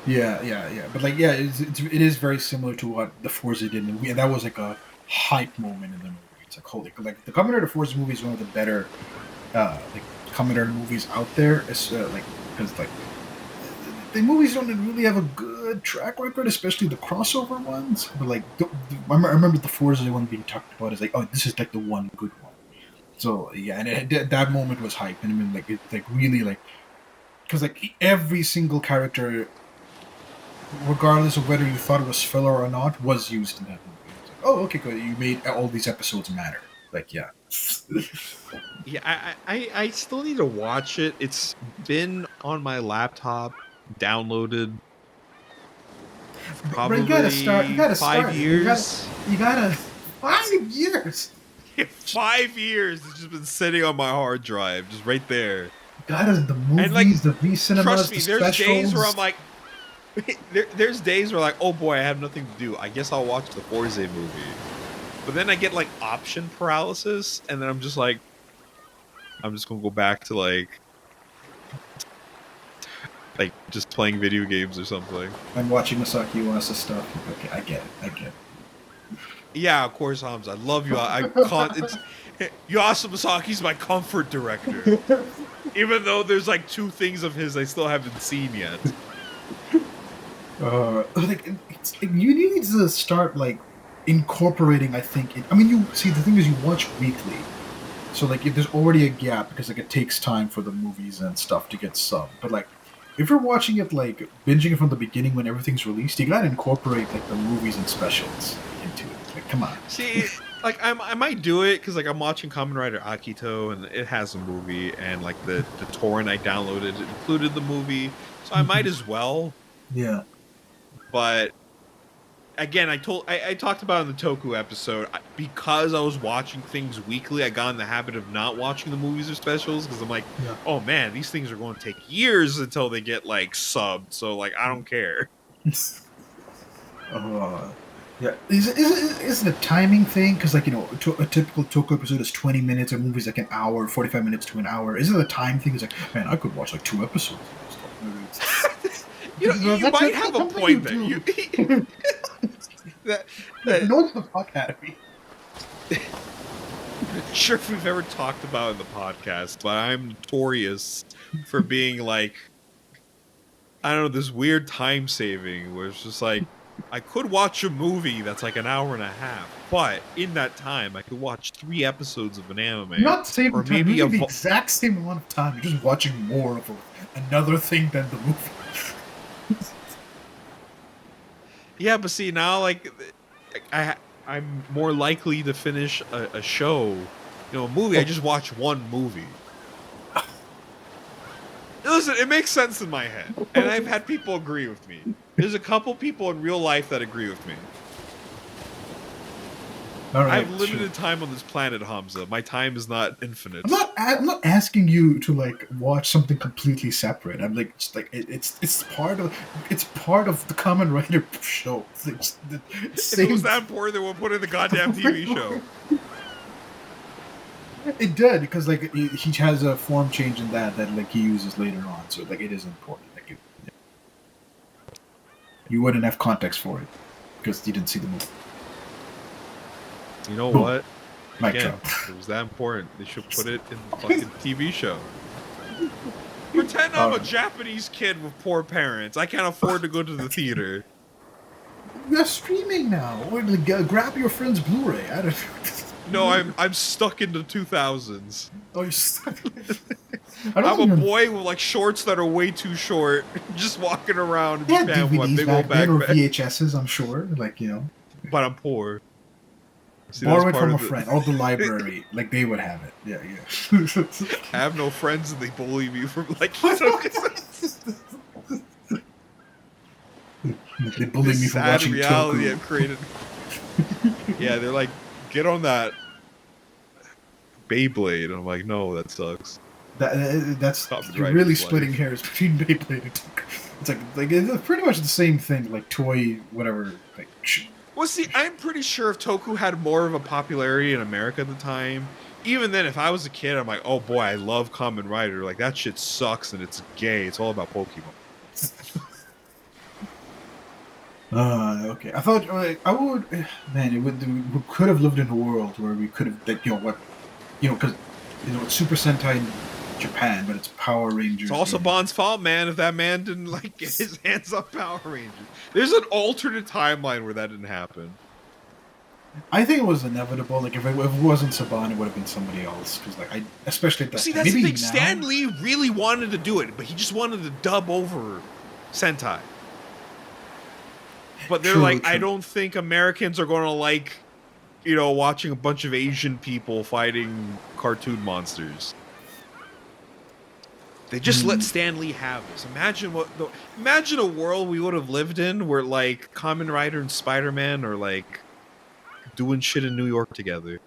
S2: yeah. But like, yeah, it is very similar to what the Forza did, and that was like a hype moment in the movie. It's like, holy, like the Kamen Rider Forza movie is one of the better, like Kamen Rider movies out there. It's like, because like the movies don't really have a good track record, especially the crossover ones. But like, I remember the Forza one being talked about as like, oh, this is like the one good one. So yeah, and that moment was hype, and I mean, like, it like really, like, because like every single character, regardless of whether you thought it was filler or not, was used in that movie. It's like, oh, okay, good, you made all these episodes matter. Like, yeah.
S1: Yeah, I still need to watch it. It's been on my laptop, downloaded. Probably
S2: but you gotta start. You gotta
S1: 5 years.
S2: You gotta 5 years.
S1: 5 years. It's just been sitting on my hard drive, just right there.
S2: God, the movies,
S1: and, like,
S2: the V-cinemas,
S1: trust me,
S2: the
S1: there's
S2: specials.
S1: days where I'm like, there's days where, like, oh boy, I have nothing to do. I guess I'll watch the Forza movie. But then I get, like, option paralysis, and then I'm just like, I'm just gonna go back to like just playing video games or something.
S2: I'm watching Maasaki Yuasa stuff. Okay, I get it.
S1: Yeah, of course, Hamza. I love you. Yuasa Masaki's my comfort director. Even though there's like 2 things of his I still haven't seen yet.
S2: You need to start like incorporating. I think. I mean, you see, the thing is, you watch weekly, so like if there's already a gap because like it takes time for the movies and stuff to get subbed. But like, if you're watching it like binging it from the beginning when everything's released, you gotta incorporate like the movies and specials into it. Like, come on.
S1: See, like I might do it because like I'm watching Kamen Rider Akito and it has a movie, and like the torrent I downloaded included the movie, so I might as well.
S2: Yeah.
S1: But again, I talked about in the Toku episode, because I was watching things weekly, I got in the habit of not watching the movies or specials because I'm like, oh man, these things are going to take years until they get like subbed. So like, I don't care.
S2: Yeah, is it a timing thing? Because like, you know, a typical Toku episode is 20 minutes. A movie's like an hour, 45 minutes to an hour. Is it a time thing? It's like, man, I could watch like 2 episodes.
S1: You might have a point there. That
S2: annoys the fuck out of me.
S1: Sure, if we've ever talked about it in the podcast, but I'm notorious for being like, I don't know, this weird time saving where it's just like, I could watch a movie that's like an hour and a half, but in that time I could watch 3 episodes of an anime.
S2: Not the same
S1: or
S2: time,
S1: maybe
S2: the exact same amount of time. You're just watching more of another thing than the movie.
S1: Yeah, but see, now, like, I'm more likely to finish a show. You know, a movie, I just watch one movie. listen, it makes sense in my head, and I've had people agree with me. There's a couple people in real life that agree with me.
S2: All right,
S1: I have limited time on this planet, Hamza. My time is not infinite.
S2: I'm not asking you to like watch something completely separate. I'm like, just like it's part of the Kamen Rider show.
S1: If it was that important, they would put in the goddamn TV show.
S2: It did because like he has a form change in that like he uses later on, so like it is important. Like you wouldn't have context for it because you didn't see the movie.
S1: You know what?
S2: Mic
S1: Again,
S2: drop.
S1: if it was that important, they should put it in the fucking TV show. Pretend I'm a Japanese kid with poor parents. I can't afford to go to the theater.
S2: They're streaming now. Or like, grab your friend's Blu-ray. I don't.
S1: No, I'm stuck in the 2000s.
S2: Oh, you're stuck.
S1: I'm a boy with like shorts that are way too short, just walking around.
S2: Yeah,
S1: with my
S2: DVDs
S1: big
S2: back
S1: old
S2: then or
S1: backpack.
S2: VHSs. I'm sure, like
S1: But I'm poor. See,
S2: borrow it from a friend or the library. Like they would have it. Yeah.
S1: I have no friends and they bully me for like.
S2: They bully me for
S1: sad
S2: watching
S1: reality
S2: Toku.
S1: I've created. Yeah, they're like, get on that Beyblade. And I'm like, no, that sucks.
S2: That's you're
S1: right
S2: really
S1: in
S2: splitting
S1: life.
S2: hairs between Beyblade and Toku. It's like it's pretty much the same thing. Like toy, whatever. Like.
S1: Well, see, I'm pretty sure if Toku had more of a popularity in America at the time, even then, if I was a kid, I'm like, oh boy, I love Kamen Rider. Like, that shit sucks and it's gay. It's all about Pokemon.
S2: Okay. I thought like, I would, man. We could have lived in a world where we could have, like, because it's Super Sentai in Japan, but it's Power Rangers.
S1: It's also Bond's fault, man. If that man didn't like get his hands on Power Rangers, there's an alternate timeline where that didn't happen.
S2: I think it was inevitable. Like if it wasn't Saban, it would have been somebody else. Because like especially at that
S1: See,
S2: time.
S1: that's
S2: Maybe
S1: the thing.
S2: now,
S1: Stan Lee really wanted to do it, but he just wanted to dub over Sentai. But they're true. I don't think Americans are going to like, watching a bunch of Asian people fighting cartoon monsters. They just let Stan Lee have this. Imagine a world we would have lived in where like Kamen Rider and Spider-Man are like doing shit in New York together.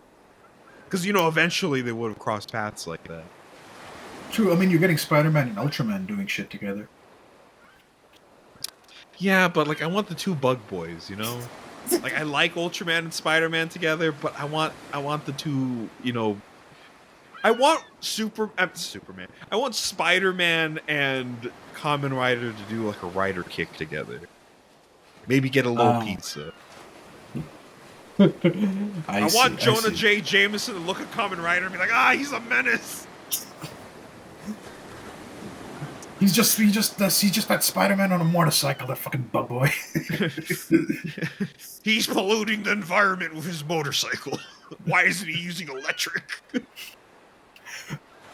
S1: Because eventually they would have crossed paths like that.
S2: True. I mean, you're getting Spider-Man and Ultraman doing shit together.
S1: Yeah, but like I want the two Bug Boys, Like I like Ultraman and Spider-Man together, but I want the two, I want Superman. I want Spider-Man and Kamen Rider to do like a rider kick together. Maybe get a little pizza. I want Jonah J. Jameson to look at Kamen Rider and be like, he's a menace.
S2: He's just that Spider-Man on a motorcycle, that fucking bug boy.
S1: He's polluting the environment with his motorcycle. Why isn't he using electric?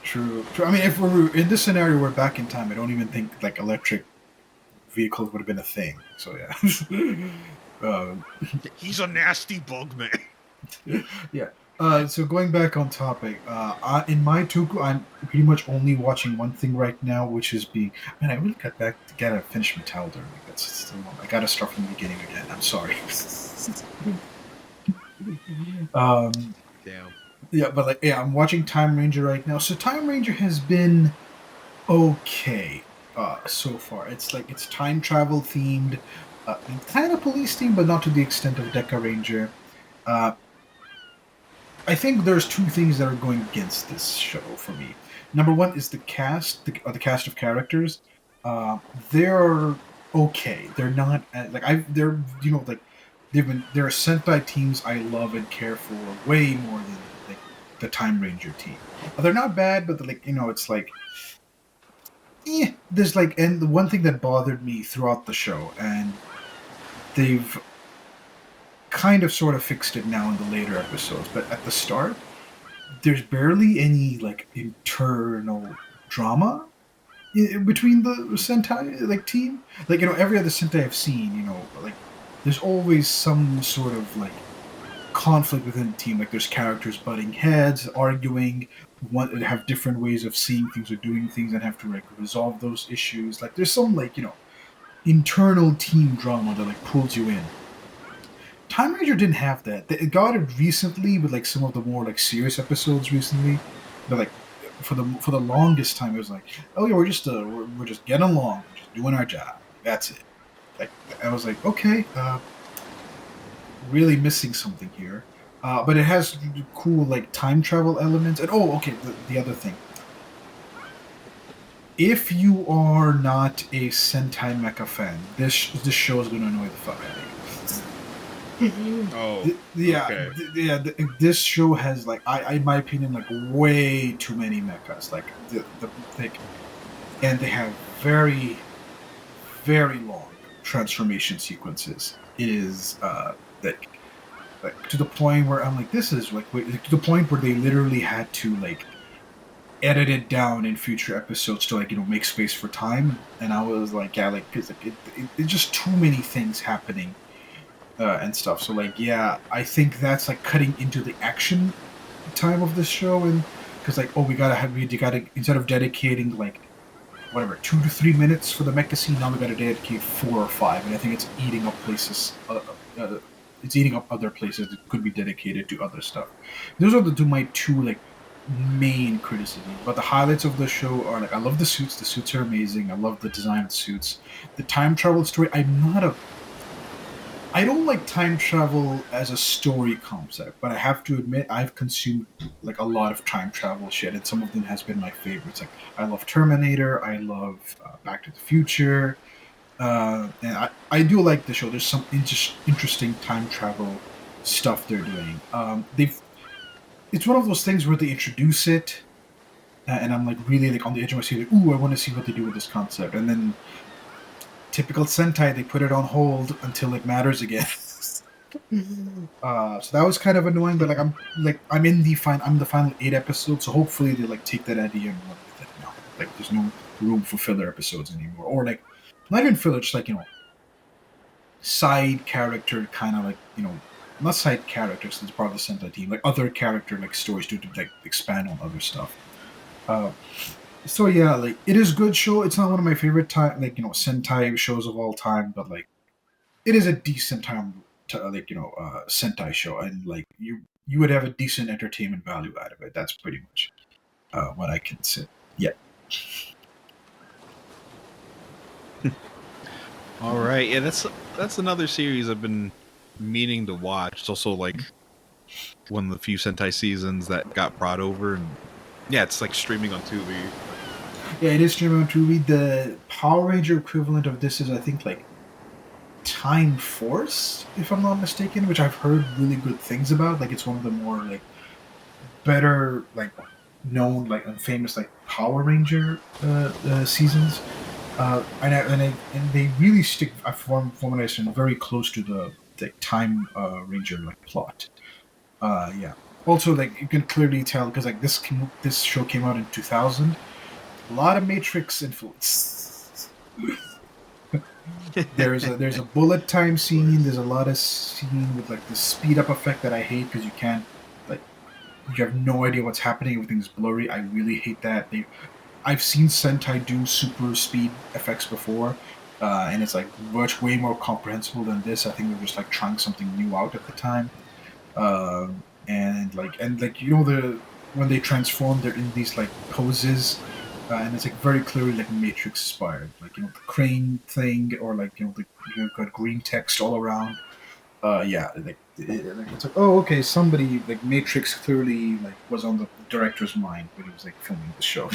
S2: True. I mean, if we're in this scenario, we're back in time. I don't even think like electric vehicles would have been a thing. So yeah.
S1: He's a nasty bug man.
S2: Yeah. So going back on topic, in my Toku, I'm pretty much only watching one thing right now, which is being. Man, I really gotta finish Metal Derby. That's still I gotta start from the beginning again. I'm sorry.
S1: Damn.
S2: Yeah, but I'm watching Time Ranger right now. So Time Ranger has been okay so far. It's time travel themed, kind of police themed, but not to the extent of Deca Ranger. I think there's two things that are going against this show for me. Number one is the cast, the cast of characters. They're okay. They're not they're there are Sentai teams I love and care for way more than the Time Ranger team. They're not bad, but it's like, there's and the one thing that bothered me throughout the show, and they've kind of sort of fixed it now in the later episodes, but at the start, there's barely any internal drama between the Sentai team. Every other Sentai I've seen, there's always some sort of conflict within the team. Like there's characters butting heads, arguing, have different ways of seeing things or doing things, and have to like resolve those issues. Like there's some like internal team drama that like pulls you in. Time Ranger didn't have that. It got it recently with like some of the more like serious episodes recently. But like for the longest time, it was like, oh yeah, we're just getting along, we're just doing our job. That's it. Like I was like, okay, really missing something here. But it has cool like time travel elements. And oh, okay, the other thing. If you are not a Sentai Mecha fan, this show is going to annoy the fuck out of you.
S1: Oh,
S2: yeah,
S1: okay.
S2: this show has like, in my opinion, like way too many mechas. Like and they have very, very long transformation sequences. It is like to the point where I'm like, this is like to the point where they literally had to like edit it down in future episodes to like make space for time. And I was like, yeah, like because like, it's just too many things happening and stuff. So like, yeah, I think that's like cutting into the action time of this show, and because like, oh, you gotta instead of dedicating like whatever 2 to 3 minutes for the mecha scene, now we gotta dedicate 4 or 5, and I think it's eating up places. It's eating up other places that could be dedicated to other stuff. Those are my two like main criticism. But the highlights of the show are like, I love the suits. The suits are amazing. I love the design of the suits. The time travel story. I don't like time travel as a story concept, but I have to admit I've consumed like a lot of time travel shit, and some of them has been my favorites. Like I love Terminator. I love Back to the Future. And I do like the show. There's some interesting time travel stuff they're doing. It's one of those things where they introduce it, and I'm like really like on the edge of my seat, like, ooh, I want to see what they do with this concept. And then, typical Sentai, they put it on hold until it matters again. So that was kind of annoying. But like I'm in the final 8 episodes, so hopefully they like take that idea and run with it now. Like there's no room for filler episodes anymore, or like not even filler, just like side character kind of like not side characters as part of the Sentai team, like other character like stories to like expand on other stuff. So yeah, like it is a good show. It's not one of my favorite Sentai shows of all time, but like it is a decent time to Sentai show, and like you would have a decent entertainment value out of it. That's pretty much what I can say. Yeah.
S1: All right, yeah, that's another series I've been meaning to watch. It's also like one of the few Sentai seasons that got brought over, and yeah, it's like streaming on Tubi.
S2: Yeah, it is streaming on Tubi. The Power Ranger equivalent of this is, I think, like Time Force, if I'm not mistaken, which I've heard really good things about. Like it's one of the more like better like known like and famous like Power Ranger seasons. And they really stick, from what I understand, very close to the Time Ranger like plot. Yeah. Also, like you can clearly tell because like this show came out in 2000. A lot of Matrix influence. there's a bullet time scene. There's a lot of scene with like the speed up effect that I hate because you can't like you have no idea what's happening. Everything's blurry. I really hate that. I've seen Sentai do super speed effects before, and it's like much way more comprehensible than this. I think they're just like trying something new out at the time, and when they transform, they're in these like poses, and it's like very clearly like Matrix inspired, like the crane thing, or like you've got green text all around. Yeah, it's like, oh, okay, somebody like Matrix clearly like was on the director's mind when he was like filming the show.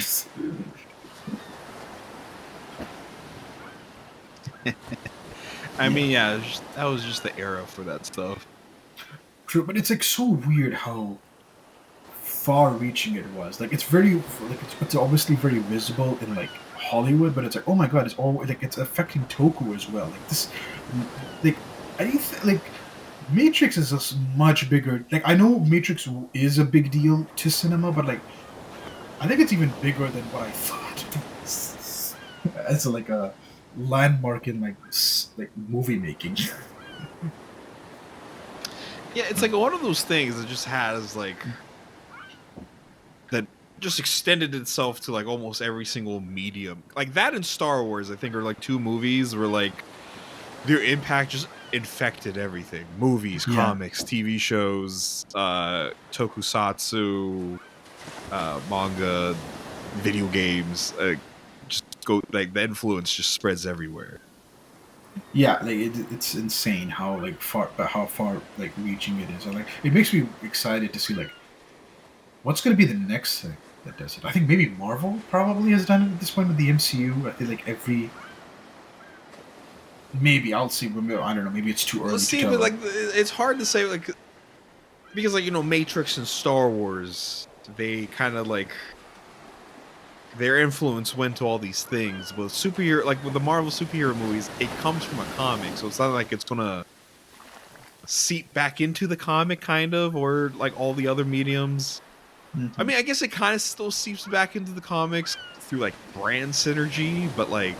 S1: I mean, yeah, that was just the era for that stuff.
S2: True, but it's like so weird how far-reaching it was. Like it's very like it's obviously very visible in like Hollywood, but it's like, oh my god, it's all like it's affecting Toku as well. Like this, like like Matrix is a much bigger. Like I know Matrix is a big deal to cinema, but like I think it's even bigger than what I thought. It's like a landmark in like movie making.
S1: Yeah, it's like one of those things that just has like that just extended itself to like almost every single medium. Like that and Star Wars, I think, are like two movies where like their impact just infected everything. Movies,
S2: Yeah.
S1: comics, TV shows, tokusatsu, manga, video games. Just go like the influence just spreads everywhere.
S2: Yeah, like it's insane how like how far like reaching it is, and like it makes me excited to see like what's going to be the next thing that does it. I think maybe Marvel probably has done it at this point with the MCU. I feel like maybe I'll see. I don't know. Maybe it's too early to tell.
S1: But like it's hard to say like because like Matrix and Star Wars, they kind of like their influence went to all these things. But superhero, like with the Marvel superhero movies, it comes from a comic, so it's not like it's gonna seep back into the comic, kind of, or like all the other mediums.
S2: Mm-hmm.
S1: I mean, I guess it kind of still seeps back into the comics through like brand synergy, but like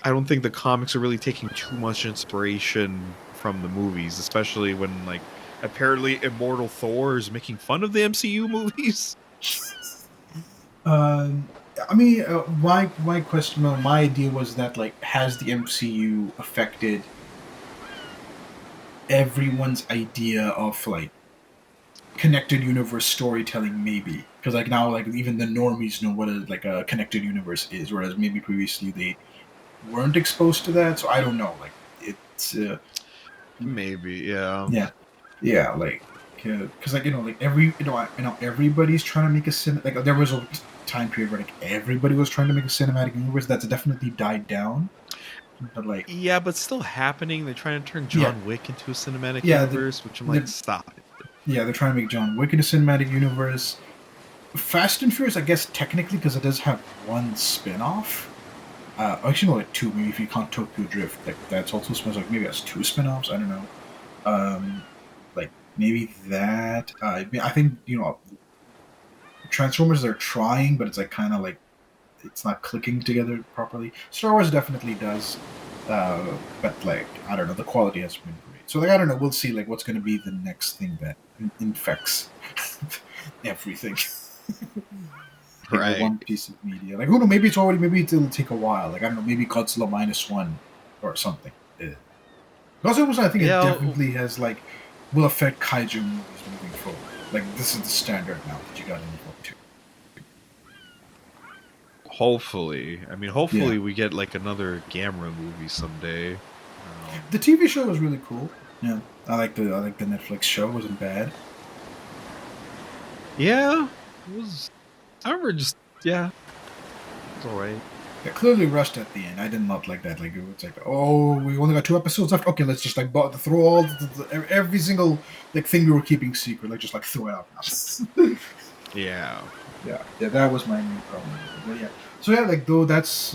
S1: I don't think the comics are really taking too much inspiration from the movies, especially when like apparently Immortal Thor is making fun of the MCU movies.
S2: I mean, my question, my idea was that like, has the MCU affected everyone's idea of like connected universe storytelling? Maybe because like now, like even the normies know what a connected universe is, whereas maybe previously they weren't exposed to that. So I don't know. Like it's
S1: maybe, yeah.
S2: Yeah, like because like like everybody's trying to make a like there was a time period where like everybody was trying to make a cinematic universe that's definitely died down, but like
S1: yeah, but still happening. They're trying to turn John Wick into a cinematic universe, which I'm like, stop it.
S2: Yeah, they're trying to make John Wick into a cinematic universe. Fast and Furious, I guess technically because it does have one spin-off. Actually, no, like two. Maybe if you count Tokyo Drift, like that's also supposed like maybe that's two spin-offs. I don't know. Like maybe that. I think Transformers are trying, but it's like kind of like it's not clicking together properly. Star Wars definitely does, but like I don't know, the quality hasn't been great. So like I don't know, we'll see like what's going to be the next thing that infects everything.
S1: Right.
S2: One piece of media. Like who knows? Maybe it'll take a while. Like I don't know, maybe Godzilla -1 or something. Godzilla, I think it definitely has like will affect kaiju movies moving forward. Like this is the standard now that you got to move up to.
S1: Hopefully, I mean, hopefully we get like another Gamera movie someday.
S2: The TV show was really cool. Yeah, I like the Netflix show. It wasn't bad.
S1: Yeah, it was. I remember just it was alright.
S2: Yeah, clearly rushed at the end. I did not like that. Like it was like, oh, we only got 2 episodes left. Okay, let's just like throw all every single like thing we were keeping secret. Like just like throw it out now.
S1: Yeah.
S2: That was my main problem. But yeah. So yeah, like though that's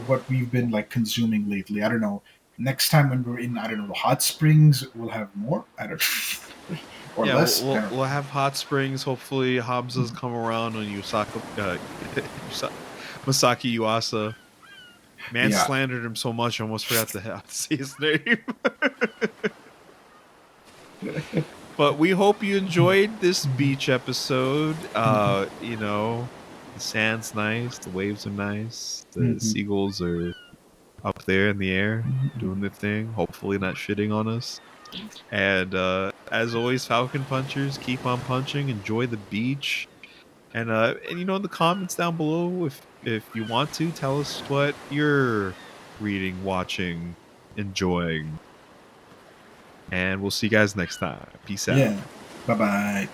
S2: what we've been like consuming lately. I don't know. Next time when we're in, I don't know, the hot springs, we'll have more. I don't know. Or less.
S1: We'll have hot springs. Hopefully, Hamza's come around on Masaki Yuasa. Man slandered him so much, I almost forgot to say his name. But we hope you enjoyed this beach episode. The sand's nice, the waves are nice, the seagulls are up there in the air doing their thing, hopefully not shitting on us. And as always, Falcon Punchers, keep on punching, enjoy the beach. And in the comments down below, if you want to, tell us what you're reading, watching, enjoying. And we'll see you guys next time. Peace out.
S2: Yeah. Bye-bye.